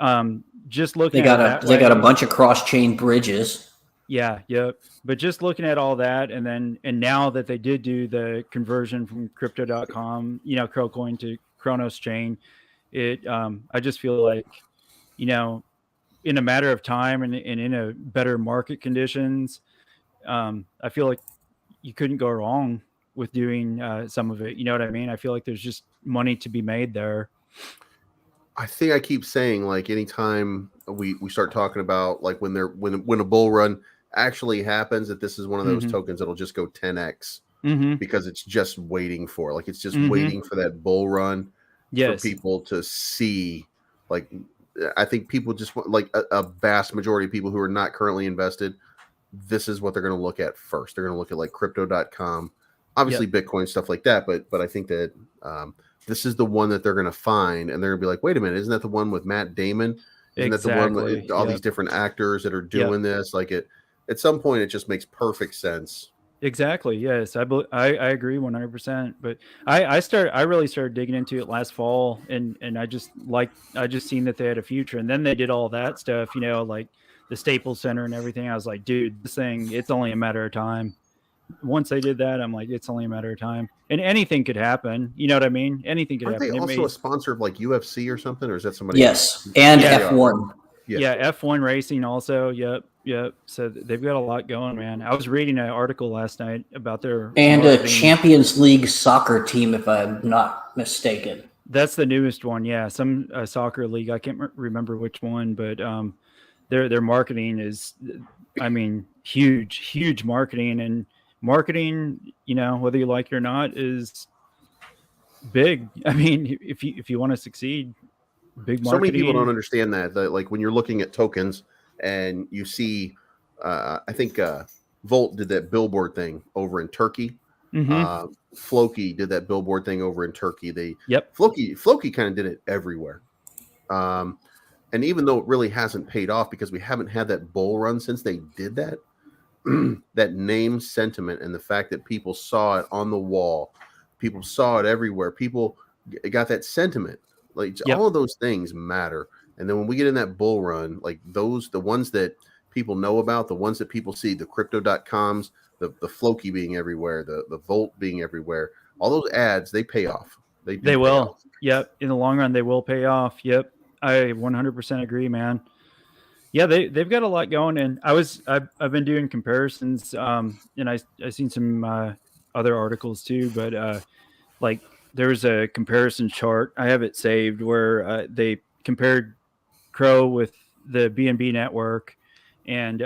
just looking they got a bunch of cross-chain bridges. Yeah. Yep. But just looking at all that, and now that they did do the conversion from crypto.com, Crowcoin to Cronos Chain, I just feel like, in a matter of time and in a better market conditions, I feel like you couldn't go wrong with doing some of it. You know what I mean? I feel like there's just money to be made there. I think I keep saying, like, anytime we start talking about like when a bull run actually happens, that this is one of those tokens that'll just go 10x because it's just waiting for, like, it's just waiting for that bull run for people to see. Like, I think people just want, like, a vast majority of people who are not currently invested, this is what they're going to look at first. They're going to look at like crypto.com, obviously Bitcoin, stuff like that. But I think that this is the one that they're going to find, and they're going to be like, wait a minute, isn't that the one with Matt Damon? Isn't that the one with all these different actors that are doing this? Like, at some point, it just makes perfect sense. Exactly. Yes. I agree 100%. But I really started digging into it last fall, and I just seen that they had a future, and then they did all that stuff, like the Staples Center and everything. I was like, dude, this thing, it's only a matter of time. Once they did that, I'm like, it's only a matter of time, and anything could happen. You know what I mean? Anything could happen. Aren't they also a sponsor of like UFC or something, or is that somebody else? Yes, and F1. Yeah, F1 racing also. Yep. So they've got a lot going, man. I was reading an article last night about their a Champions League soccer team, if I'm not mistaken. That's the newest one. Yeah, some soccer league. I can't remember which one, but their marketing is, I mean, huge marketing, and marketing, whether you like it or not, is big. I mean, if you want to succeed, big marketing. So many people don't understand that like when you're looking at tokens and you see, I think Volt did that billboard thing over in Turkey. Floki did that billboard thing over in Turkey. Floki kind of did it everywhere. And even though it really hasn't paid off because we haven't had that bull run since they did that, that name sentiment and the fact that people saw it on the wall, people saw it everywhere, people got that sentiment. Like all of those things matter. And then when we get in that bull run, like those, the ones that people know about, the ones that people see, the crypto.coms, the Floki being everywhere, the Volt being everywhere, all those ads, they pay off. They will. Off. Yep. In the long run, they will pay off. Yep. I 100% agree, man. Yeah, they've got a lot going, and I've been doing comparisons, and I seen some other articles too, but like there's a comparison chart. I have it saved where they compared Crow with the BNB network, and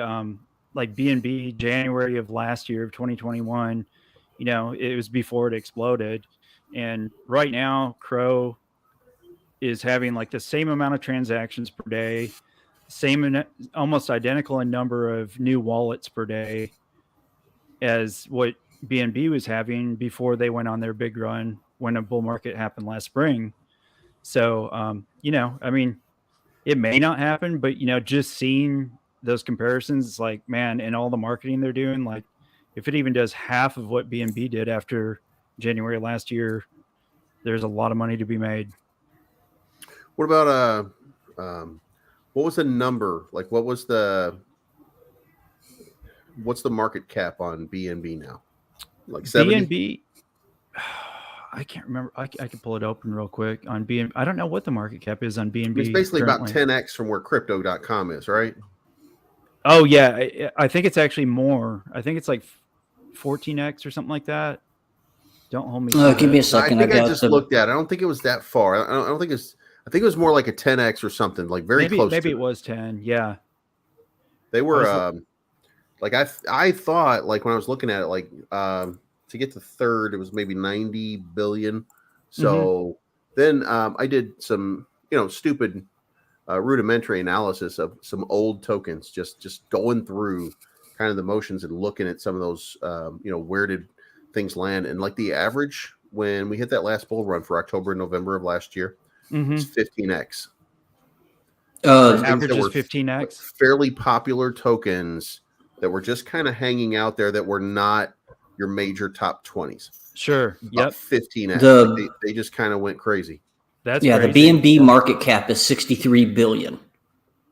like BNB January of last year of 2021, you know, it was before it exploded, and right now Crow is having like the same amount of transactions per day, almost identical in number of new wallets per day as what BNB was having before they went on their big run when a bull market happened last spring. So, you know, I mean, it may not happen, but, you know, just seeing those comparisons, it's like, man, and all the marketing they're doing, like if it even does half of what BNB did after January last year, there's a lot of money to be made. What about what was the number? Like, what's the market cap on BNB now? Like 70? BNB, I can't remember. I can pull it open real quick on BNB. I don't know what the market cap is on BNB. It's basically currently. about 10x from where crypto.com is, right? Oh yeah, I think it's actually more. I think it's like 14x or something like that. Don't hold me. Give me a second. I think I just looked at it. I don't think it was that far. I don't think it's. I think it was more like a 10x or something, like very close. Maybe it was 10. Yeah, they were. Like I thought, like when I was looking at it, like to get to third, it was maybe 90 billion. So then I did some, you know, stupid rudimentary analysis of some old tokens, just going through kind of the motions and looking at some of those, you know, where did things land, and like the average when we hit that last bull run for October and November of last year. It's 15x. Average is 15x. Fairly popular tokens that were just kind of hanging out there that were not your major top 20s. Sure. Yep. 15x. They just kind of went crazy. That's crazy. The BNB market cap is 63 billion.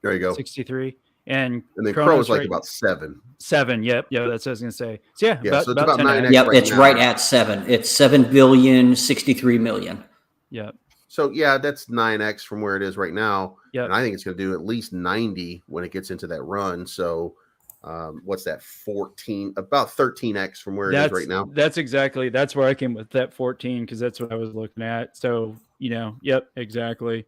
There you go. 63. And then Crow is like about 7. 7. Yep. Yeah, that's what I was gonna say. So yeah, so it's about 9x. Yep, it's right at 7. It's 7 billion, 63 million. Yep. So yeah, that's 9x from where it is right now. Yep. And I think it's going to do at least 90 when it gets into that run. So what's that? 14, about 13x from where it is right now. That's where I came with that 14, because that's what I was looking at. So, you know, yep, exactly.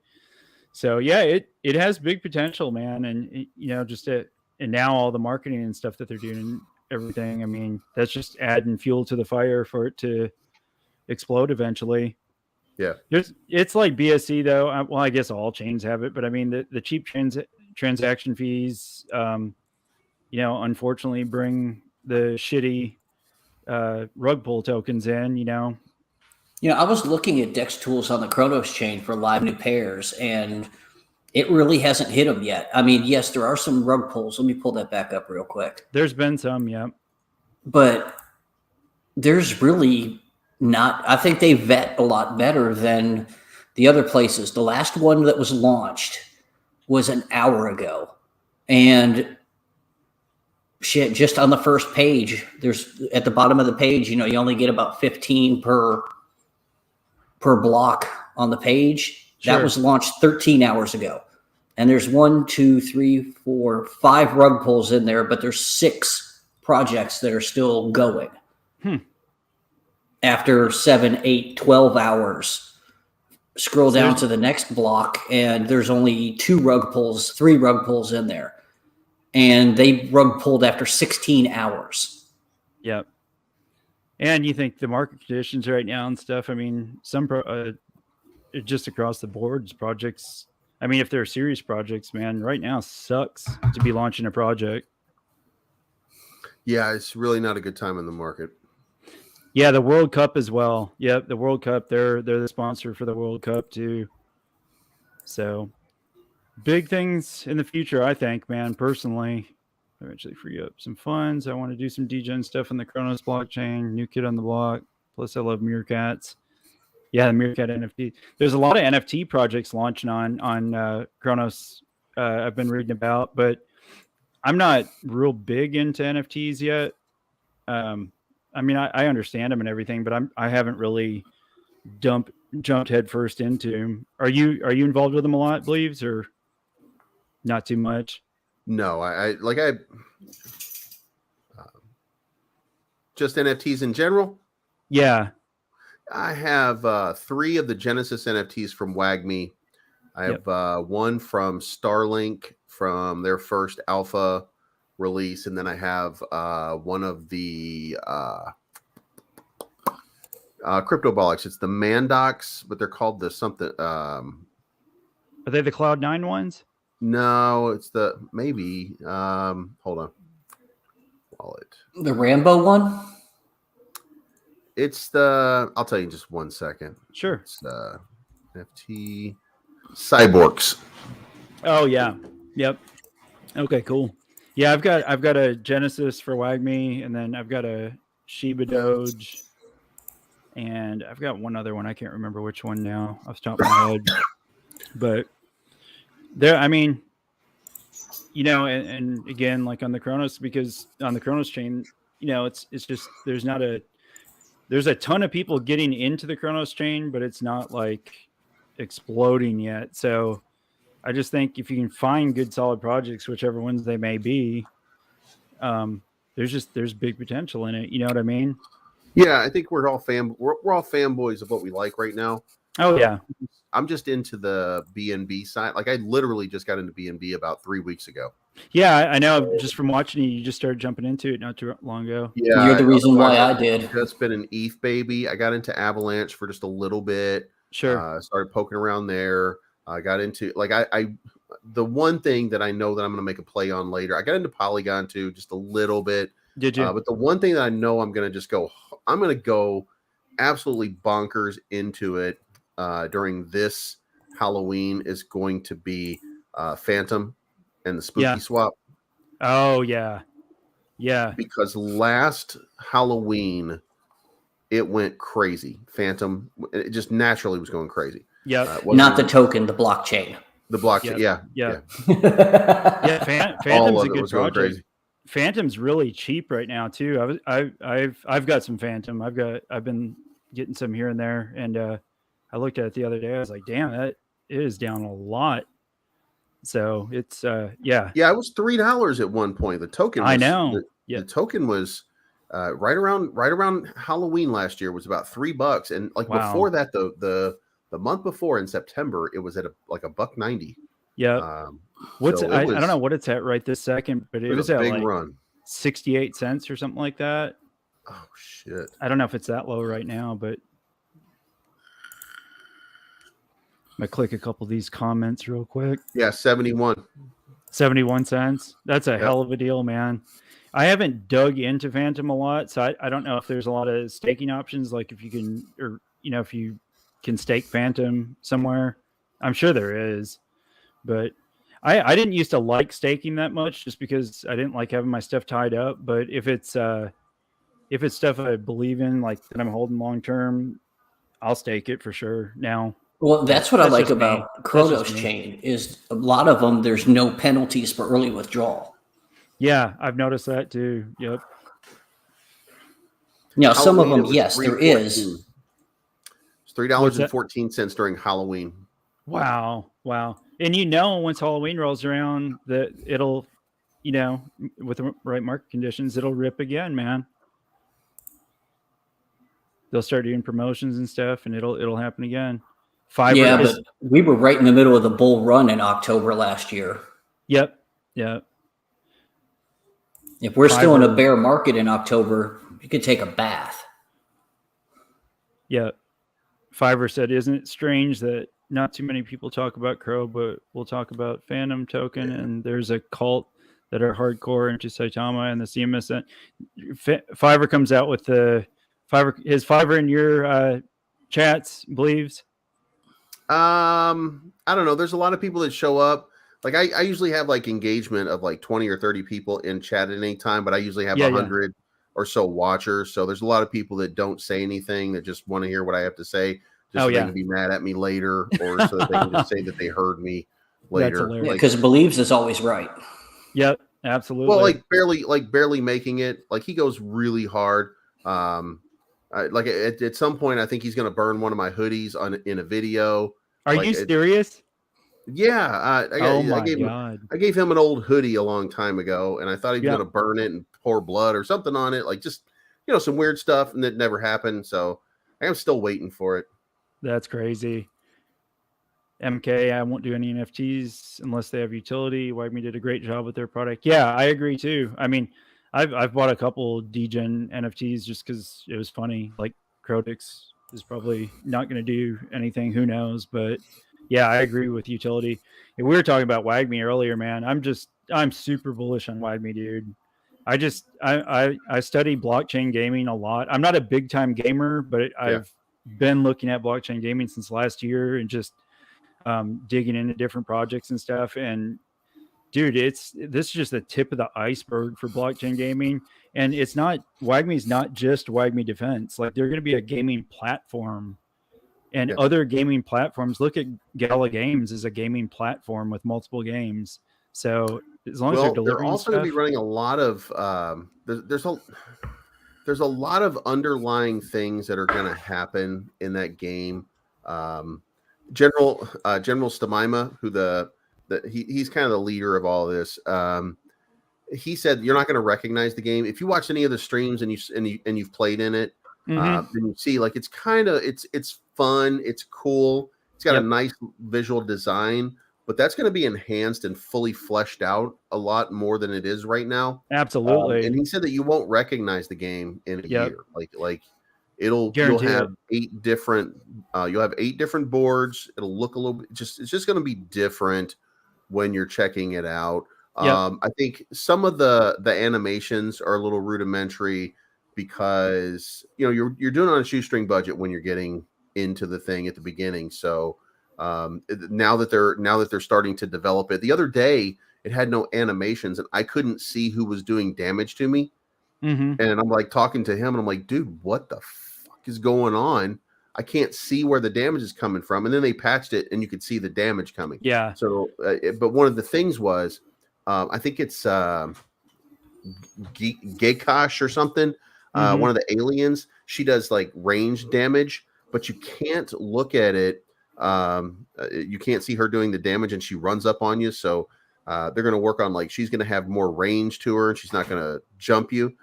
So yeah, it has big potential, man. And you know, and now all the marketing and stuff that they're doing and everything, I mean, that's just adding fuel to the fire for it to explode eventually. Yeah. It's like BSC though. Well, I guess all chains have it, but I mean the cheap transaction fees, you know, unfortunately bring the shitty rug pull tokens in, you know. You know, I was looking at DEX tools on the Cronos chain for live new pairs, and it really hasn't hit them yet. I mean, yes, there are some rug pulls. Let me pull that back up real quick. There's been some, yeah. But there's really not. I think they vet a lot better than the other places. The last one that was launched was an hour ago. And shit, just on the first page, there's at the bottom of the page, you know, you only get about 15 per block on the page. Sure. That was launched 13 hours ago. And there's 1, 2, 3, 4, 5 rug pulls in there, but there's 6 projects that are still going. After 7, 8, 12 hours. Scroll down to the next block, and there's only 3 rug pulls in there. And they rug pulled after 16 hours. Yep. And you think the market conditions right now and stuff, I mean, some just across the boards projects, I mean, if they're serious projects, man, right now sucks to be launching a project. Yeah, it's really not a good time in the market. Yeah, the World Cup as well. Yep, the World Cup, they're the sponsor for the World Cup too. So big things in the future, I think, man, personally. Eventually free up some funds. I want to do some degen stuff on the Cronos blockchain, new kid on the block. Plus, I love meerkats. Yeah, the meerkat NFT. There's a lot of NFT projects launching on Cronos. I've been reading about, but I'm not real big into NFTs yet. I mean, I understand them and everything, but I haven't really jumped headfirst into them. Are you involved with them a lot, Believes, or not too much? No, I just NFTs in general. Yeah, I have 3 of the Genesis NFTs from WAGME. I have one from Starlink from their first alpha release, and then I have one of the CryptoBollocs. It's the Mandocs, but they're called the something. Are they the Cloud9 ones? No, it's the maybe. Hold on. Wallet. The Rambo one? It's the. I'll tell you in just 1 second. Sure. It's NFT Cyborgs. Oh yeah. Yep. Okay. Cool. Yeah, I've got a Genesis for WAGME, and then I've got a Shiba Doge, and I've got one other one. I can't remember which one now off the top of my head, but there. I mean, you know, and again, like on the Cronos, because on the Cronos chain, you know, it's just there's a ton of people getting into the Cronos chain, but it's not like exploding yet. So I just think if you can find good solid projects, whichever ones they may be, there's big potential in it. You know what I mean? Yeah, I think we're all fanboys of what we like right now. Oh yeah. I'm just into the BNB side. Like I literally just got into BNB about 3 weeks ago. Yeah, I know. Just from watching you just started jumping into it not too long ago. Yeah, you're the reason why I did. Just been an ETH baby. I got into Avalanche for just a little bit. Sure. Started poking around there. I got into like I the one thing that I know that I'm going to make a play on later. I got into Polygon too, just a little bit. Did you? But the one thing that I know I'm going to go absolutely bonkers into it during this Halloween is going to be Phantom and the Spooky Swap. Oh yeah. Yeah. Because last Halloween it went crazy. Phantom, it just naturally was going crazy. Yeah. Not the token, the blockchain. The blockchain. Yeah. Yeah. Phantom's a good project. Phantom's really cheap right now too. I've got some Phantom. I've been getting some here and there, and I looked at it the other day. I was like, damn, that is down a lot. So it's yeah. It was $3 at one point. The token was, I know. The token was right around Halloween last year was about $3, and like before that, the month before in September, it was at like $1.90. Yeah. I don't know what it's at right this second, but it was at big like run. 68 cents or something like that. Oh shit! I don't know if it's that low right now, but I'm gonna click a couple of these comments real quick. Yeah, 71 cents. That's a hell of a deal, man. I haven't dug into Phantom a lot, so I don't know if there's a lot of staking options, like if you can, or if you can stake Phantom somewhere. I'm sure there is, but I didn't used to like staking that much just because I didn't like having my stuff tied up. But if it's stuff I believe in, like that I'm holding long term, I'll stake it for sure now. Well, that's what I like about Cronos chain is a lot of them, there's no penalties for early withdrawal. Yeah, I've noticed that too. Yep. Now, some of them, yes, there is. It's $3.14 during Halloween. Wow. And once Halloween rolls around, that it'll, with the right market conditions, it'll rip again, man. They'll start doing promotions and stuff, and it'll happen again. But we were right in the middle of the bull run in October last year. Yep. If we're still in a bear market in October, you could take a bath. Yeah. Fiverr said, isn't it strange that not too many people talk about Crow, but we'll talk about Phantom token, and there's a cult that are hardcore into Saitama and the CMS. Fiverr comes out with his Fiverr in your chats, believes. I don't know. There's a lot of people that show up. like I usually have like engagement of like 20 or 30 people in chat at any time, but I usually have Yeah, 100 or so watchers. So there's a lot of people that don't say anything, that just want to hear what I have to say, just so they can be mad at me later, or so that they can just say that they heard me later. That's hilarious. Yeah, because believes is always right. Yep, absolutely. Well, like barely making it. Like he goes really hard. Like at some point, I think he's going to burn one of my hoodies in a video. Are like, you serious? Yeah. I gave him an old hoodie a long time ago, and I thought he was going to burn it and pour blood or something on it, like just some weird stuff, and it never happened. So I'm still waiting for it. That's crazy. MK, I won't do any NFTs unless they have utility. WagMe did a great job with their product. Yeah, I agree too. I mean, I've bought a couple degen NFTs just because it was funny. Like Crodicks is probably not going to do anything. Who knows? But yeah, I agree with utility. And we were talking about WagMe earlier, man. I'm super bullish on WagMe, dude. I study blockchain gaming a lot. I'm not a big time gamer, but I've been looking at blockchain gaming since last year and just digging into different projects and stuff. And dude, this is just the tip of the iceberg for blockchain gaming. And WagMe's not just WagMe Defense. Like they're going to be a gaming platform, and other gaming platforms. Look at Gala Games as a gaming platform with multiple games. So as long as they're delivering, they're also going to be running a lot of there's a lot of underlying things that are going to happen in that game. General Stamima, who he's kind of the leader of all this. He said you're not going to recognize the game if you watch any of the streams and you've played in it. Then you see like it's fun, it's cool, it's got a nice visual design, but that's going to be enhanced and fully fleshed out a lot more than it is right now. Absolutely. And he said that you won't recognize the game in a year. Like you'll have 8 different boards. It'll look a little bit it's just going to be different when you're checking it out. I think some of the animations are a little rudimentary because you're doing it on a shoestring budget when you're getting into the thing at the beginning. So now that they're starting to develop it, the other day it had no animations and I couldn't see who was doing damage to me. And I'm like talking to him and I'm like, dude, what the fuck is going on? I can't see where the damage is coming from. And then they patched it and you could see the damage coming. Yeah. So, but one of the things was, I think it's Geikosh or something. One of the aliens, she does like range damage, but you can't look at it. You can't see her doing the damage and she runs up on you. So they're going to work on like, she's going to have more range to her and she's not going to jump you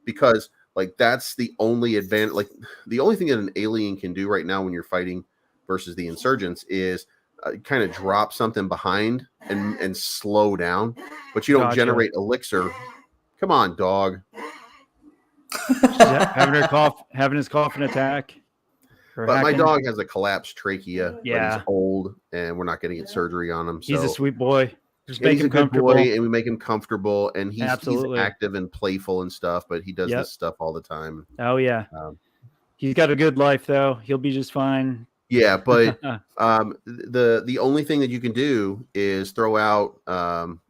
because like that's the only advantage. Like the only thing that an alien can do right now when you're fighting versus the insurgents is kind of drop something behind and slow down, but you don't generate elixir. Come on, dog. having his coffin attack. But my dog has a collapsed trachea. Yeah, but he's old, and we're not going to get surgery on him. So. He's a sweet boy. Just make him comfortable, and we make him comfortable, and he's active and playful and stuff. But he does this stuff all the time. Oh yeah, he's got a good life though. He'll be just fine. Yeah, but the only thing that you can do is throw out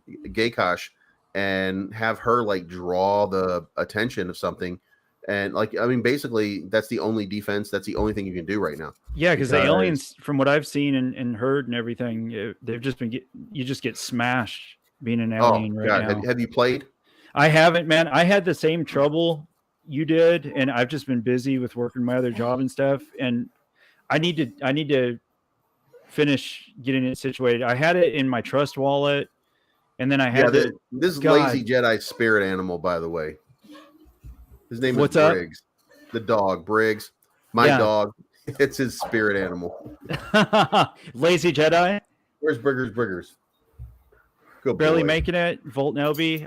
Geikosh and have her like draw the attention of something. And like, I mean, basically that's the only defense. That's the only thing you can do right now. Yeah. Because the aliens, from what I've seen and heard and everything, they've just been, you just get smashed being an alien now. Have you played? I haven't, man. I had the same trouble you did. And I've just been busy with working my other job and stuff. And I need to finish getting it situated. I had it in my trust wallet. And then I had this lazy Jedi spirit animal, by the way. His name is Briggs. The dog, Briggs. My dog. It's his spirit animal. Lazy Jedi. Where's Briggers? Good Barely boy. making it. Volt Nelby.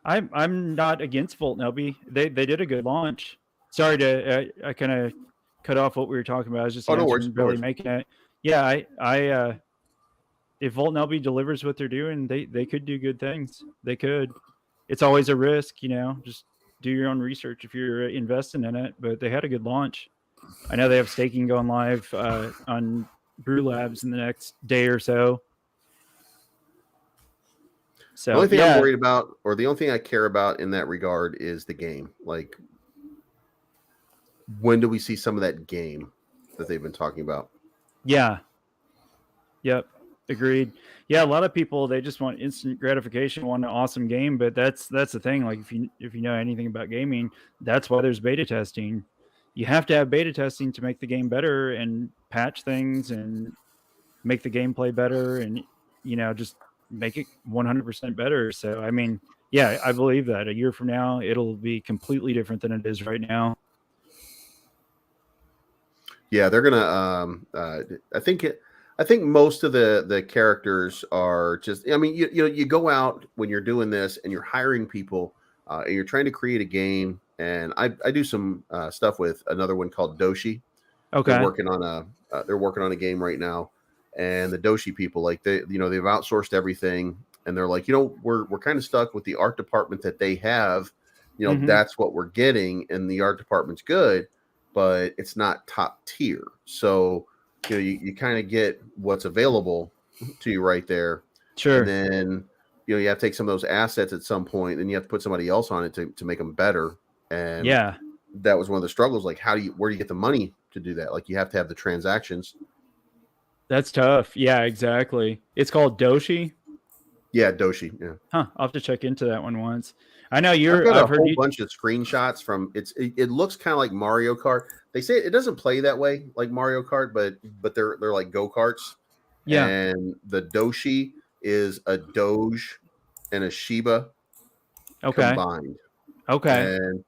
I'm not against Volt Nelby. They did a good launch. Sorry to I kind of cut off what we were talking about. I was just barely making it. Yeah, I if Volt Nelby delivers what they're doing, they could do good things. They could. It's always a risk, just do your own research if you're investing in it, but they had a good launch. I know they have staking going live on brew labs in the next day or so. So the only thing I'm worried about, or the only thing I care about in that regard, is the game. Like, when do we see some of that game that they've been talking about? Yeah. Yep. Agreed. Yeah, a lot of people, they just want instant gratification, want an awesome game, but that's the thing. Like, if you know anything about gaming, that's why there's beta testing. You have to have beta testing to make the game better and patch things and make the gameplay better and, you know, just make it 100% better. So, I mean, yeah, I believe that a year from now, it'll be completely different than it is right now. Yeah, they're gonna. I think most of the characters are just. I mean, you go out when you're doing this and you're hiring people and you're trying to create a game. And I do some stuff with another one called Doshi. Okay. They're working on a game right now, and the Doshi people, like, they've outsourced everything, and they're like, we're kind of stuck with the art department that they have. That's what we're getting, and the art department's good, but it's not top tier. So you kind of get what's available to you right there. Sure. And then you have to take some of those assets at some point, and you have to put somebody else on it to make them better. And yeah, that was one of the struggles. Like, where do you get the money to do that? Like, you have to have the transactions. That's tough. Yeah, exactly. It's called Doshi. Yeah, Doshi. Yeah. Huh. I'll have to check into that one once. I know I've heard a whole bunch of screenshots from it looks kind of like Mario Kart. They say it doesn't play that way like Mario Kart, but they're like go-karts. Yeah. And the Doshi is a Doge and a Shiba combined. Okay. And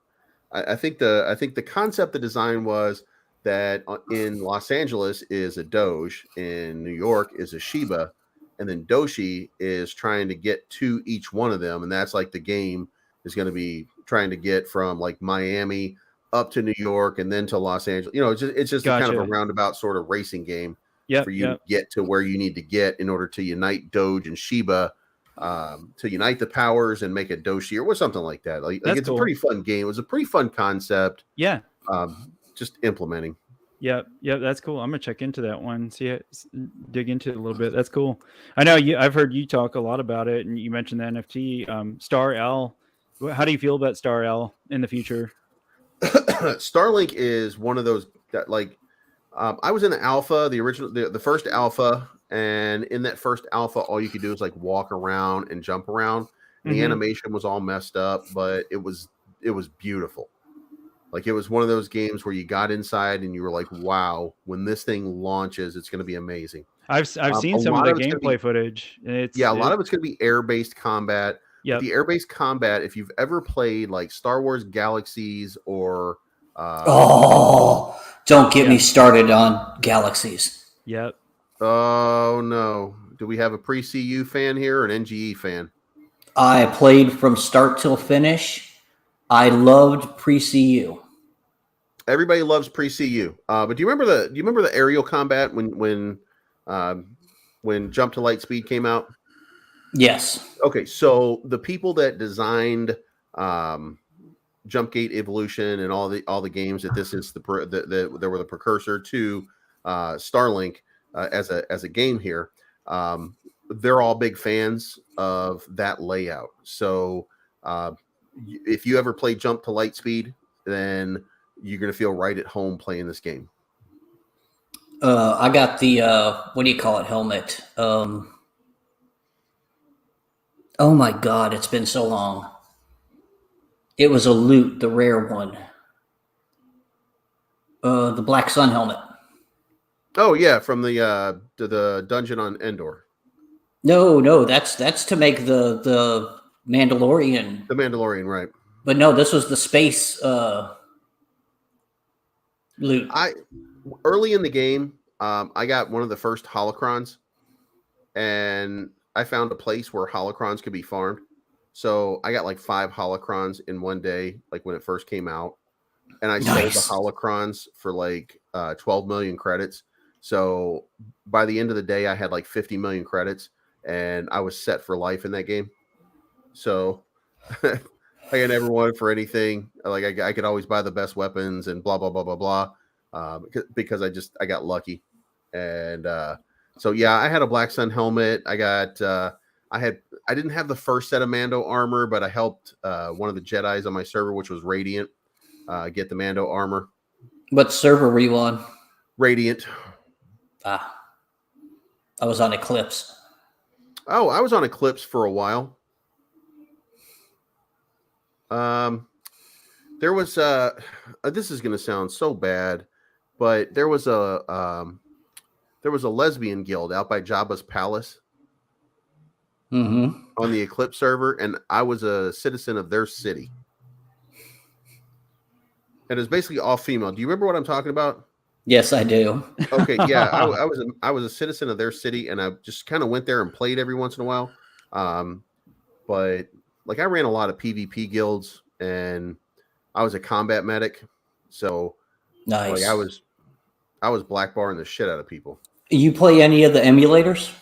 I think the concept, the design was that in Los Angeles is a Doge, in New York is a Shiba, and then Doshi is trying to get to each one of them, and that's like the game is going to be trying to get from like Miami up to New York and then to Los Angeles. It's just Gotcha. a kind of a roundabout sort of racing game for you to get to where you need to get in order to unite Doge and Shiba, to unite the powers and make a Doshi or something like that. Like it's cool. A pretty fun game. It was a pretty fun concept. Yeah. Just implementing. Yeah, that's cool. I'm gonna check into that one. Dig into it a little bit. That's cool. I know I've heard you talk a lot about it, and you mentioned the NFT. Star L. How do you feel about Star L in the future? Starlink is one of those that, like, I was in the alpha, the first alpha, and in that first alpha, all you could do is like walk around and jump around. And the animation was all messed up, but it was beautiful. Like, it was one of those games where you got inside and you were like, wow, when this thing launches, it's going to be amazing. I've seen some of the gameplay footage. A lot of it's going to be air-based combat. Yeah, the air-based combat, if you've ever played like Star Wars Galaxies or don't get me started on Galaxies. Yep. Oh no. Do we have a pre-CU fan here or an NGE fan? I played from start till finish. I loved pre-CU. Everybody loves pre-CU. But do you remember the aerial combat when Jump to Light Speed came out? Yes. Okay, so the people that designed Jumpgate Evolution and all the games that this is they were the precursor to Starlink as a game here. They're all big fans of that layout. So if you ever play Jump to Light Speed, then you're going to feel right at home playing this game. I got the what do you call it, helmet? Oh my God, it's been so long. It was a loot, the rare one. The Black Sun helmet. Oh yeah, from the dungeon on Endor. No, that's to make the Mandalorian. The Mandalorian, right? But no, this was the space loot. Early in the game, I got one of the first holocrons, and I found a place where holocrons could be farmed. So I got like 5 holocrons in one day, like when it first came out, and I sold the holocrons for like 12 million credits. So by the end of the day, I had like 50 million credits, and I was set for life in that game. So I never wanted for anything. Like I could always buy the best weapons and blah blah blah blah blah, because I got lucky. And so yeah, I had a Black Sun helmet. I got I didn't have the first set of Mando armor, but I helped one of the Jedis on my server, which was Radiant, get the Mando armor. What server were you on? Radiant. I was on Eclipse. Oh, I was on Eclipse for a while. There was this is going to sound so bad, but there was a lesbian guild out by Jabba's palace on the Eclipse server, and I was a citizen of their city. And it's basically all female. Do you remember what I'm talking about? Yes, I do. Okay, yeah, I was a citizen of their city, and I just kind of went there and played every once in a while. But like I ran a lot of PvP guilds, and I was a combat medic, so nice. Like I was black barring the shit out of people. You play any of the emulators?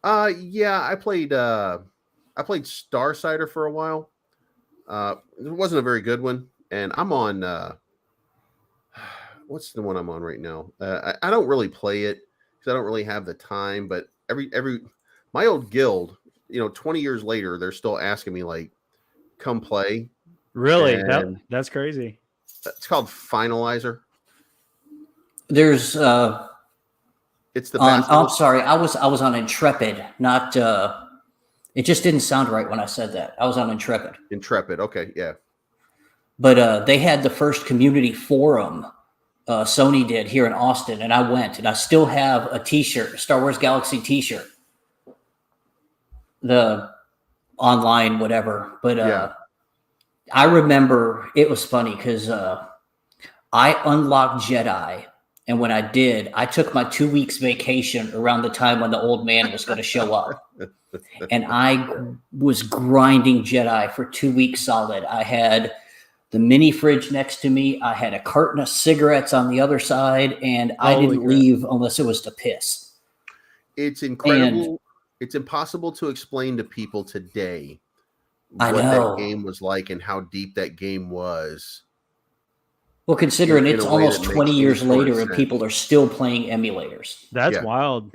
Yeah, I played Starsider for a while. It wasn't a very good one, and I'm on what's the one I'm on right now? I don't really play it because I don't really have the time. But every my old guild, 20 years later, they're still asking me like, come play. Really? That's crazy. It's called Finalizer. There's it's the I'm sorry, I was on Intrepid, not it just didn't sound right when I said that. I was on Intrepid. Intrepid, okay, yeah. But they had the first community forum. Sony did here in Austin, and I went, and I still have a T-shirt, Star Wars Galaxy T-shirt, the online whatever. But yeah. I remember it was funny because I unlocked Jedi, and when I did, I took my 2 weeks vacation around the time when the old man was going to show up, and I was grinding Jedi for 2 weeks solid. I had the mini fridge next to me. I had a carton of cigarettes on the other side, and I didn't leave unless it was to piss. It's incredible. It's impossible to explain to people today what that game was like and how deep that game was. Well, considering it's almost 20 years later and people are still playing emulators. That's wild.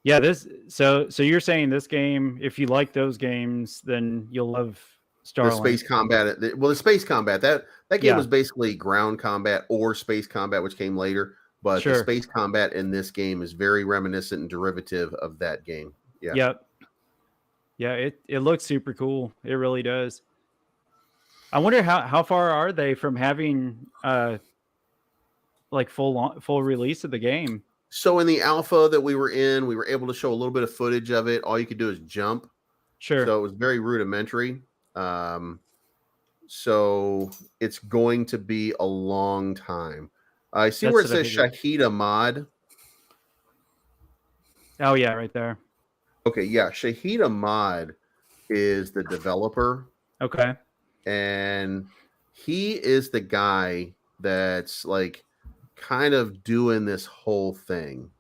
Yeah. So you're saying this game, if you like those games, then you'll love Starlink. The space combat. The space combat, that game was basically ground combat or space combat, which came later. But the space combat in this game is very reminiscent and derivative of that game. Yeah. Yep. Yeah, it looks super cool. It really does. I wonder how far are they from having like full release of the game? So in the alpha that we were in, we were able to show a little bit of footage of it. All you could do is jump. Sure. So it was very rudimentary. So it's going to be a long time. I see where it says Shahida Mod. Oh yeah, right there. Okay, yeah, Shahida Mod is the developer. Okay. And he is the guy that's like kind of doing this whole thing.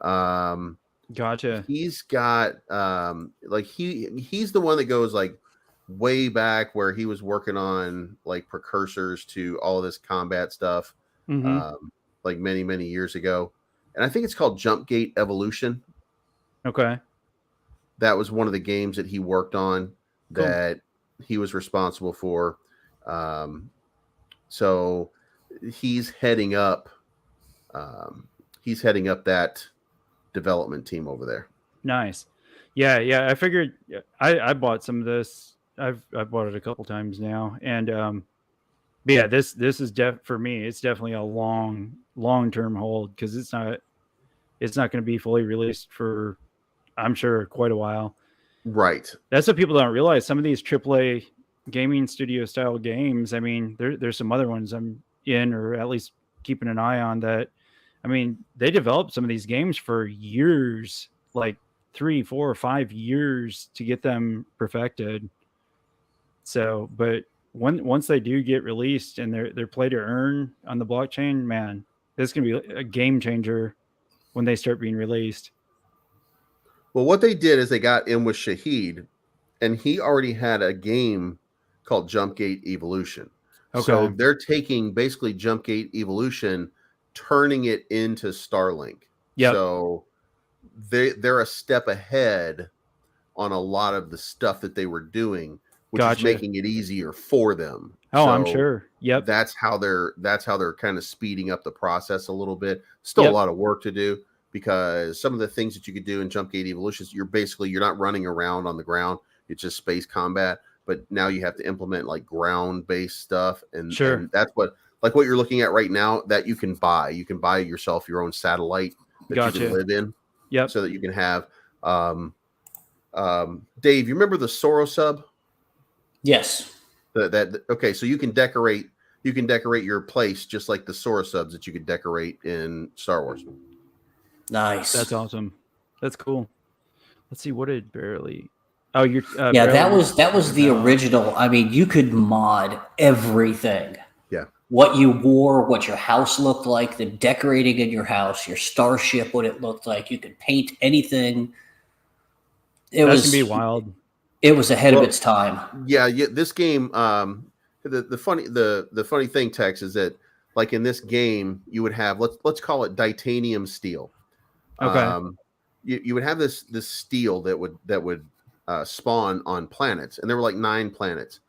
Gotcha. He's got like he's the one that goes like way back where he was working on like precursors to all of this combat stuff. Like many years ago, and I think it's called Jump Gate Evolution. Okay, that was one of the games that he worked on that he was responsible for. So he's heading up that development team over there. Nice. Yeah. I figured I bought some of this. I've bought it a couple times now, and but yeah, this is for me. It's definitely a long-term hold because it's not going to be fully released for, I'm sure, quite a while. Right. That's what people don't realize. Some of these AAA gaming studio style games. I mean, there's some other ones I'm in, or at least keeping an eye on. That, I mean, they developed some of these games for years, like 3, 4, or 5 years to get them perfected. So, but once they do get released and they're play to earn on the blockchain, man, this is going to be a game changer when they start being released. Well, what they did is they got in with Shahid, and he already had a game called Jump Gate Evolution. Okay. So they're taking basically Jump Gate Evolution, turning it into Starlink. Yep. So they're a step ahead on a lot of the stuff that they were doing, which is making it easier for them. Oh, so I'm sure. Yep. That's how they're kind of speeding up the process a little bit. Still a lot of work to do, because some of the things that you could do in Jump Gate Evolutions, you're not running around on the ground. It's just space combat. But now you have to implement like ground-based stuff, and that's what you're looking at right now. That you can buy. You can buy yourself your own satellite that you can live in. Yep. So that you can have. Dave, you remember the Soro sub? Yes. Okay, so you can decorate your place just like the Sora subs that you could decorate in Star Wars. Nice. That's awesome. That's cool. Let's see, what did barely. Oh, you're that was the original. I mean, you could mod everything. Yeah. What you wore, what your house looked like, the decorating in your house, your starship, what it looked like. You could paint anything. That was gonna be wild. It was ahead of its time. Yeah. This game, the funny thing, Tex, is that like in this game, you would have let's call it titanium steel. Okay. You would have this steel that would spawn on planets, and there were like 9 planets.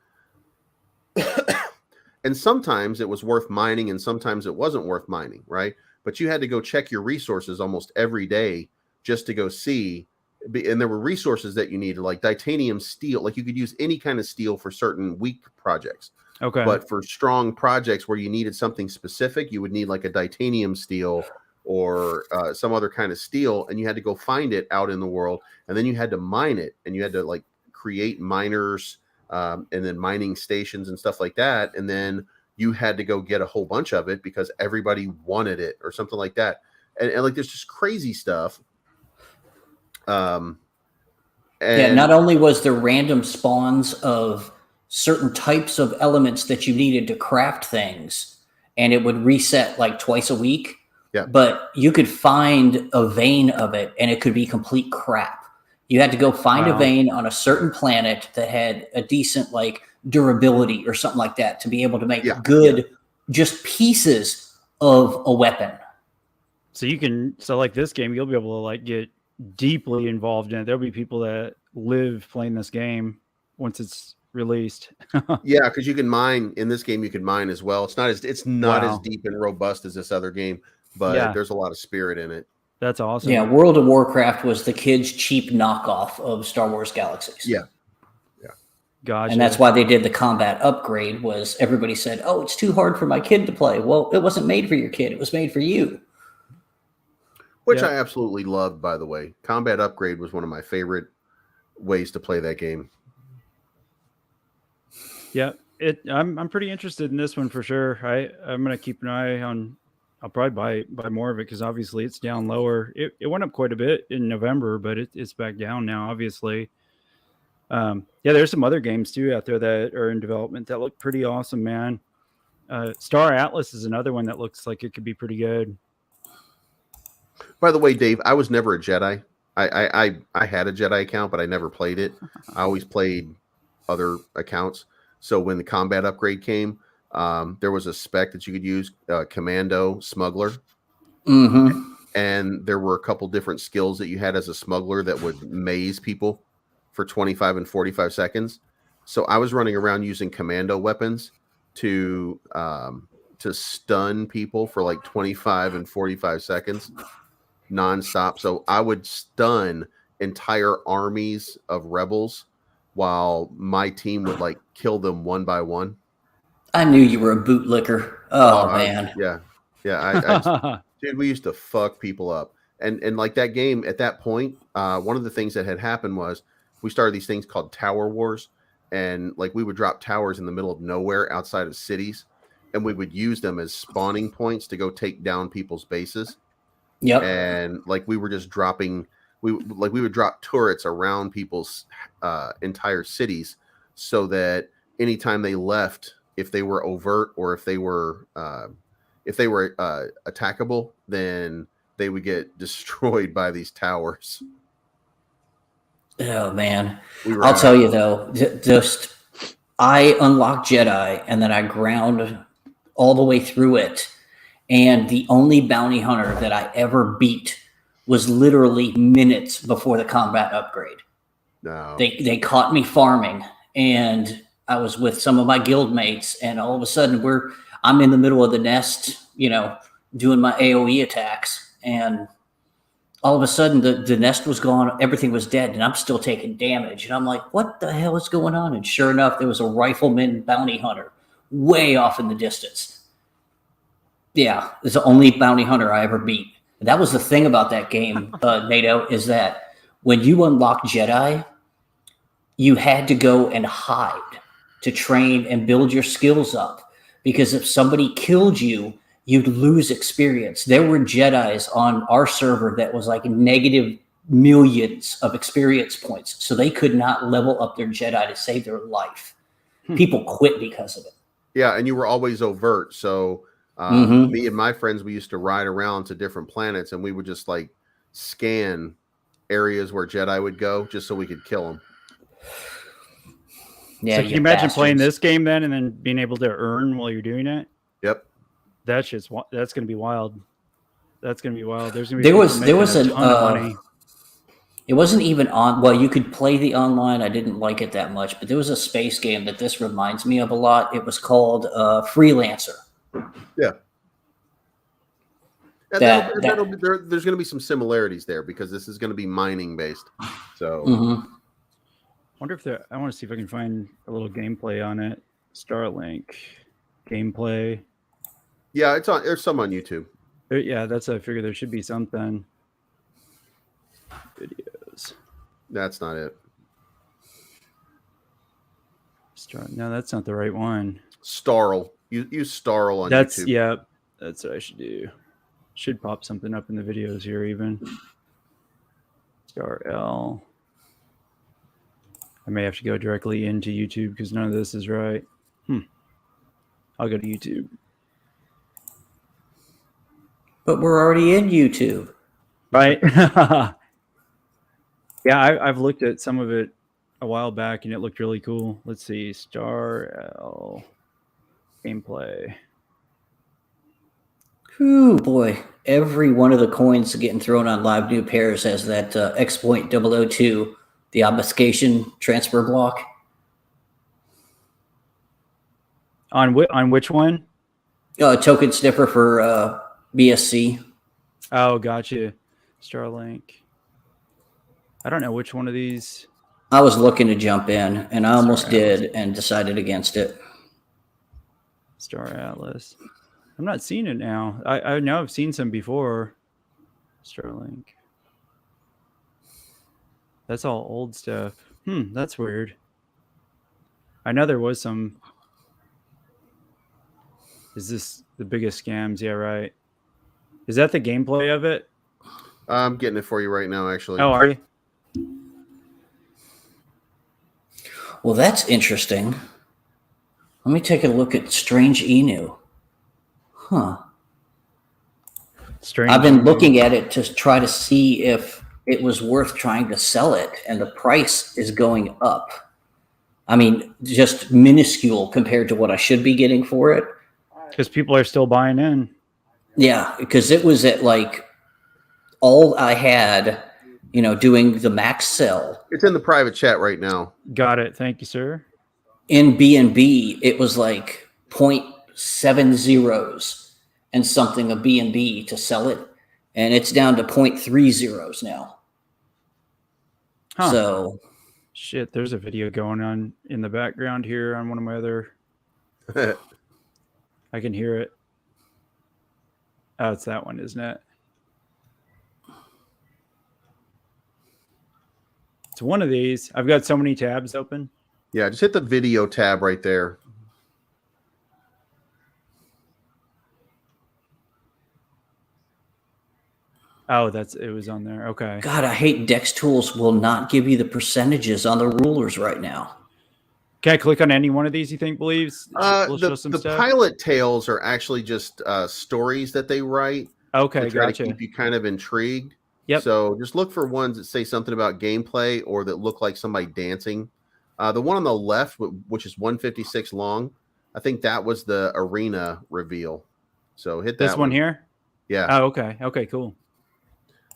And sometimes it was worth mining, and sometimes it wasn't worth mining, right? But you had to go check your resources almost every day just to go see. And there were resources that you needed, like titanium steel. Like you could use any kind of steel for certain weak projects. Okay. But for strong projects where you needed something specific, you would need like a titanium steel or some other kind of steel, and you had to go find it out in the world, and then you had to mine it, and you had to like create miners and then mining stations and stuff like that, and then you had to go get a whole bunch of it because everybody wanted it or something like that, and like there's just crazy stuff. And not only was there random spawns of certain types of elements that you needed to craft things, and it would reset like twice a week. Yeah. But you could find a vein of it, and it could be complete crap. You had to go find a vein on a certain planet that had a decent like durability or something like that to be able to make good just pieces of a weapon. So like this game, you'll be able to like get deeply involved in it. There'll be people that live playing this game once it's released. Yeah, because you can mine in this game. You can mine as well. It's not as deep and robust as this other game, but there's a lot of spirit in it. That's awesome. Yeah, World of Warcraft was the kids' cheap knockoff of Star Wars Galaxies. Yeah. Gotcha. And that's why they did the combat upgrade. Was everybody said, "Oh, it's too hard for my kid to play." Well, it wasn't made for your kid; it was made for you. Which I absolutely loved, by the way. Combat upgrade was one of my favorite ways to play that game. Yeah, I'm pretty interested in this one for sure. I'm gonna keep an eye on. I'll probably buy more of it because obviously it's down lower. It went up quite a bit in November, but it's back down now. Obviously, there's some other games too out there that are in development that look pretty awesome, man. Star Atlas is another one that looks like it could be pretty good. By the way, Dave, I was never a Jedi. I had a Jedi account, but I never played it. I always played other accounts. So when the combat upgrade came, there was a spec that you could use, Commando Smuggler. Mm-hmm. And there were a couple different skills that you had as a smuggler that would maze people for 25 and 45 seconds. So I was running around using commando weapons to stun people for like 25 and 45 seconds nonstop. So I would stun entire armies of rebels while my team would like kill them one by one. I knew you were a bootlicker. Oh man. Dude, we used to fuck people up. And like that game at that point, one of the things that had happened was we started these things called Tower Wars. And like we would drop towers in the middle of nowhere outside of cities, and we would use them as spawning points to go take down people's bases. Yep. And like we were just dropping, we would drop turrets around people's entire cities, so that anytime they left, if they were overt or if they were attackable, then they would get destroyed by these towers. Oh man, I'll tell you though, just I unlocked Jedi and then I ground all the way through it, And the only bounty hunter that I ever beat was literally minutes before the combat upgrade. No. They caught me farming, and I was with some of my guild mates, and all of a sudden I'm in the middle of the nest, doing my AoE attacks, and all of a sudden the nest was gone, everything was dead, and I'm still taking damage. And I'm like, what the hell is going on? And sure enough, there was a rifleman bounty hunter way off in the distance. Yeah, it's the only bounty hunter I ever beat. And that was the thing about that game, NATO, is that when you unlock Jedi, you had to go and hide to train and build your skills up. Because if somebody killed you, you'd lose experience. There were Jedis on our server that was like negative millions of experience points. So they could not level up their Jedi to save their life. People quit because of it. Yeah, and you were always overt. So me and my friends, we used to ride around to different planets, and we would just like scan areas where Jedi would go just so we could kill them. Yeah, so can you imagine playing this game then and then being able to earn while you're doing it? Yep. That's going to be wild. That's going to be wild. There's going to be there was a ton of money. It wasn't even on. Well, you could play the online. I didn't like it that much, but there was a space game that this reminds me of a lot. It was called Freelancer. Yeah. There's going to be some similarities there because this is going to be mining based. So, wonder if I want to see if I can find a little gameplay on it. Starlink gameplay. Yeah, there's some on YouTube. Yeah, I figured there should be something. Videos. That's not it. No, that's not the right one. Starl. Use Starl on YouTube. Yeah, that's what I should do. Should pop something up in the videos here even. Star L. I may have to go directly into YouTube because none of this is right. I'll go to YouTube. But we're already in YouTube. Right? Yeah, I've looked at some of it a while back and it looked really cool. Let's see. Star L gameplay. Ooh, boy. Every one of the coins getting thrown on live new pairs has that X-Point 002, the obfuscation transfer block. On which one? Token sniffer for BSC. Oh, gotcha. Starlink. I don't know which one of these. I was looking to jump in, and I almost did and decided against it. Star Atlas. I'm not seeing it now. I know I've seen some before. Starlink. That's all old stuff. That's weird. I know there was some. Is this the biggest scams? Yeah, right. Is that the gameplay of it? I'm getting it for you right now, actually. Oh, are you? Well, that's interesting. Let me take a look at Strange Inu. Strange. I've been looking at it to try to see if it was worth trying to sell it, and the price is going up. I mean, just minuscule compared to what I should be getting for it. Because people are still buying in. Yeah, because it was at like all I had, doing the max sell. It's in the private chat right now. Got it. Thank you, sir. In B&B, it was like 0.70 and something of B&B to sell it. And it's down to 0.30 now. So. Shit, there's a video going on in the background here on one of my other. I can hear it. Oh, it's that one, isn't it? It's one of these. I've got so many tabs open. Yeah, just hit the video tab right there. Oh, it was on there. Okay. God, I hate Dex Tools will not give you the percentages on the rulers right now. Can I click on any one of these you think believes? The pilot tales are actually just stories that they write. Okay, to try gotcha. to keep you kind of intrigued. Yep. So just look for ones that say something about gameplay or that look like somebody dancing. The one on the left, which is 156 long, I think that was the arena reveal. So hit this that one here. Yeah. Oh, okay. Okay, cool.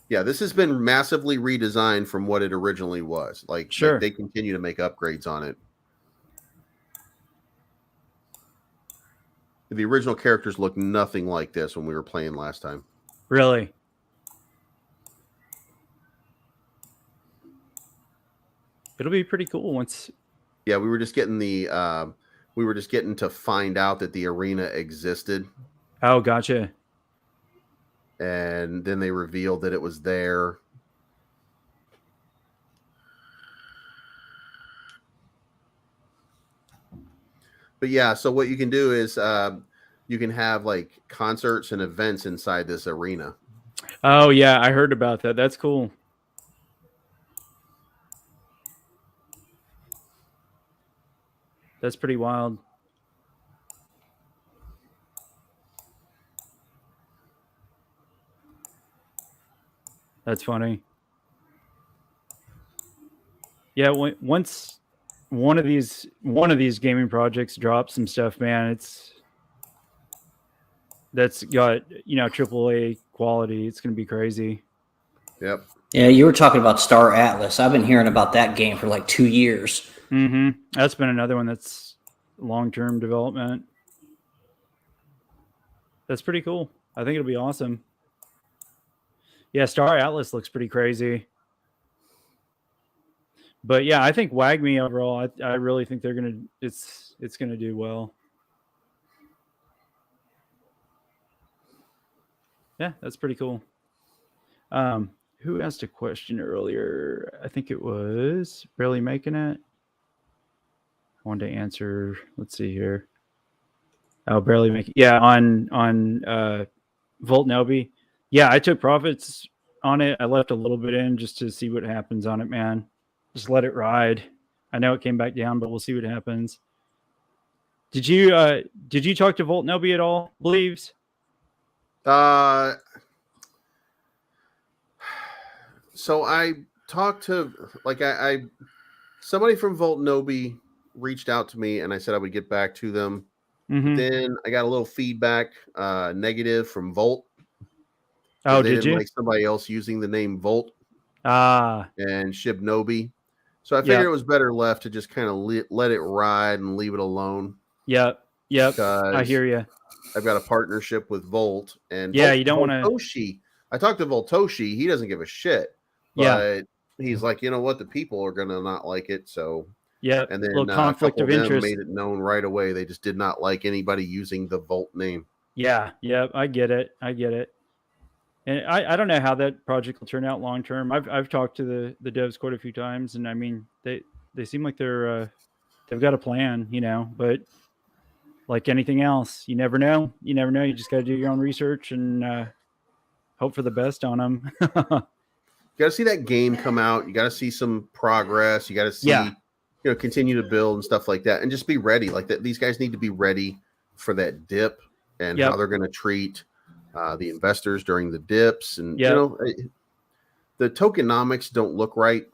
Yeah, this has been massively redesigned from what it originally was. Like they continue to make upgrades on it. The original characters look nothing like this when we were playing last time. Really? It'll be pretty cool once. Yeah, we were just getting to find out that the arena existed. Oh, gotcha. And then they revealed that it was there. But yeah, so what you can do is you can have like concerts and events inside this arena. Oh yeah, I heard about that. That's cool. That's pretty wild. That's funny. Yeah, once one of these gaming projects drops some stuff, man, that's got, you know, AAA quality. It's gonna be crazy. Yep. Yeah, you were talking about Star Atlas. I've been hearing about that game for like 2 years. Mm-hmm. That's been another one that's long-term development. That's pretty cool. I think it'll be awesome. Yeah, Star Atlas looks pretty crazy. But yeah, I think WAGMI overall, I really think it's gonna do well. Yeah, that's pretty cool. Who asked a question earlier? I think it was Barely Making It. I wanted to answer. Let's see here. Oh, Barely Making. Yeah, on Volt Nobi. Yeah, I took profits on it. I left a little bit in just to see what happens on it, man. Just let it ride. I know it came back down, but we'll see what happens. Did you talk to Volt Nobi at all, Believes? So I talked to I somebody from Volt Nobi reached out to me and I said I would get back to them. Mm-hmm. Then I got a little feedback, negative from Volt. Oh, they did didn't you? like somebody else using the name Volt. And Shib Nobi. So I figured it was better left to just kind of let it ride and leave it alone. Yep. I hear you. I've got a partnership with Volt, and you don't want to. I talked to Voltoshi. He doesn't give a shit. But he's like, you know what? The people are gonna not like it. So yeah. And then a little conflict of interest made it known right away. They just did not like anybody using the Volt name. Yeah. I get it. And I don't know how that project will turn out long term. I've talked to the devs quite a few times, and I mean they seem like they've got a plan, you know. But like anything else, you never know. You just got to do your own research and hope for the best on them. You got to see that game come out. You got to see some progress. You got to see, continue to build and stuff like that, and just be ready. Like that, these guys need to be ready for that dip and how they're going to treat the investors during the dips. And the tokenomics don't look right.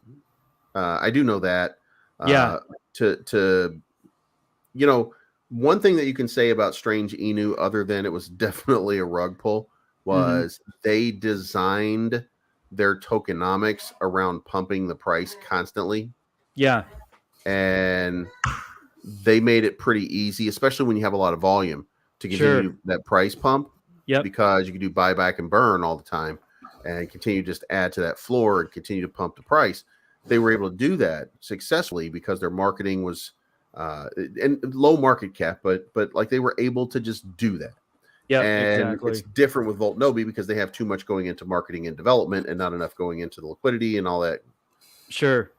I do know that. One thing that you can say about Strange Inu, other than it was definitely a rug pull, was they designed their tokenomics around pumping the price constantly. Yeah. And they made it pretty easy, especially when you have a lot of volume, to continue that price pump. Yep. Because you can do buyback and burn all the time and continue to just add to that floor and continue to pump the price. They were able to do that successfully because their marketing was and low market cap, but like they were able to just do that. Yeah, and exactly. It's different with Volt Nobi because they have too much going into marketing and development and not enough going into the liquidity and all that. Sure.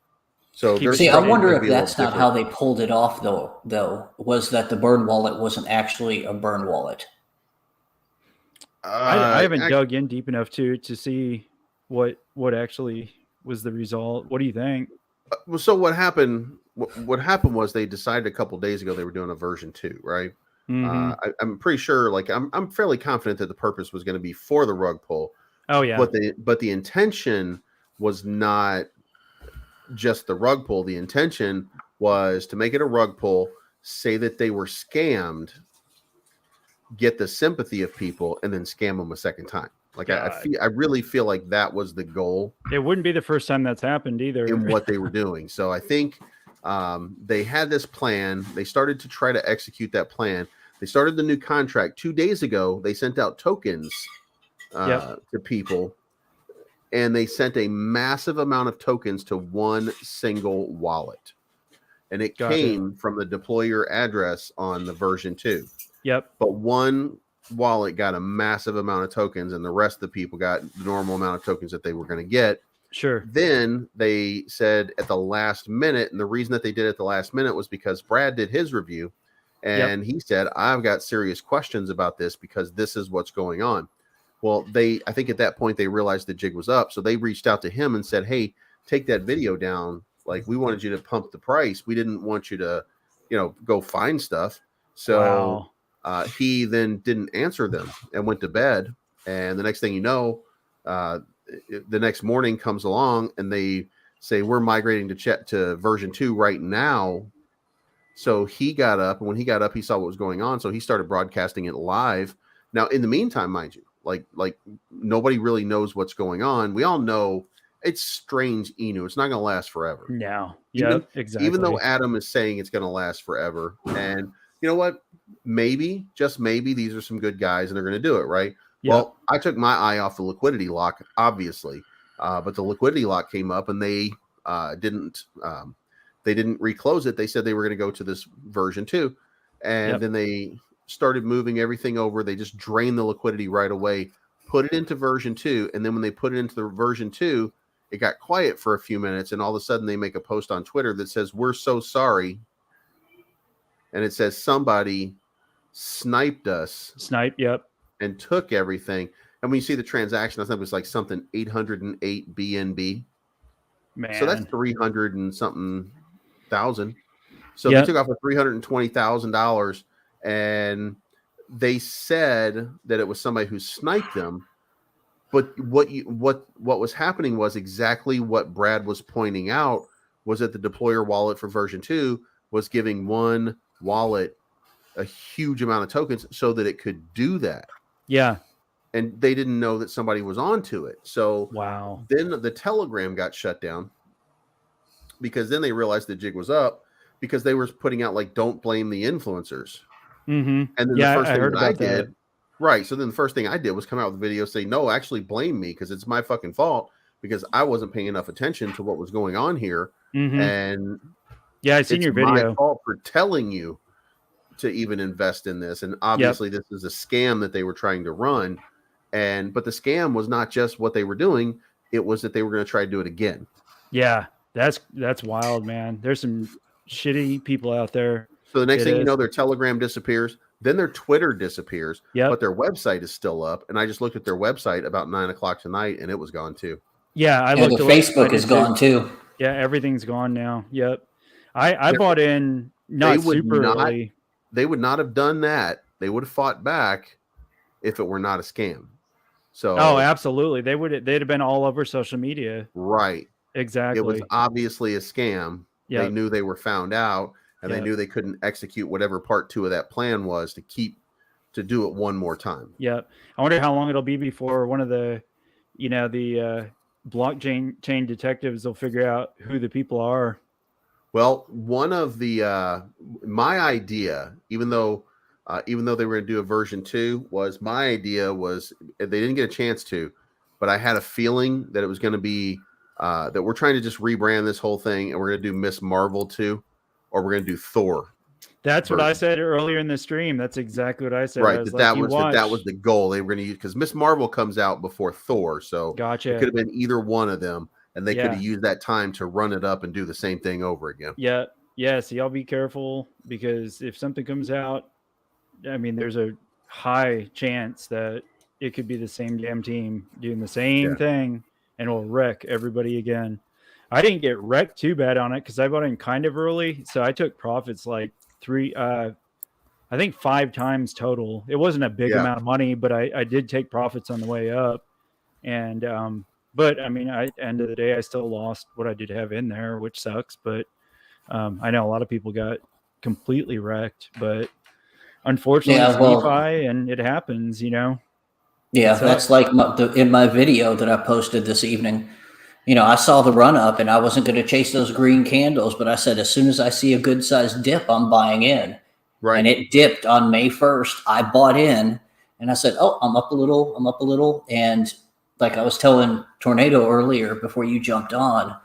So I wonder if that's not how they pulled it off though, was that the burn wallet wasn't actually a burn wallet. I haven't dug in deep enough to see what actually was the result. What do you think? So what happened? What happened was they decided a couple of days ago they were doing a version 2, right? Mm-hmm. I'm pretty sure, like I'm fairly confident that the purpose was going to be for the rug pull. Oh yeah. But the intention was not just the rug pull. The intention was to make it a rug pull, say that they were scammed, get the sympathy of people and then scam them a second time. Like I really feel like that was the goal. It wouldn't be the first time that's happened either in what they were doing. So I think they had this plan. They started to try to execute that plan. They started the new contract 2 days ago. They sent out tokens to people, and they sent a massive amount of tokens to one single wallet. And it came from the deployer address on the version 2. Yep. But one wallet got a massive amount of tokens, and the rest of the people got the normal amount of tokens that they were going to get. Sure. Then they said at the last minute, and the reason that they did it at the last minute was because Brad did his review, and he said, I've got serious questions about this because this is what's going on. Well, I think at that point they realized the jig was up. So they reached out to him and said, hey, take that video down. Like, we wanted you to pump the price. We didn't want you to, go find stuff. So he then didn't answer them and went to bed. And the next thing you know, the next morning comes along and they say, we're migrating to version 2 right now. So he got up, and when he got up, he saw what was going on. So he started broadcasting it live. Now, in the meantime, mind you, like nobody really knows what's going on. We all know it's strange, Inu. It's not going to last forever. No. Yeah, exactly. Even though Adam is saying it's going to last forever. And you know what? Maybe, just maybe, these are some good guys and they're going to do it, right? Yep. Well, I took my eye off the liquidity lock, obviously, but the liquidity lock came up, and they didn't reclose it. They said they were going to go to this version 2, and then they started moving everything over. They just drained the liquidity right away, put it into version 2, and then when they put it into the version 2, it got quiet for a few minutes, and all of a sudden they make a post on Twitter that says, "We're so sorry," and it says somebody sniped us. Yep. And took everything. And when you see the transaction, I think it was like something 808 BNB. Man. So that's 300 and something thousand. So they took off with $320,000, and they said that it was somebody who sniped them. But what was happening was exactly what Brad was pointing out, was that the deployer wallet for version 2 was giving one wallet a huge amount of tokens so that it could do that. Yeah. And they didn't know that somebody was onto it. So then the Telegram got shut down, because then they realized the jig was up, because they were putting out like, don't blame the influencers. Mm-hmm. And then the first thing that I did, right. So then the first thing I did was come out with a video saying, no, actually blame me, because it's my fucking fault, because I wasn't paying enough attention to what was going on here. Mm-hmm. And I seen your video. My fault for telling you to even invest in this. And obviously this is a scam that they were trying to run. But the scam was not just what they were doing. It was that they were going to try to do it again. Yeah. That's wild, man. There's some shitty people out there. So the next thing you know, their Telegram disappears. Then their Twitter disappears. But their website is still up. And I just looked at their website about 9:00 tonight, and it was gone too. Yeah. I looked. The Facebook is gone too. Yeah. Everything's gone now. Yep. I bought in early. They would not have done that. They would have fought back if it were not a scam. So absolutely. They'd have been all over social media. Right. Exactly. It was obviously a scam. They knew they were found out, and they knew they couldn't execute whatever part 2 of that plan was to do it one more time. Yep. I wonder how long it'll be before one of the blockchain detectives will figure out who the people are. Well, one of the my idea, even though they were going to do a version 2, my idea was they didn't get a chance to, but I had a feeling that it was going to be that we're trying to just rebrand this whole thing, and we're going to do Miss Marvel 2, or we're going to do Thor. That's what I said earlier in the stream. That's exactly what I said. Right, that was the goal they were going to use, because Miss Marvel comes out before Thor, so gotcha. It could have been either one of them. And they could have used that time to run it up and do the same thing over again. Yeah. Yeah. So y'all be careful, because if something comes out, I mean, there's a high chance that it could be the same damn team doing the same thing, and will wreck everybody again. I didn't get wrecked too bad on it, because I bought in kind of early. So I took profits like 5 times total. It wasn't a big amount of money, but I did take profits on the way up. And, but I mean, end of the day, I still lost what I did have in there, which sucks. But I know a lot of people got completely wrecked. But unfortunately, Yeah, it's well, DeFi and it happens, you know. yeah, that's like in my video that I posted this evening. You know, I saw the run up and I wasn't going to chase those green candles, but I said, as soon as I see a good sized dip, I'm buying in. Right. And it dipped on May 1st. I bought in and I said, oh, I'm up a little. I'm up a little. And like I was telling Tornado earlier before you jumped on,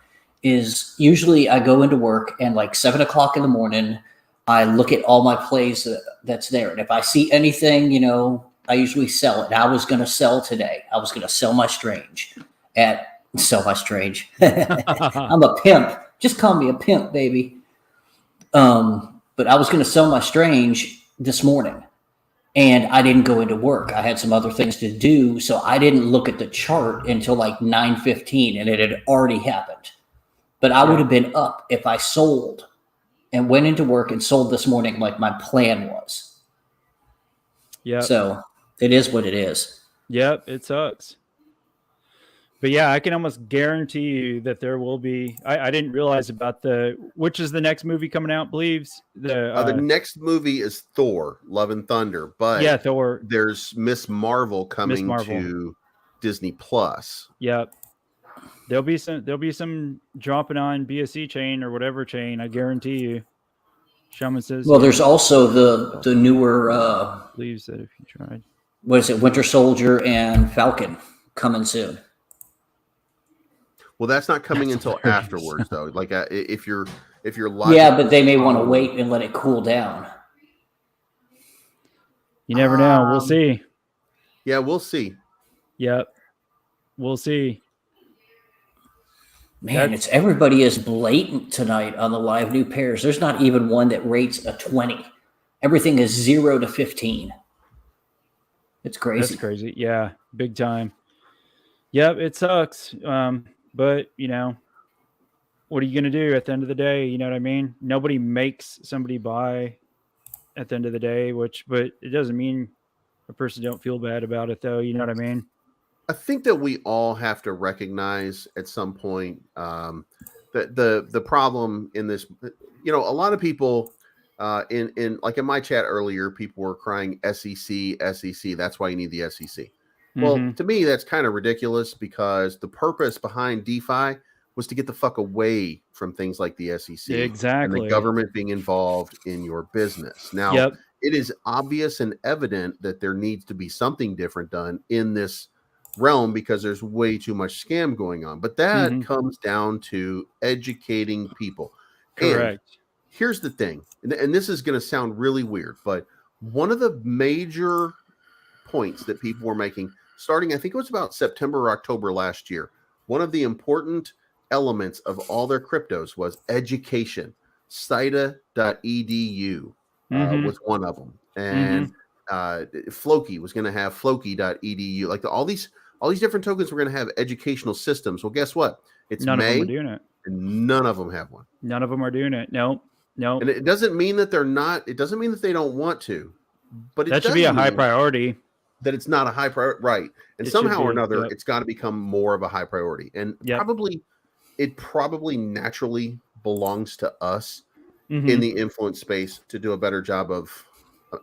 is usually I go into work and like 7 o'clock in the morning, I look at all my plays that's there. And if I see anything, you know, I usually sell it. I was going to sell today. I was going to sell my strange at sell my strange. I'm a pimp. Just call me a pimp, baby. But I was going to sell my strange this morning and I didn't go into work. I had some other things to do. So I didn't look at the chart until like 9:15 and it had already happened. But I would have been up if I sold and went into work and sold this morning like my plan was. Yeah. So it is what it is. Yep, it sucks. But yeah, I can almost guarantee you that there will be. I didn't realize about which is the next movie coming out, believes the next movie is Thor: Love and Thunder, but yeah, Thor. There's Miss Marvel coming to Disney Plus. Yep. There'll be some dropping on BACC chain or whatever chain. I guarantee you. Shaman says. Well, there's also the newer. Believes that if you tried. What is it? Winter Soldier and Falcon coming soon. Well, that's not coming until afterwards, though. Like if you're live, yeah, but they may want to wait and let it cool down. You never know. We'll see. Yeah, we'll see. Yep, we'll see. Man, it's everybody is blatant tonight on the live new pairs. There's not even one that rates a 20. Everything is 0 to 15. It's crazy. That's crazy. Yeah, big time. Yep, it sucks. But, you know, what are you going to do at the end of the day? You know what I mean? Nobody makes somebody buy at the end of the day, but it doesn't mean a person don't feel bad about it, though. You know what I mean? I think that we all have to recognize at some point that the problem in this, you know, a lot of people in like in my chat earlier, people were crying SEC. That's why you need the SEC. Well, to me, that's kind of ridiculous because the purpose behind DeFi was to get the fuck away from things like the SEC. Exactly. And the government being involved in your business. Now, it is obvious and evident that there needs to be something different done in this realm because there's way too much scam going on. But that comes down to educating people. Correct. And here's the thing, and this is going to sound really weird, but one of the major points that people were making starting, I think it was about September or October last year, one of the important elements of all their cryptos was education. Cita.edu was one of them. And Floki was going to have Floki.edu. Like all these different tokens were going to have educational systems. Well, guess what? It's none May, of them are doing it. And none of them have one. None of them are doing it. No. And it doesn't mean that they're not. It doesn't mean that they don't want to. But that should be a high priority. That it's not a high priority, right? And somehow or another, it's got to become more of a high priority. And it probably naturally belongs to us in the influence space to do a better job of.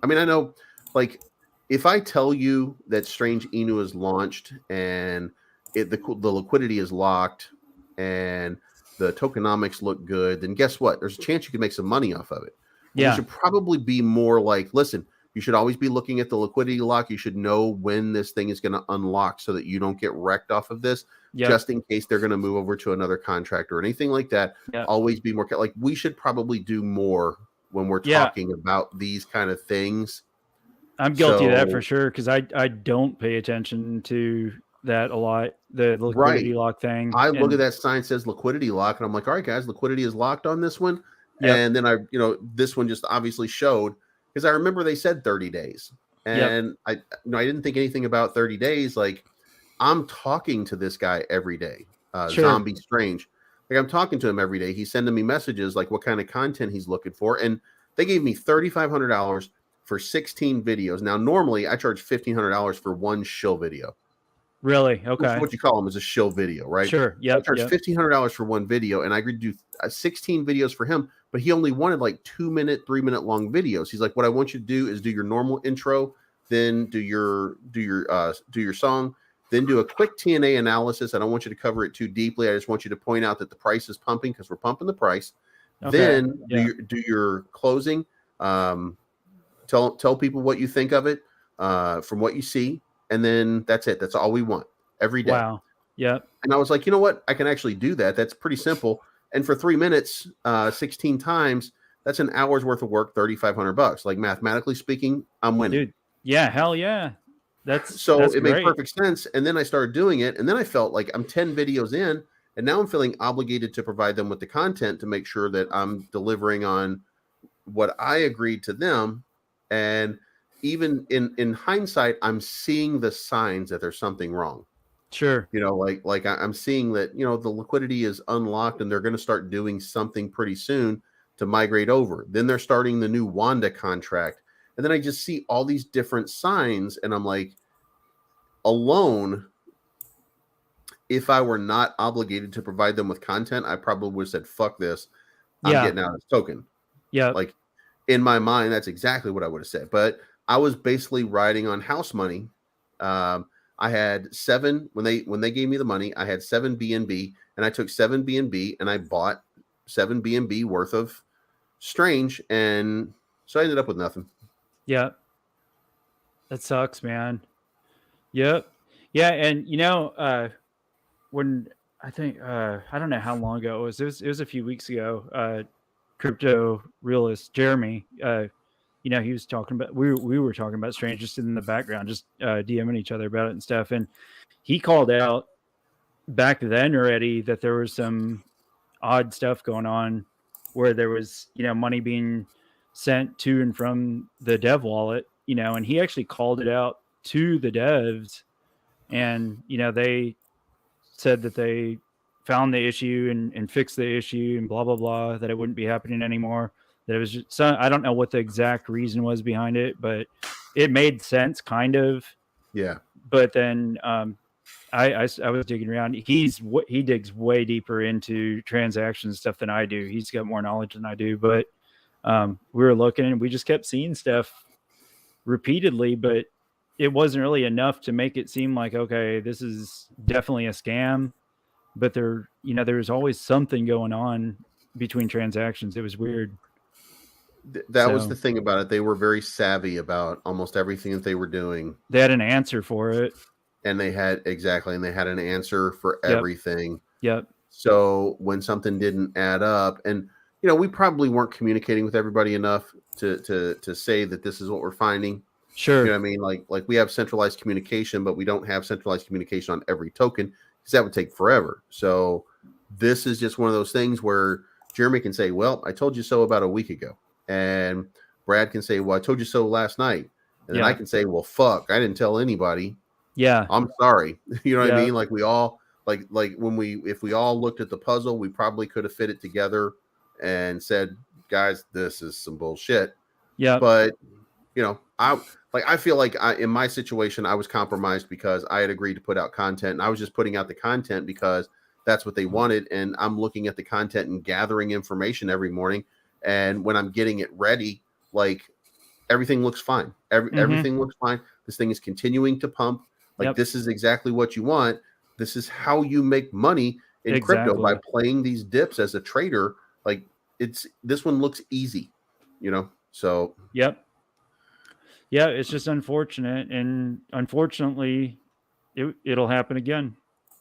I mean, I know, like, if I tell you that Strange Inu is launched and the liquidity is locked and the tokenomics look good, then guess what? There's a chance you can make some money off of it. Yeah, you should probably be more like, listen. You should always be looking at the liquidity lock. You should know when this thing is going to unlock so that you don't get wrecked off of this, just in case they're going to move over to another contract or anything like that. Always be more like we should probably do more when we're talking about these kind of things. I'm guilty of that for sure because I don't pay attention to that a lot. The liquidity lock thing. I look at that sign says liquidity lock, and I'm like, all right, guys, liquidity is locked on this one. And then this one just obviously showed. Because I remember they said 30 days. And I didn't think anything about 30 days. Like, I'm talking to this guy every day. Zombie Strange. Like, I'm talking to him every day. He's sending me messages, like, what kind of content he's looking for. And they gave me $3,500 for 16 videos. Now, normally, I charge $1,500 for one shill video. Really? Which Okay. is what you call them, is a shill video, right? Sure. So I Yep. charged Yep. $1,500 for one video, and I agreed to do 16 videos for him, but he only wanted like 2-minute, 3-minute long videos. He's like, what I want you to do is do your normal intro, then do your song, then do a quick TNA analysis. I don't want you to cover it too deeply. I just want you to point out that the price is pumping because we're pumping the price. Okay. Then Yeah. do your closing. Tell people what you think of it from what you see, and then that's it. That's all we want every day. Wow. Yep. And I was like, you know what? I can actually do that. That's pretty simple. And for 3 minutes, 16 times, that's an hour's worth of work, $3,500. Like mathematically speaking, I'm winning. Dude. Yeah. Hell yeah. That's it made great. perfect sense. And then I started doing it, and then I felt like I'm 10 videos in, and now I'm feeling obligated to provide them with the content to make sure that I'm delivering on what I agreed to them. And even in hindsight, I'm seeing the signs that there's something wrong. Sure. You know, like I'm seeing that, you know, the liquidity is unlocked and they're going to start doing something pretty soon to migrate over. Then they're starting the new Wanda contract. And then I just see all these different signs, and I'm like, alone, if I were not obligated to provide them with content, I probably would have said, fuck this. I'm getting out of this token. Yeah. Like in my mind, that's exactly what I would have said. But I was basically riding on house money. I had 7 when they gave me the money. I had 7 BNB, and I took 7 BNB and I bought 7 BNB worth of Strange, and so I ended up with nothing. Yeah. That sucks, man. Yep. Yeah, and you know, when I think I don't know how long ago it was. It was a few weeks ago. Crypto realist Jeremy, you know, he was talking about we were talking about Strange just in the background, just DMing each other about it and stuff. And he called out back then already that there was some odd stuff going on where there was, you know, money being sent to and from the dev wallet, you know, and he actually called it out to the devs, and, you know, they said that they found the issue and fixed the issue and blah, blah, blah, that it wouldn't be happening anymore. That it was just I don't know what the exact reason was behind it, but it made sense kind of. Yeah. But then I was digging around. He digs way deeper into transaction stuff than I do. He's got more knowledge than I do, but we were looking and we just kept seeing stuff repeatedly, but it wasn't really enough to make it seem like, okay, this is definitely a scam. But there was always something going on between transactions. It was weird. That was the thing about it. They were very savvy about almost everything that they were doing. They had an answer for it. And they had an answer for everything. Yep. So when something didn't add up, and you know, we probably weren't communicating with everybody enough to say that this is what we're finding. Sure. You know what I mean? Like we have centralized communication, but we don't have centralized communication on every token because that would take forever. So this is just one of those things where Jeremy can say, well, I told you so about a week ago. And Brad can say, well, I told you so last night. And then I can say, well, fuck, I didn't tell anybody. Yeah. I'm sorry. You know what I mean? Like we all like if we all looked at the puzzle, we probably could have fit it together and said, guys, this is some bullshit. Yeah. But you know, I feel like in my situation, I was compromised because I had agreed to put out content, and I was just putting out the content because that's what they wanted. And I'm looking at the content and gathering information every morning. And when I'm getting it ready, like everything looks fine. Everything looks fine. This thing is continuing to pump. Like this is exactly what you want. This is how you make money in crypto, by playing these dips as a trader. Like this one looks easy, you know? So, yeah, it's just unfortunate. And unfortunately it'll happen again.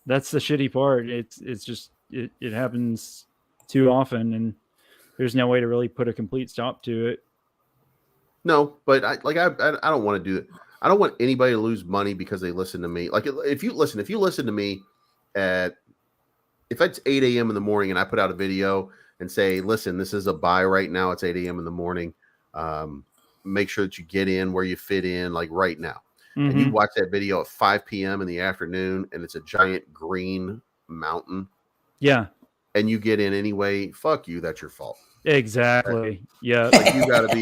That's the shitty part. It's just, it happens too often, and there's no way to really put a complete stop to it. No, but I don't want to do it. I don't want anybody to lose money because they listen to me. Like if you listen to me if it's 8 a.m. in the morning and I put out a video and say, listen, this is a buy right now. It's 8 a.m. in the morning. Make sure that you get in where you fit in, like right now. And you watch that video at 5 p.m. in the afternoon and it's a giant green mountain. Yeah. And you get in anyway, fuck you. That's your fault. Exactly. Yeah. Like you got to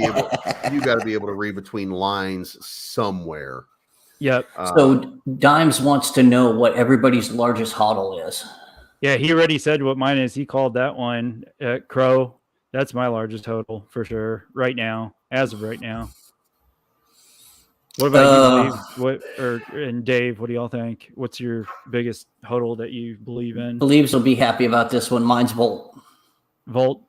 be able to read between lines somewhere. Yep. So Dimes wants to know what everybody's largest hodl is. Yeah, he already said what mine is. He called that one Crow. That's my largest total for sure right now, as of right now. What about you, Dave? And Dave, what do y'all think? What's your biggest hodl that you believe in? Believes will be happy about this one. Mine's Volt. Volt.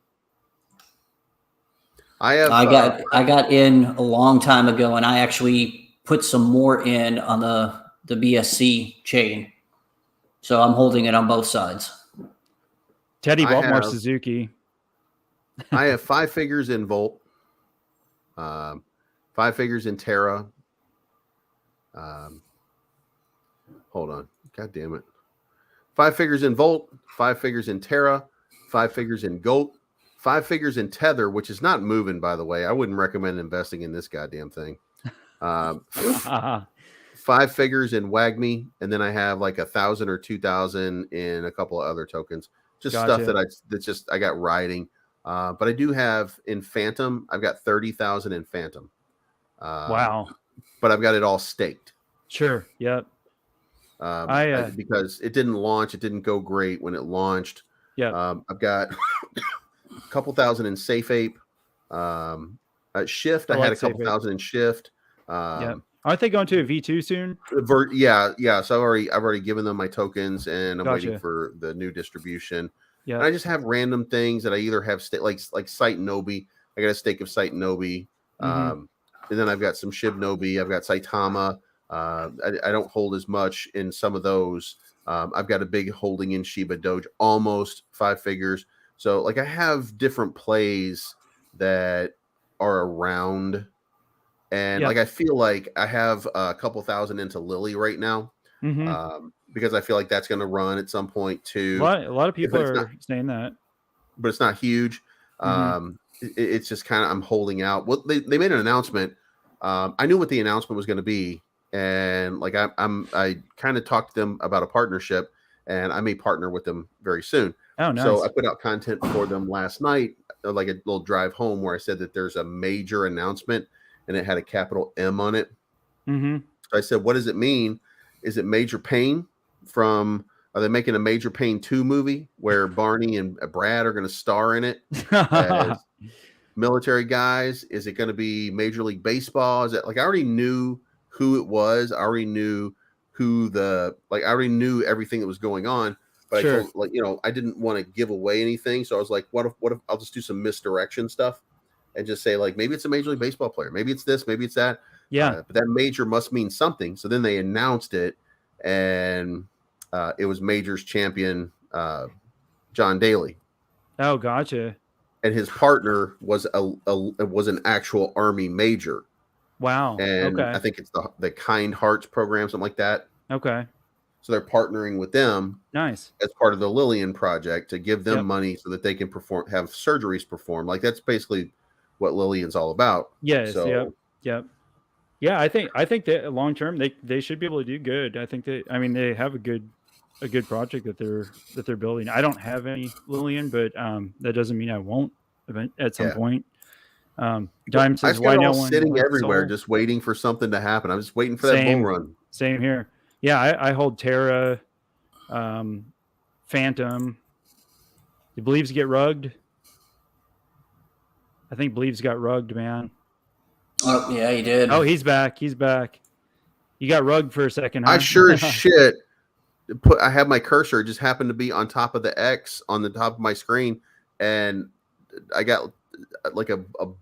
I got in a long time ago, and I actually put some more in on the BSC chain. So I'm holding it on both sides. Teddy bought more Suzuki. I have 5 figures in Volt, 5 figures in Terra. Hold on. God damn it. 5 figures in Volt, 5 figures in Terra, 5 figures in Goat, 5 figures in Tether, which is not moving, by the way. I wouldn't recommend investing in this goddamn thing. 5 figures in Wagme, and then I have like 1,000 or 2,000 in a couple of other tokens. Just stuff that I got riding. But I do have in Phantom, I've got 30,000 in Phantom. Wow. But I've got it all staked. Sure. Yep. Because it didn't launch. It didn't go great when it launched. Yeah. I've got a couple thousand in Safe Ape. Shift. I had a couple thousand in Shift. Yeah. Aren't they going to a V2 soon? Yeah. So I've already given them my tokens, and I'm waiting for the new distribution. Yeah. And I just have random things that I either have like Sight Nobi. I got a stake of Sight Nobi. And then I've got some Shib Nobi. I've got Saitama. I don't hold as much in some of those. I've got a big holding in Shiba Doge, almost 5 figures. So like I have different plays that are around. And like I feel like I have a couple thousand into Lily right now, because I feel like that's going to run at some point too. A lot of people are saying that, but it's not huge. It's just kind of I'm holding out. Well, they made an announcement. I knew what the announcement was going to be, and like I kind of talked to them about a partnership, and I may partner with them very soon. Oh, nice. So I put out content for them last night, like a little drive home, where I said that there's a major announcement. And it had a capital M on it. So I said, what does it mean? Is it Major Payne are they making a Major Payne 2 movie where Barney and Brad are going to star in it as military guys? Is it going to be Major League Baseball? Is it like, I already knew who it was. I already knew I already knew everything that was going on, but I told, I didn't want to give away anything. So I was like, what if I'll just do some misdirection stuff? And just say, like, maybe it's a Major League Baseball player. Maybe it's this. Maybe it's that. Yeah. But that major must mean something. So then they announced it, and it was Majors champion John Daly. Oh, gotcha. And his partner was an actual Army major. Wow. And I think it's the Kind Hearts program, something like that. Okay. So they're partnering with them. Nice. As part of the Lillian project to give them money so that they can have surgeries performed. Like that's basically what Lillian's all about. Yes. So, yep. Yeah, I think that long term they should be able to do good. I think they have a good project that they're building. I don't have any Lillian, but that doesn't mean I won't at some point. Dime says, "Why no one sitting everywhere, just waiting for something to happen? I'm just waiting for that bull run." Same here. Yeah, I hold Terra, Phantom. Do Believes get rugged? I think Believes got rugged, man. Oh, yeah, he did. Oh, he's back. You got rugged for a second, huh? I sure as shit I have my cursor. It just happened to be on top of the X on the top of my screen, and I got like a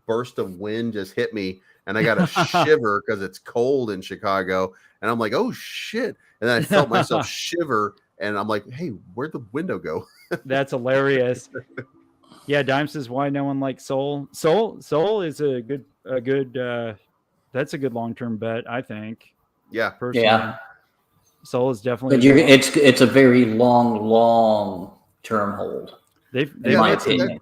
burst of wind just hit me, and I got a shiver because it's cold in Chicago, and I'm like, oh shit. And then I felt myself shiver, and I'm like, hey, where'd the window go? That's hilarious. Yeah, Dime says, why no one likes Soul? Soul is a good that's a good long-term bet, I think. Yeah. Personally. Yeah. Soul is definitely it's a very long term hold. In my opinion.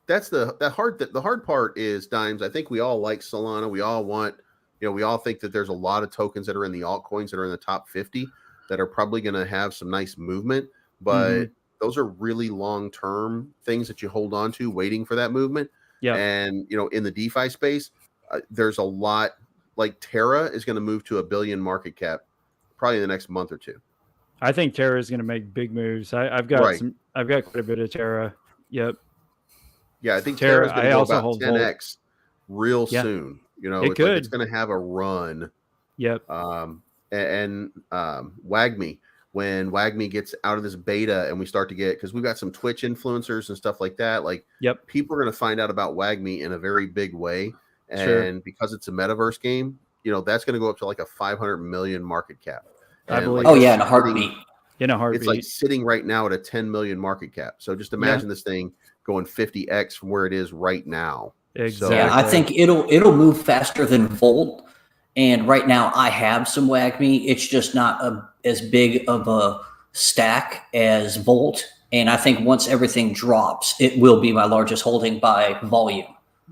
That's the hard part is, Dimes. I think we all like Solana. We all want, we all think that there's a lot of tokens that are in the altcoins that are in the top 50 that are probably going to have some nice movement, but those are really long-term things that you hold on to waiting for that movement. Yeah. And, in the DeFi space, there's a lot, like Terra is going to move to $1 billion market cap probably in the next month or two. I think Terra is going to make big moves. I've got quite a bit of Terra. Yep. Yeah, I think Terra is going to go about 10x real Yeah. soon. You know, it's it's going to have a run. Yep. And WAGMI, when WAGMI gets out of this beta and we start to get, because we've got some Twitch influencers and stuff like that, like people are going to find out about WAGMI in a very big way. And because it's a metaverse game, you know, that's going to go up to like a 500 million market cap. I believe. Like, in a heartbeat. In a heartbeat. It's like sitting right now at a 10 million market cap. So just imagine this thing going 50x from where it is right now. Exactly. Yeah, I think it'll move faster than Volt. And right now I have some WAGMI. It's just not as big of a stack as Volt. And I think once everything drops, it will be my largest holding by volume.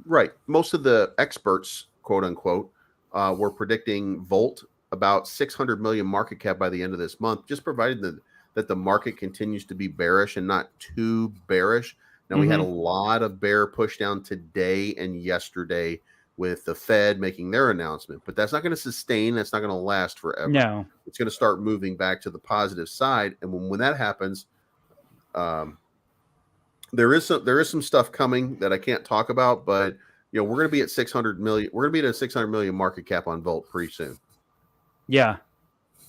Right. Most of the experts, quote unquote, were predicting Volt about 600 million market cap by the end of this month, just provided that the market continues to be bearish and not too bearish. Now, we had a lot of bear push down today and yesterday with the Fed making their announcement, but that's not going to sustain. That's not going to last forever. No, it's going to start moving back to the positive side. And when that happens, there is some stuff coming that I can't talk about, but you know, we're going to be at 600 million. We're going to be at a 600 million market cap on Volt pretty soon. Yeah.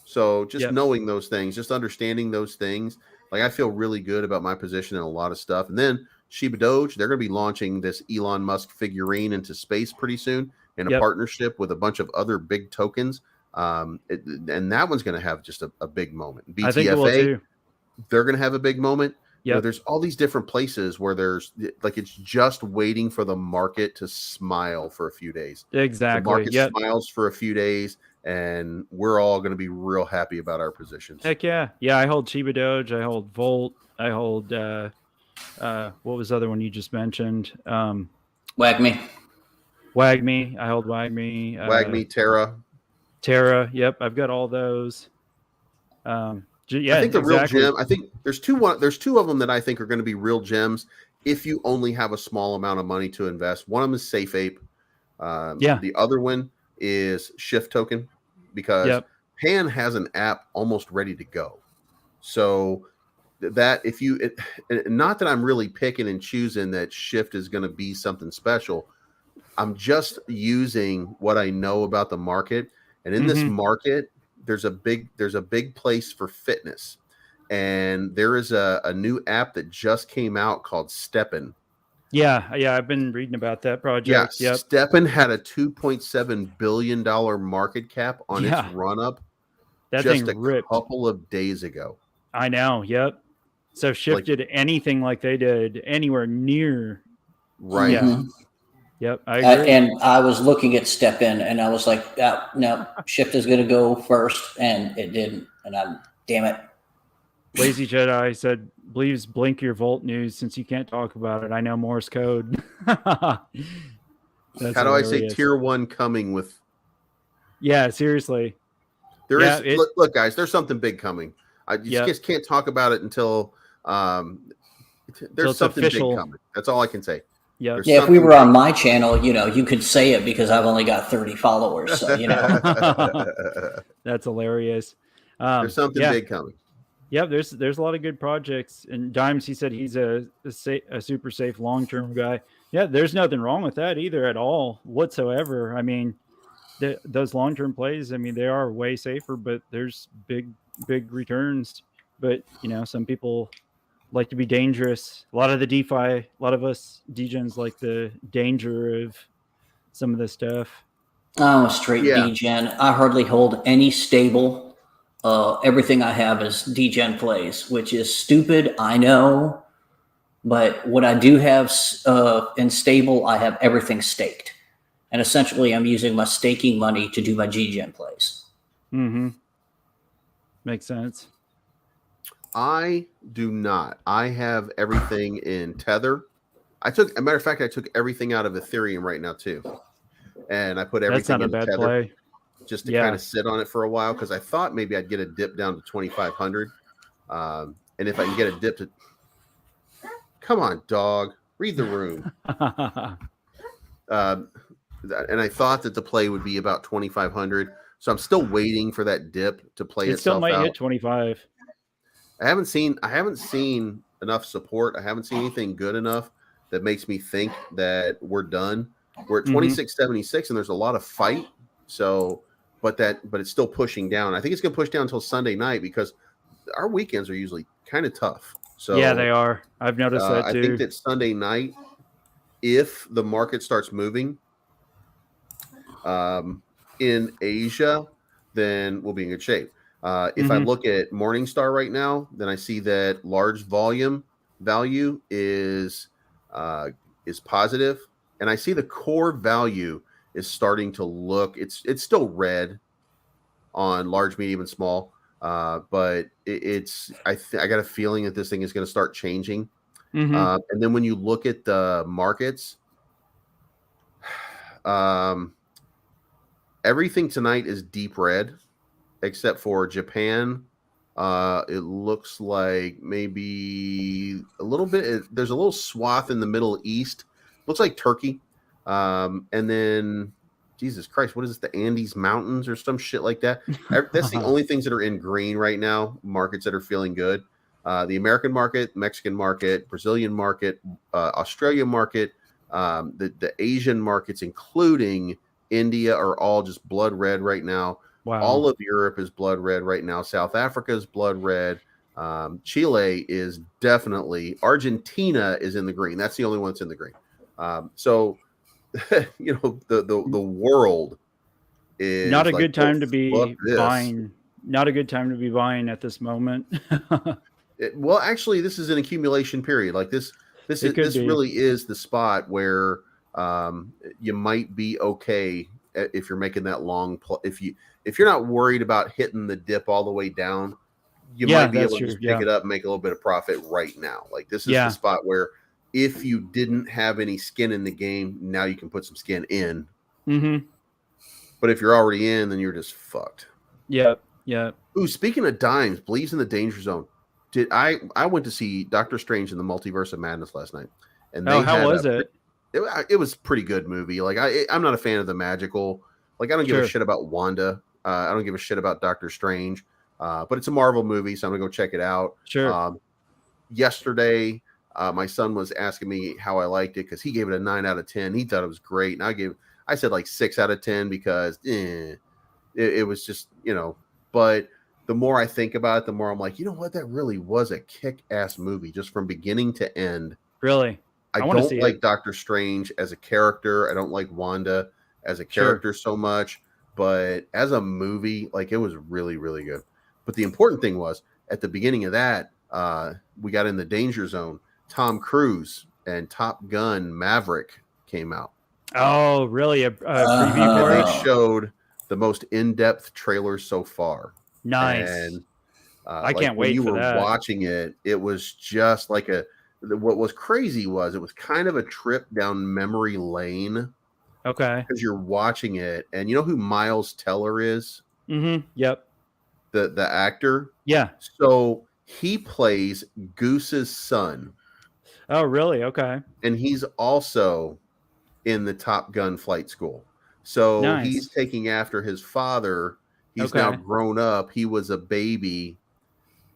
So just knowing those things, just understanding those things, like I feel really good about my position in a lot of stuff. And then Shiba Doge, they're going to be launching this Elon Musk figurine into space pretty soon in a partnership with a bunch of other big tokens. And that one's going to have just a big moment. BTFA, I think it will too. They're going to have a big moment. Yeah, you know, there's all these different places where there's like it's just waiting for the market to smile for a few days. Exactly. The market smiles for a few days, and we're all going to be real happy about our positions. Heck yeah. Yeah, I hold Shiba Doge, I hold Volt, I hold what was the other one you just mentioned? WAGMI. I hold WAGMI. WAGMI, Terra. Yep, I've got all those. Yeah, I think the real gem. I think there's two of them that I think are going to be real gems if you only have a small amount of money to invest. One of them is Safe Ape. The other one is Shift Token, because Pan has an app almost ready to go. So that not that I'm really picking and choosing that Shift is going to be something special. I'm just using what I know about the market, and in this market, there's a big place for fitness, and there is a new app that just came out called Steppen. Yeah, I've been reading about that project. Yeah, Steppen had a $2.7 billion market cap on its run up just a couple of days ago. I know. Yep. So Shift did anything like they did anywhere near. Right. Yeah. Yep. I agree. And I was looking at Steppen, and I was like, no, Shift is going to go first, and it didn't. And damn it. Lazy Jedi said, please blink your Volt news since you can't talk about it. I know Morse code. How do I say tier 1 coming with? Yeah, seriously. There is. Look, guys, there's something big coming. I just can't talk about it until there's something official. Big coming. That's all I can say. Yeah. Yeah. If we were on my channel, you could say it because I've only got 30 followers. So, That's hilarious. There's something big coming. Yeah, there's a lot of good projects. And Dimes, he said he's a super safe long-term guy. Yeah, there's nothing wrong with that either at all whatsoever. I mean, those long-term plays, I mean, they are way safer, but there's big returns. But, some people like to be dangerous. A lot of the DeFi, a lot of us degens like the danger of some of this stuff. I'm a straight degen. I hardly hold any stable. Everything I have is degen plays, which is stupid, I know. But what I do have in stable, I have everything staked. And essentially, I'm using my staking money to do my degen plays. Mm-hmm. Makes sense. I do not. I have everything in Tether. As a matter of fact, I took everything out of Ethereum right now too, and I put everything in Tether play. Just to kind of sit on it for a while, because I thought maybe I'd get a dip down to 2,500, and if I can get a dip to, come on, dog, read the room. and I thought that the play would be about 2,500. So I'm still waiting for that dip to play It still itself might out. hit 25. I haven't seen enough support. I haven't seen anything good enough that makes me think that we're done. We're at 2676 and there's a lot of fight. So, but it's still pushing down. I think it's going to push down until Sunday night because our weekends are usually kind of tough. So yeah, they are. I've noticed that too. I think that Sunday night, if the market starts moving in Asia, then we'll be in good shape. If I look at Morningstar right now, then I see that large volume value is positive, and I see the core value is starting to look. It's still red on large, medium, and small, but I got a feeling that this thing is going to start changing. And then when you look at the markets, everything tonight is deep red, except for Japan. It looks like maybe a little bit. There's a little swath in the Middle East. Looks like Turkey. And then, Jesus Christ, what is this? The Andes Mountains or some shit like that. That's the only things that are in green right now. Markets that are feeling good. The American market, Mexican market, Brazilian market, Australia market, the Asian markets, including India, are all just blood red right now. Wow. All of Europe is blood red right now. South Africa is blood red. Chile is definitely. Argentina is in the green. That's the only one that's in the green. So, the world is not a like, good time to be this. buying. Not a good time to be buying at this moment. Well, actually, this is an accumulation period. Like this really is the spot where you might be okay if you're making that long. If you're not worried about hitting the dip all the way down, you might be able to just pick it up and make a little bit of profit right now. Like this is the spot where if you didn't have any skin in the game, now you can put some skin in. But if you're already in, then you're just fucked. Yeah. Ooh, speaking of dimes, believes in the danger zone. I went to see Doctor Strange in the Multiverse of Madness last night, and how was it? It was a pretty good movie. Like I'm not a fan of the magical. Like I don't give a shit about Wanda. I don't give a shit about Doctor Strange. But it's a Marvel movie, so I'm gonna go check it out. Sure. Yesterday, my son was asking me how I liked it because he gave it a 9 out of 10. He thought it was great, and I said like 6 out of 10 because it was just But the more I think about it, the more I'm like, you know what? That really was a kick-ass movie, just from beginning to end. Really? I don't like Doctor Strange as a character. I don't like Wanda as a character so much. But as a movie, like, it was really, really good. But the important thing was, at the beginning of that, we got in the danger zone. Tom Cruise and Top Gun Maverick came out. Oh, really? A preview for and it? they showed the most in-depth trailer so far. Nice. And I can't wait for that. When you were watching it, it was just like what was crazy was it was kind of a trip down memory lane. Okay. Because you're watching it, and you know who Miles Teller is? Yep. The actor? Yeah. So he plays Goose's son. Oh, really? Okay. And he's also in the Top Gun flight school. So he's taking after his father. He's now grown up. He was a baby.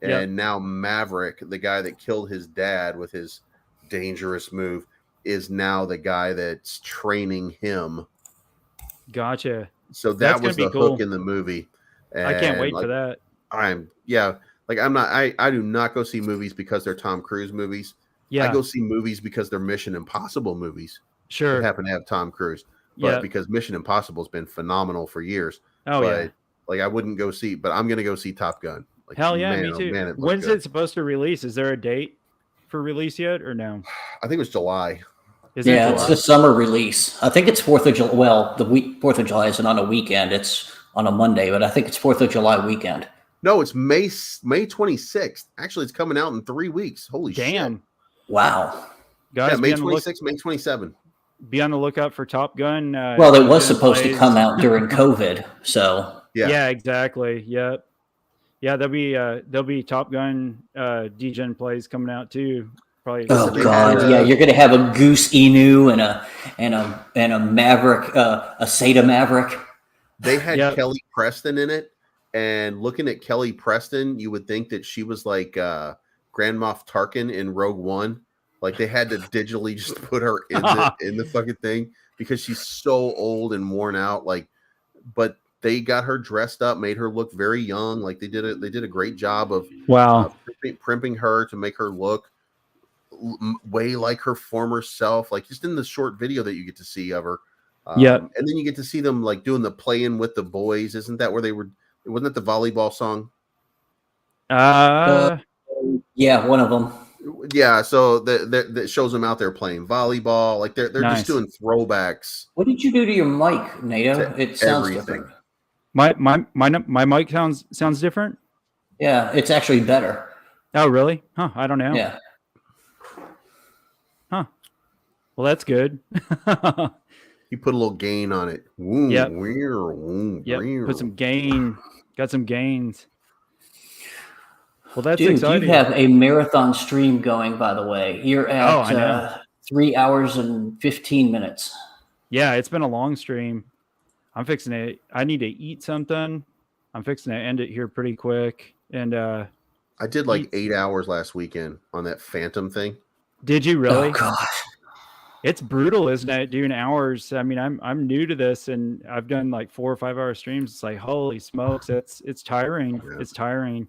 And now Maverick, the guy that killed his dad with his dangerous move, is now the guy that's training him. Gotcha. So that was the hook in the movie. And I can't wait for that. I do not go see movies because they're Tom Cruise movies. Yeah. I go see movies because they're Mission Impossible movies. Sure. That happen to have Tom Cruise. But because Mission Impossible has been phenomenal for years. Like I wouldn't go see, but I'm gonna go see Top Gun. Like, hell yeah, me too. When's it supposed to release? Is there a date for release yet or no? I think it was July. It's the summer release. I think it's 4th of July. Well, the 4th of July isn't on a weekend. It's on a Monday, but I think it's 4th of July weekend. No, it's May 26th. Actually, it's coming out in 3 weeks. Holy shit. Wow. Guys, May 26th, May 27th. Be on the lookout for Top Gun. Well, it was supposed to come out during COVID, so. Yeah, exactly. Yep. Yeah, there'll be Top Gun DGen plays coming out too. Probably. Oh they God, had, yeah, you're gonna have a Goose Inu and a Maverick, a Seda Maverick. They had Kelly Preston in it, and looking at Kelly Preston, you would think that she was like Grand Moff Tarkin in Rogue One. Like they had to digitally just put her in the fucking thing because she's so old and worn out. Like, but they got her dressed up, made her look very young. Like they did a great job of primping her to make her look way like her former self. Like just in the short video that you get to see of her. And then you get to see them like doing the playing with the boys. Isn't that where they were? Wasn't that the volleyball song? Yeah, one of them. Yeah, so that shows them out there playing volleyball. Like they're nice. just doing throwbacks. What did you do to your mic, NATO? It sounds everything. different. My mic sounds different. Yeah, it's actually better. Oh, really? Huh? I don't know. Yeah. Huh. Well, that's good. You put a little gain on it. Yep. Put some gain. Got some gains. Well, that's Dude, exciting. you have a marathon stream going, by the way. You're at 3 hours and 15 minutes. Yeah, it's been a long stream. I'm fixing it. I need to eat something. I'm fixing to end it here pretty quick. And I did like 8 hours last weekend on that Phantom thing. Did you really? Oh gosh. It's brutal, isn't it? Doing hours. I mean, I'm new to this, and I've done like 4 or 5 hour streams. It's like, holy smokes, it's tiring. Yeah. It's tiring.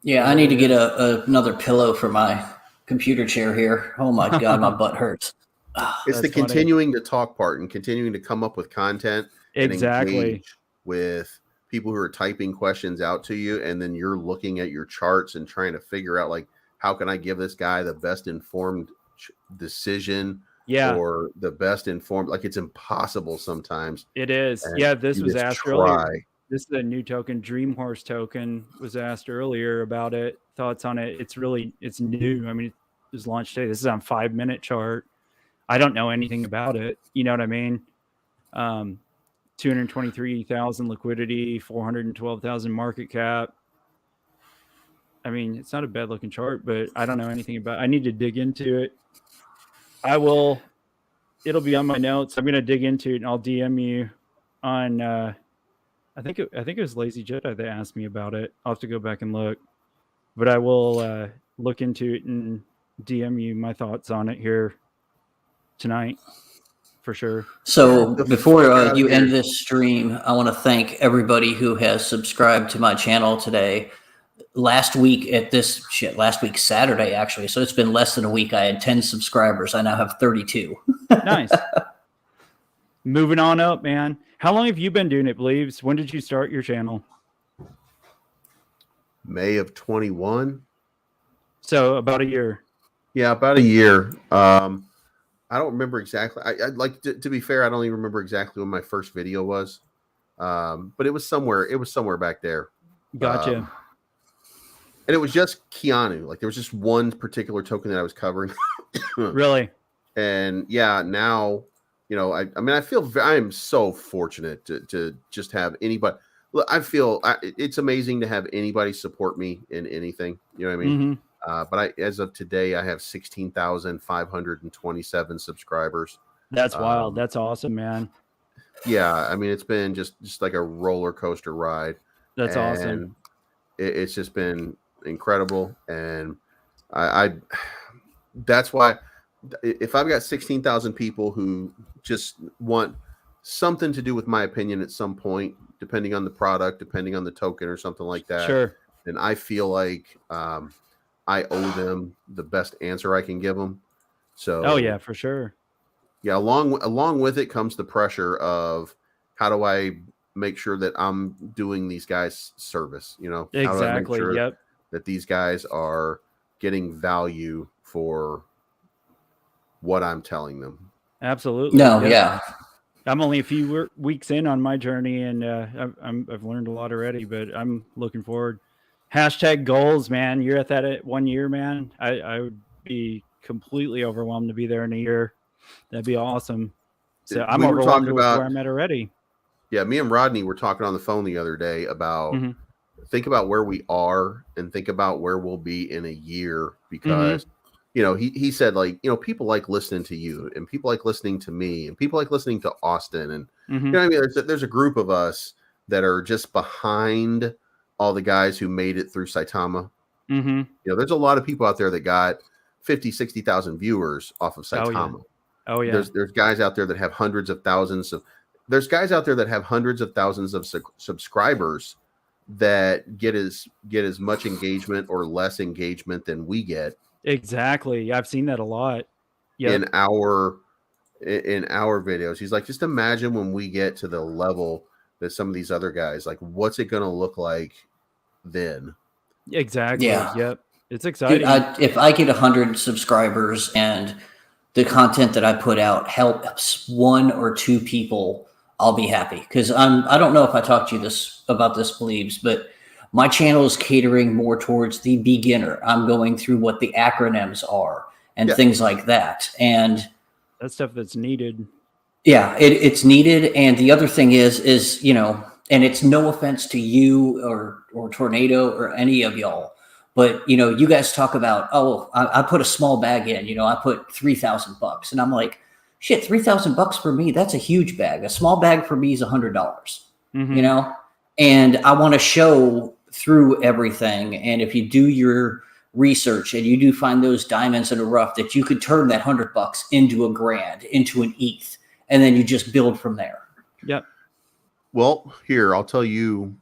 Yeah, I need to get another pillow for my computer chair here. Oh my God, my butt hurts. It's the continuing to talk part and continuing to come up with content. Exactly. And engage with people who are typing questions out to you, and then you're looking at your charts and trying to figure out like, how can I give this guy the best informed decision? Yeah, or the best informed. Like it's impossible sometimes. It is. Yeah, this was asked earlier. This is a new token, Dream Horse token, was asked earlier about it. Thoughts on it? It's new. I mean, it was launched today. This is on 5-minute chart. I don't know anything about it. You know what I mean? 223,000 liquidity, 412,000 market cap. I mean, it's not a bad looking chart, but I don't know anything about it. I need to dig into it. I will. It'll be on my notes. I'm going to dig into it, and I'll DM you on. I think it was Lazy Jedi that asked me about it. I'll have to go back and look, but I will look into it and DM you my thoughts on it here tonight for sure. So before you end this stream, I want to thank everybody who has subscribed to my channel today. Last week Saturday, actually. So it's been less than a week. I had 10 subscribers. I now have 32. Nice. Moving on up, man. How long have you been doing it, Believes? When did you start your channel? May of 21. So about a year. Yeah, about a year. I don't remember exactly. I like to be fair, I don't even remember exactly when my first video was. But it was somewhere back there. Gotcha. And it was just Keanu. Like there was just one particular token that I was covering. Really? And yeah, now, you know, I mean, I am so fortunate to just have anybody. Look, I feel it's amazing to have anybody support me in anything. You know what I mean? Mm-hmm. But as of today, I have 16,527 subscribers. That's wild. That's awesome, man. Yeah, I mean, it's been just like a roller coaster ride. That's awesome. It's just been incredible, and I that's why if I've got 16,000 people who just want something to do with my opinion at some point, depending on the product, depending on the token or something like that, sure, and I feel like I owe them the best answer I can give them. So oh yeah, for sure. Yeah, along with it comes the pressure of how do I make sure that I'm doing these guys service, you know? Exactly. How do I make sure yep. that these guys are getting value for what I'm telling them? Absolutely. No, yeah. I'm only a few weeks in on my journey, and I've learned a lot already, but I'm looking forward. Hashtag goals, man. You're at that at 1 year, man. I would be completely overwhelmed to be there in a year. That'd be awesome. So I'm overwhelmed with where I'm at already. Yeah, me and Rodney were talking on the phone the other day about think about where we are and think about where we'll be in a year, because he said, like, people like listening to you, and people like listening to me, and people like listening to Austin, and I mean, there's a group of us that are just behind all the guys who made it through Saitama. There's a lot of people out there that got 50,000-60,000 viewers off of Saitama. Oh yeah. There's guys out there that have hundreds of thousands of subscribers that get as much engagement or less engagement than we get. Exactly. I've seen that a lot. In our videos. He's like, just imagine when we get to the level that some of these other guys, like, what's it going to look like then? Exactly. Yeah. Yep. It's exciting. Dude, if I get 100 subscribers and the content that I put out helps 1 or 2 people, I'll be happy. Because I don't know if I talked to you about this, Bleebs, but my channel is catering more towards the beginner. I'm going through what the acronyms are and things like that. And that's stuff that's needed. Yeah, it's needed. And the other thing is, and it's no offense to you or Tornado or any of y'all, but, you guys talk about, I put a small bag in, I put $3,000. And I'm like, shit, $3,000 for me, that's a huge bag. A small bag for me is $100, and I want to show through everything. And if you do your research and you do find those diamonds in the rough, that you could turn that $100 into $1,000, into an ETH, and then you just build from there. Yep. Well, here, I'll tell you,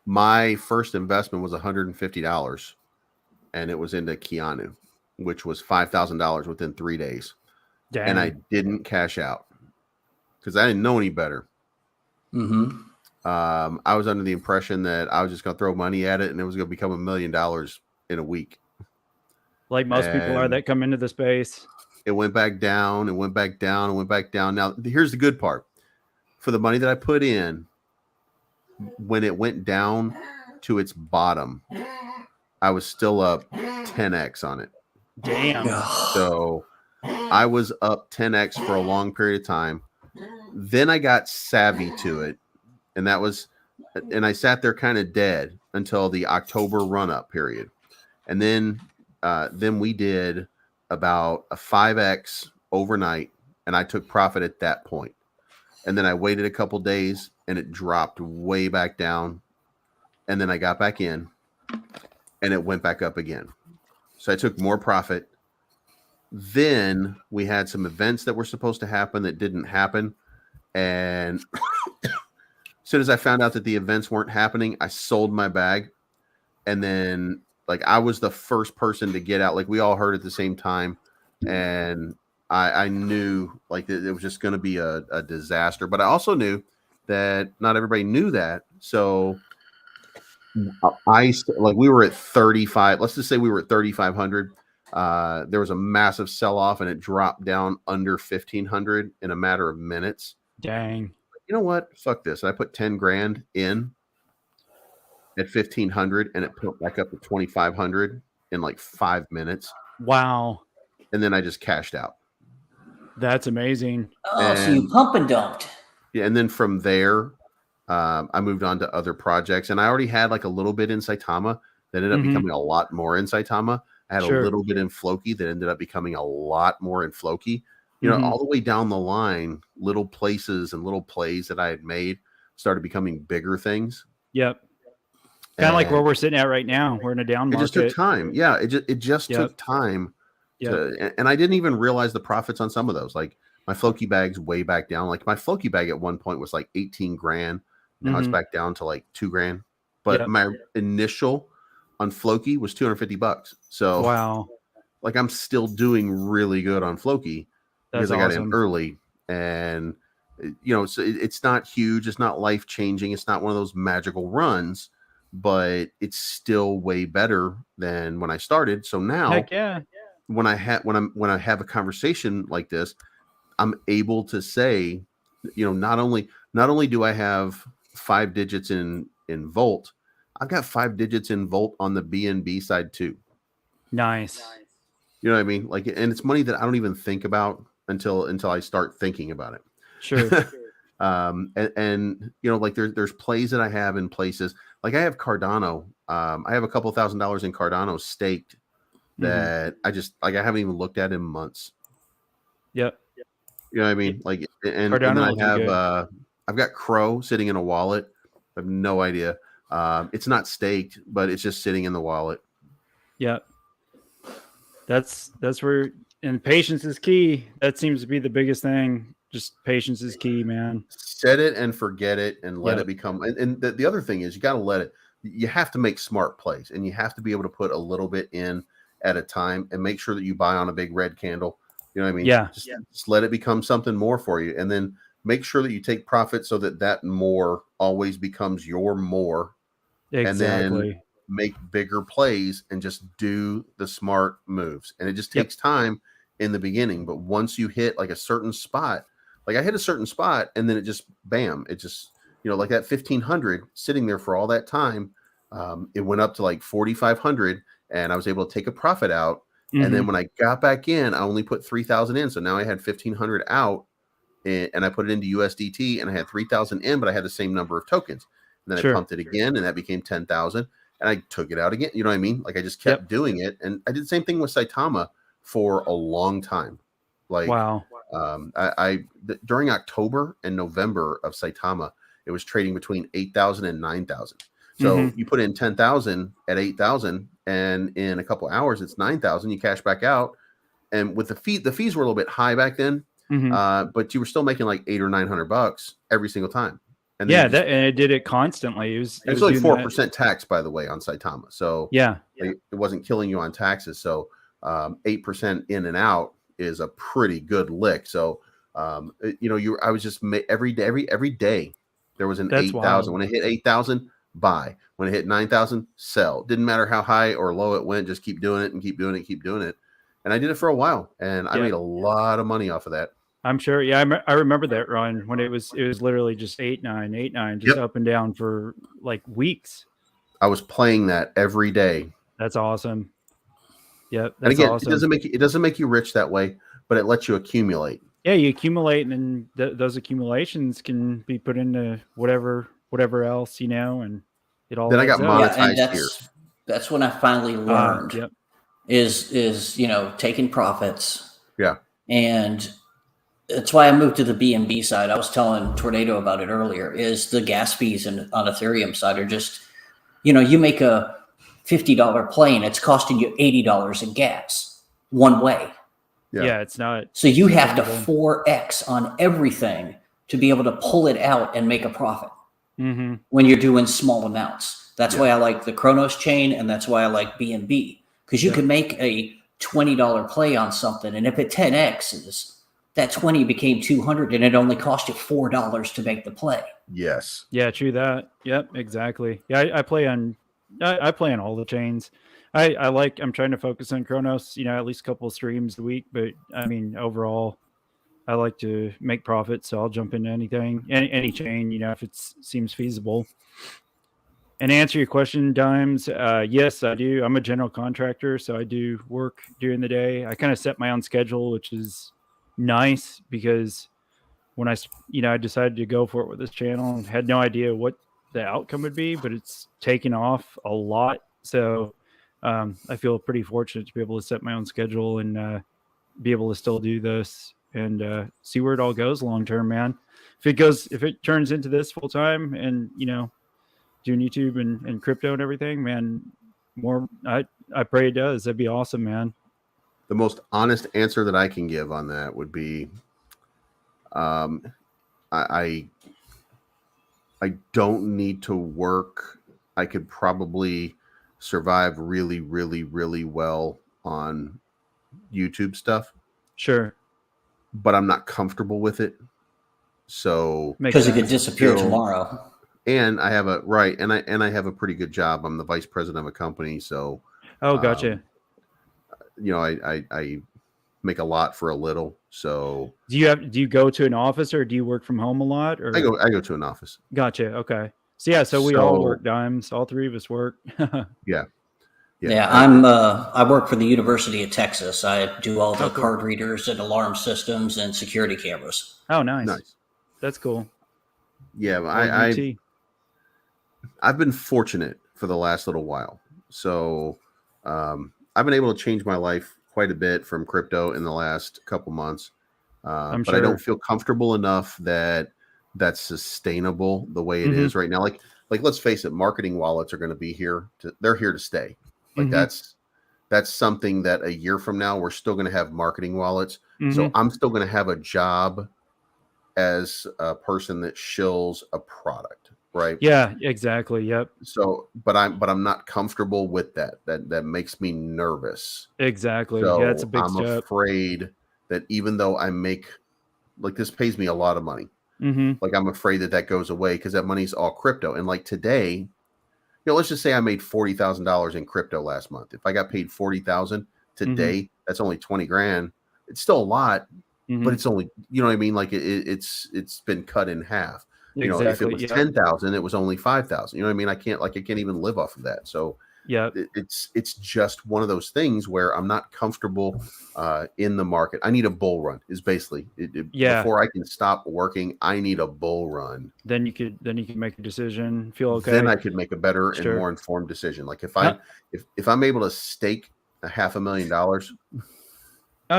my first investment was $150, and it was into Keanu, which was $5,000 within 3 days. Damn. And I didn't cash out because I didn't know any better. I was under the impression that I was just going to throw money at it and it was going to become $1 million in a week. Like most people are that come into the space. It went back down and went back down and went back down. Now, here's the good part. For the money that I put in, when it went down to its bottom, I was still up 10x on it. Damn. So I was up 10x for a long period of time. Then I got savvy to it. And I sat there kind of dead until the October run-up period. And then we did about a 5x overnight, and I took profit at that point. And then I waited a couple days, and it dropped way back down. And then I got back in, and it went back up again. So I took more profit. Then we had some events that were supposed to happen that didn't happen. And as soon as I found out that the events weren't happening, I sold my bag. And then, like, I was the first person to get out. Like, we all heard at the same time. And I knew, like, it was just going to be a disaster. But I also knew that not everybody knew that. So we were at 35. Let's just say we were at 3,500. There was a massive sell-off, and it dropped down under 1,500 in a matter of minutes. Dang. You know what? Fuck this. And I put 10 grand in at 1,500, and it put back up to 2,500 in like 5 minutes. Wow. And then I just cashed out. That's amazing. Oh, so you pump and dumped. Yeah. And then from there, I moved on to other projects, and I already had like a little bit in Saitama that ended up becoming a lot more in Saitama. I had a little bit in Floki that ended up becoming a lot more in Floki. You know, all the way down the line, little places and little plays that I had made started becoming bigger things. Yep. Kind of like where we're sitting at right now. We're in a down market. It just took time. Yeah, it just took time. And I didn't even realize the profits on some of those. Like my Floki bag's way back down. Like my Floki bag at one point was like 18 grand. Now it's back down to like 2 grand. But my initial on Floki was $250. So wow, like I'm still doing really good on Floki because I got in early. And you know, so it's not huge, it's not life changing, it's not one of those magical runs, but it's still way better than when I started. So now when I have a conversation like this, I'm able to say, you know, not only do I have 5 digits in Volt, I've got 5 digits in Volt on the BNB side too. Nice. You know what I mean? Like, and it's money that I don't even think about until I start thinking about it. Sure. And you know, like there's plays that I have in places. Like I have Cardano. I have a couple $1,000s in Cardano staked that I just like I haven't even looked at in months. Yep. You know what I mean? Like, and then Cardano I will do have good. I've got Crow sitting in a wallet. I have no idea. It's not staked, but it's just sitting in the wallet. Yep. That's where, and patience is key. That seems to be the biggest thing. Just patience is key, man. Set it and forget it, and let it become. And the other thing is, you got to let it. You have to make smart plays, and you have to be able to put a little bit in at a time, and make sure that you buy on a big red candle. You know what I mean? Yeah. Just let it become something more for you, and then make sure that you take profit so that more always becomes your more. Exactly. And then make bigger plays and just do the smart moves. And it just takes time in the beginning. But once you hit like a certain spot, like I hit a certain spot and then it just, bam, it just, like that 1500 sitting there for all that time. It went up to like 4,500 and I was able to take a profit out. And then when I got back in, I only put 3,000 in. So now I had 1,500 out and I put it into USDT and I had 3,000 in, but I had the same number of tokens. And then I pumped it again and that became 10,000 and I took it out again. You know what I mean? Like I just kept doing it. And I did the same thing with Saitama for a long time. Like, wow. During October and November of Saitama, it was trading between 8,000 and 9,000. So you put in 10,000 at 8,000 and in a couple hours, it's 9,000. You cash back out. And with the fees were a little bit high back then, but you were still making like $800 or $900 every single time. And and it did it constantly. It was only 4% tax, by the way, on Saitama. So it wasn't killing you on taxes. So 8% in and out is a pretty good lick. So I was just every day there was an 8,000. When it hit 8,000, buy. When it hit 9,000, sell. Didn't matter how high or low it went. Just keep doing it and keep doing it, keep doing it. And I did it for a while, and I made a lot of money off of that. I'm sure. Yeah, I remember that run when it was literally just 8-9, just up and down for like weeks. I was playing that every day. That's awesome. Yep. And again, awesome. It doesn't make you rich that way, but it lets you accumulate. Yeah, you accumulate, and then those accumulations can be put into whatever else, and it all. Then I got monetized here. That's when I finally learned. Is taking profits. Yeah. And that's why I moved to the BNB side. I was telling Tornado about it earlier. Is the gas fees on Ethereum side are just, you make a $50 plane, it's costing you $80 in gas one way. Yeah, it's not. So you have to 4x on everything to be able to pull it out and make a profit when you're doing small amounts. That's why I like the Cronos chain, and that's why I like BNB, because you can make a $20 play on something, and if it 10x's, that 20 became 200 and it only cost you $4 to make the play. Yes. Yeah, true that. Yep, exactly. Yeah, I play on all the chains. I'm trying to focus on Cronos, at least a couple of streams a week, but I mean, overall, I like to make profits. So I'll jump into anything, any chain, if it seems feasible. And to answer your question, Dimes, yes, I do. I'm a general contractor, so I do work during the day. I kind of set my own schedule, which is nice because when I decided to go for it with this channel and had no idea what the outcome would be, but it's taken off a lot. So I feel pretty fortunate to be able to set my own schedule and be able to still do this and see where it all goes long term, man. If it turns into this full time and doing YouTube and crypto and everything, man, I pray it does. That'd be awesome, man. The most honest answer that I can give on that would be, I don't need to work. I could probably survive really, really, really well on YouTube stuff. Sure. But I'm not comfortable with it. So because it could disappear tomorrow. And I have I have a pretty good job. I'm the vice president of a company. So gotcha. I make a lot for a little. So do you go to an office or do you work from home a lot? Or I go to an office. Gotcha. Okay. So we all work, Dimes. All three of us work. Yeah. I work for the University of Texas. I do all the card readers and alarm systems and security cameras. Oh, nice. That's cool. Yeah, I've been fortunate for the last little while. So I I've been able to change my life quite a bit from crypto in the last couple months. I'm but sure. I don't feel comfortable enough that that's sustainable the way it is right now. Like let's face it, marketing wallets are going to be they're here to stay. Like that's something that a year from now we're still going to have marketing wallets. So I'm still going to have a job as a person that shills a product, right? Yeah, exactly. Yep. So, but I'm not comfortable with that. That makes me nervous. Exactly. So Yeah, it's a big I'm step. afraid that even though I make, like, this pays me a lot of money, like, I'm afraid that goes away because that money's all crypto. And like today, let's just say I made $40,000 in crypto last month. If I got paid $40,000 today, that's only 20 grand. It's still a lot, but it's only, you know what I mean? Like it's been cut in half. Exactly. If it was 10,000, it was only 5,000. You know what I mean? I can't even live off of that. So yeah, it's just one of those things where I'm not comfortable in the market. I need a bull run is basically before I can stop working. I need a bull run. Then you could make a decision, feel okay. Then I could make a better and more informed decision. Like if I'm able to stake $500,000,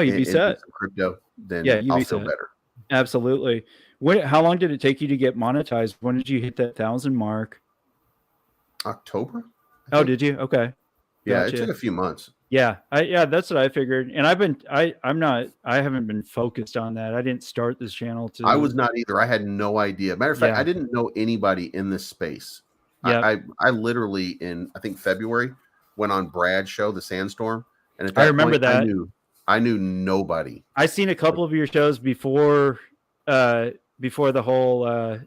you'd be set. Some crypto, then I'll feel better. Absolutely. How long did it take you to get monetized? When did you hit that 1,000 mark? October. Oh, did you? Okay. Yeah, it took a few months. Yeah, that's what I figured. And I haven't been focused on that. I didn't start this channel I was not either. I had no idea. Matter of fact, I didn't know anybody in this space. I literally in, I think, February went on Brad's show, The Sandstorm, and at that I remember point, that I knew nobody. I seen a couple of your shows before the whole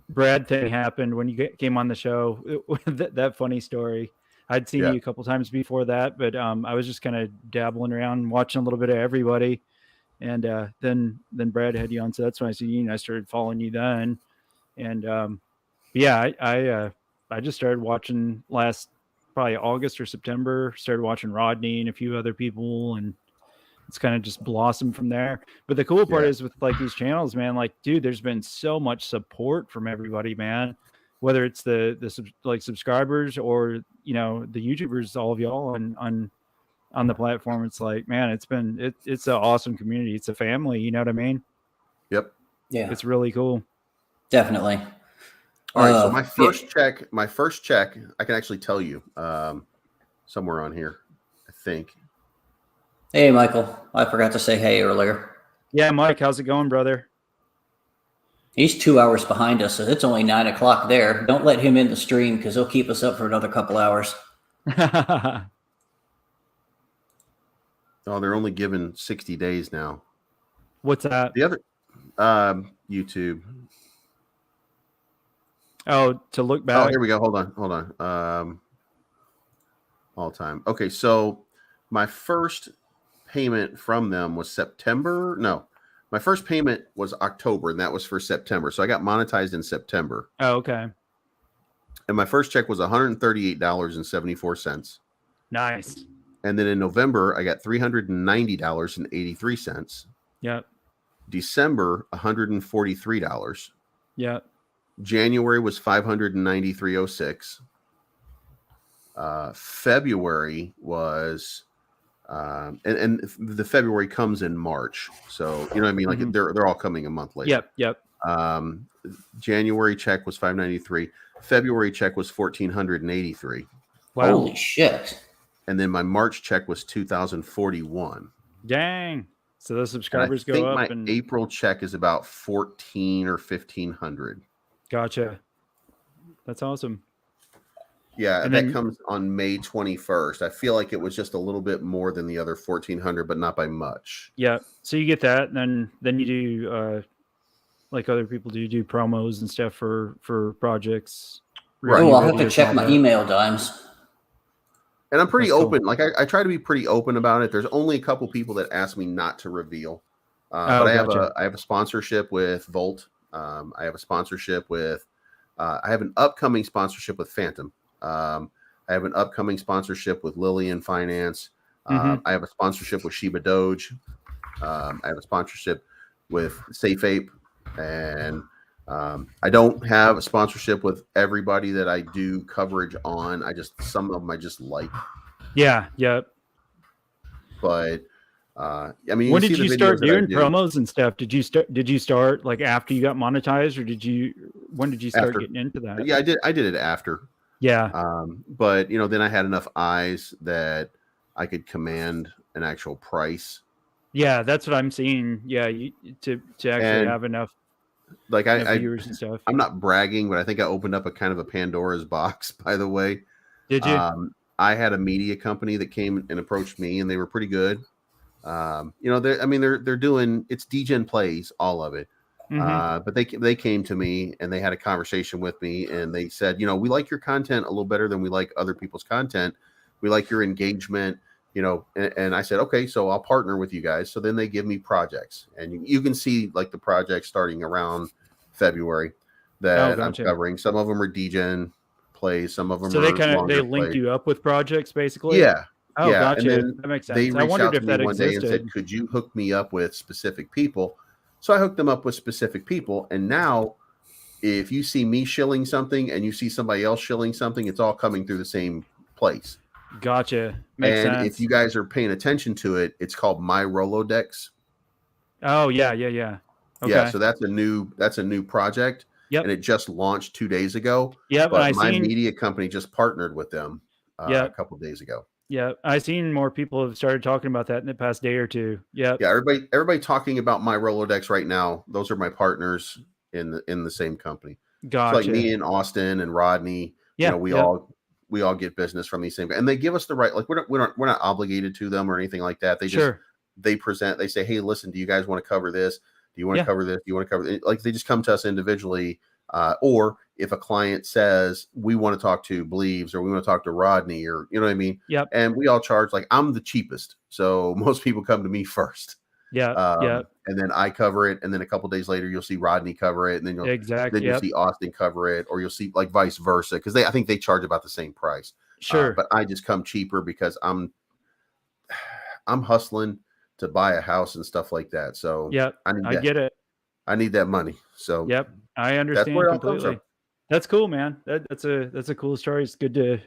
Brad thing happened when you came on the show. that funny story. I'd seen you a couple times before that, but I was just kind of dabbling around, watching a little bit of everybody, and then Brad had you on, so that's when I seen you, and I started following you then. And I just started watching last probably August or September. Started watching Rodney and a few other people, and it's kind of just blossomed from there. But the cool part is with like these channels, man, like, dude, there's been so much support from everybody, man. Whether it's the subscribers or, the YouTubers, all of y'all on the platform. It's like, man, it's an awesome community. It's a family. You know what I mean? Yep. Yeah. It's really cool. Definitely. All right. So my first check, I can actually tell you somewhere on here, I think. Hey, Michael. I forgot to say hey earlier. Yeah, Mike, how's it going, brother? He's 2 hours behind us, so it's only 9 o'clock there. Don't let him in the stream because he'll keep us up for another couple hours. Oh, they're only given 60 days now. What's that? The other YouTube. Oh, to look back. Oh, here we go. Hold on. All time. Okay, so my first payment from them was September. No, my first payment was October, and that was for September. So I got monetized in September. Oh, okay. And my first check was $138.74. Nice. And then in November, I got $390.83. Yep. December, $143. Yep. January was $593.06. February was, and the February comes in March, so you know what I mean. Like they're all coming a month later. Yep. January check was $593. February check was $1,483. Wow. Holy shit! And then my March check was $2,041. Dang! So the subscribers go up. My April check is about $1,400 or $1,500. Gotcha. That's awesome. Yeah, and that comes on May 21st. I feel like it was just a little bit more than the other 1,400, but not by much. Yeah. So you get that, and then you do like other people do promos and stuff for projects. Right. Oh, I'll have to check my email, Dimes. And I'm pretty open. Cool. Like I try to be pretty open about it. There's only a couple people that ask me not to reveal. But I have a sponsorship with Volt. I have a sponsorship with. I have an upcoming sponsorship with Phantom. I have an upcoming sponsorship with Lillian Finance. I have a sponsorship with Shiba Doge. I have a sponsorship with Safe Ape, and I don't have a sponsorship with everybody that I do coverage on. Some of them I just like. Yeah. Yep. But I mean, when you did see you the start videos that I doing do promos and stuff? Did you start like after you got monetized, or when did you start after. getting into that? Yeah, I did it after. Yeah. But then I had enough eyes that I could command an actual price. Yeah, that's what I'm seeing. Yeah, to actually And have enough like viewers and stuff. I'm not bragging, but I think I opened up a kind of a Pandora's box, by the way. Did you? I had a media company that came and approached me, and they were pretty good. They're doing, it's DGen plays, all of it. But they came to me and they had a conversation with me, and they said, we like your content a little better than we like other people's content. We like your engagement, and I said, okay, so I'll partner with you guys. So then they give me projects, and you can see like the projects starting around February that I'm covering. Some of them are DGen plays, some of them so are they linked you up with projects basically. Yeah. Oh, yeah. gotcha. And then that makes sense. they I reached wondered out to if me that one day and existed. said, could you hook me up with specific people? So I hooked them up with specific people, and now if you see me shilling something and you see somebody else shilling something, it's all coming through the same place. Gotcha. Makes and sense. If you guys are paying attention to it, it's called My Rolodex. Oh yeah. Okay. Yeah, so that's a new project. Yep. And it just launched 2 days ago. Yep. But my media company just partnered with them a couple of days ago. Yeah, I've seen more people have started talking about that in the past day or two. Yeah. Yeah, everybody talking about My Rolodex right now. Those are my partners in the same company. Gotcha. So like me and Austin and Rodney, we all get business from these same, and they give us the right, like we're not obligated to them or anything like that. They just they present, they say, hey, listen, do you guys want to cover this? Do you want to cover this? Do you want to cover this? Like they just come to us individually. Or if a client says we want to talk to Bleaves or we want to talk to Rodney, or you know what I mean? Yep. And we all charge, like I'm the cheapest. So most people come to me first. Yeah. And then I cover it. And then a couple of days later, you'll see Rodney cover it. And then you'll see Austin cover it, or you'll see like vice versa. Cause I think they charge about the same price. Sure. But I just come cheaper because I'm hustling to buy a house and stuff like that. So I get it. I need that money. So I understand completely. That's cool, man. That's a cool story. It's good to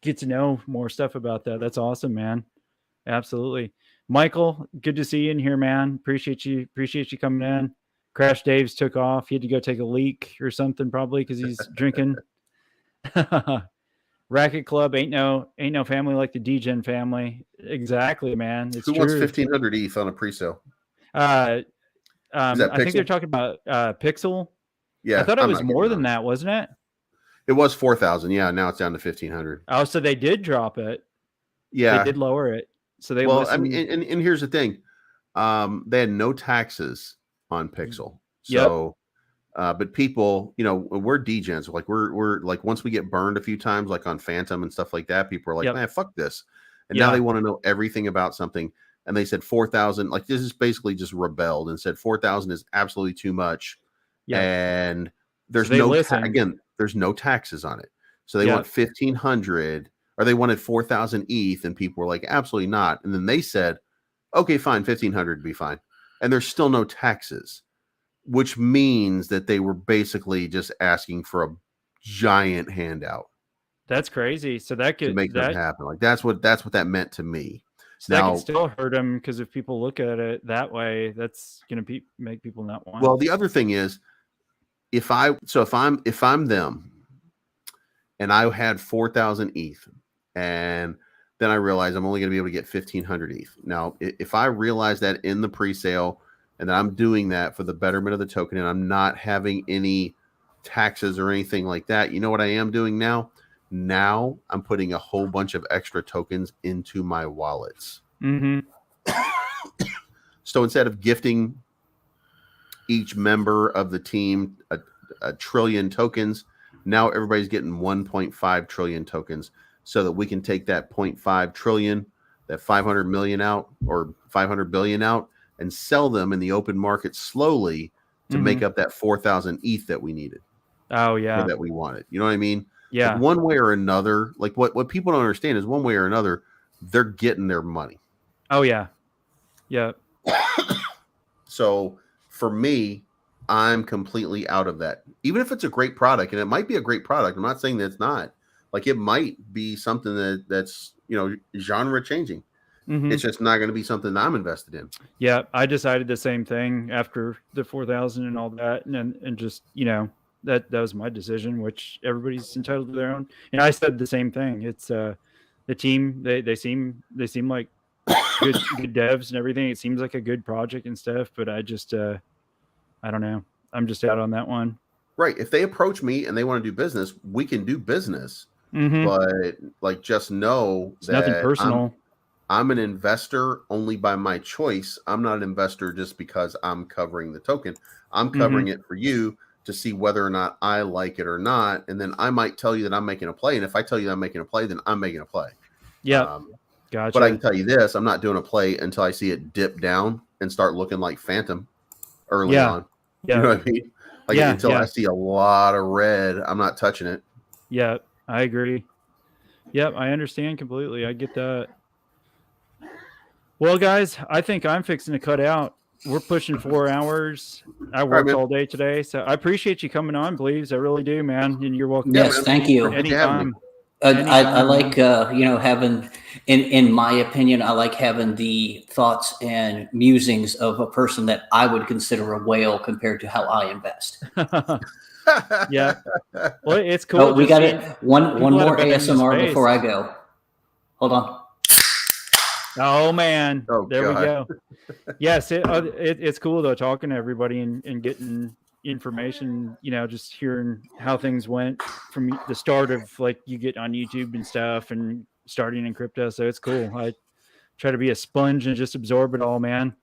get to know more stuff about that. That's awesome, man. Absolutely. Michael, good to see you in here, man. Appreciate you coming in. Crash Dave's took off. He had to go take a leak or something, probably because he's drinking. Racket Club ain't no family like the DGen family. Exactly, man. It's Who wants 1,500 ETH on a pre-sale? I think they're talking about Pixel. Yeah, I thought it was more than that, wasn't it? It was 4,000. Yeah, now it's down to 1,500. Oh, so they did drop it. Yeah, they did lower it. So they I mean, and here's the thing, they had no taxes on Pixel. So, but people, we're degens. Like we're like, once we get burned a few times, like on Phantom and stuff like that, people are like, man, fuck this. And now they want to know everything about something. And they said 4,000. Like this is basically just rebelled and said 4,000 is absolutely too much. Yeah. And there's there's no taxes on it. So they want 1,500, or they wanted 4,000 ETH, and people were like, absolutely not. And then they said, okay, fine, 1,500 would be fine. And there's still no taxes, which means that they were basically just asking for a giant handout. That's crazy. So that could make that happen. Like that's what that meant to me. So that can still hurt them, because if people look at it that way, that's going to make people not want. Well, the other thing is, if I'm them, and I had 4,000 ETH, and then I realize I'm only going to be able to get 1,500 ETH. Now, if I realize that in the pre-sale, and that I'm doing that for the betterment of the token, and I'm not having any taxes or anything like that, you know what I am doing now? Now I'm putting a whole bunch of extra tokens into my wallets. Mm-hmm. So instead of gifting each member of the team a trillion tokens, now everybody's getting 1.5 trillion tokens, so that we can take that 0.5 trillion, that 500 million out, or 500 billion out, and sell them in the open market slowly to make up that 4,000 ETH that we needed. Oh yeah. Or that we wanted. You know what I mean? Yeah. Like one way or another, like what people don't understand is, one way or another, they're getting their money. Oh yeah. Yeah. So for me, I'm completely out of that. Even if it's a great product, and it might be a great product, I'm not saying that it's not. Like it might be something that's genre changing. It's just not going to be something that I'm invested in. Yeah, I decided the same thing after the 4,000 and all that, and just that was my decision, which everybody's entitled to their own. And I said the same thing. It's the team. They seem like good devs and everything. It seems like a good project and stuff. But I just I don't know. I'm just out on that one. Right. If they approach me and they want to do business, we can do business. But like, just know it's that nothing personal. I'm an investor only by my choice. I'm not an investor just because I'm covering the token. I'm covering it for you to see whether or not I like it or not. And then I might tell you that I'm making a play. And if I tell you that I'm making a play, then I'm making a play. Yeah. Gotcha. But I can tell you this, I'm not doing a play until I see it dip down and start looking like Phantom early on. Yeah. You know what I mean? Like until I see a lot of red, I'm not touching it. Yeah, I agree. Yep, I understand completely. I get that. Well, guys, I think I'm fixing to cut out. We're pushing 4 hours. I worked all day today, so I appreciate you coming on, Bleaves. I really do, man. And you're welcome. Yes, thank you. Anytime. I like having, in my opinion, I like having the thoughts and musings of a person that I would consider a whale compared to how I invest. Yeah. Well, it's cool. Oh, we got it. One more ASMR before I go. Hold on. Oh man. Oh, there we go. Yes, it's cool though, talking to everybody and getting information, just hearing how things went from the start of like you get on YouTube and stuff and starting in crypto. So it's cool. I try to be a sponge and just absorb it all, man.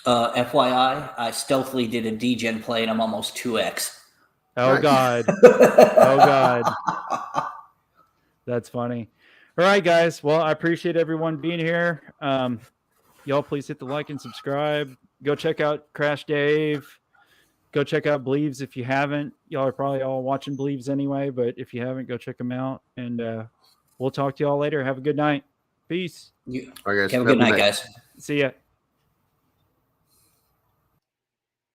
FYI, I stealthily did a degen play and I'm almost 2x. Oh God. Oh God. That's funny. All right, guys. Well, I appreciate everyone being here. Y'all please hit the like and subscribe. Go check out Crash Dave. Go check out Bleaves if you haven't. Y'all are probably all watching Bleaves anyway, but if you haven't, go check them out. And we'll talk to y'all later. Have a good night. Peace. All right, guys. Have a good night, guys. See ya.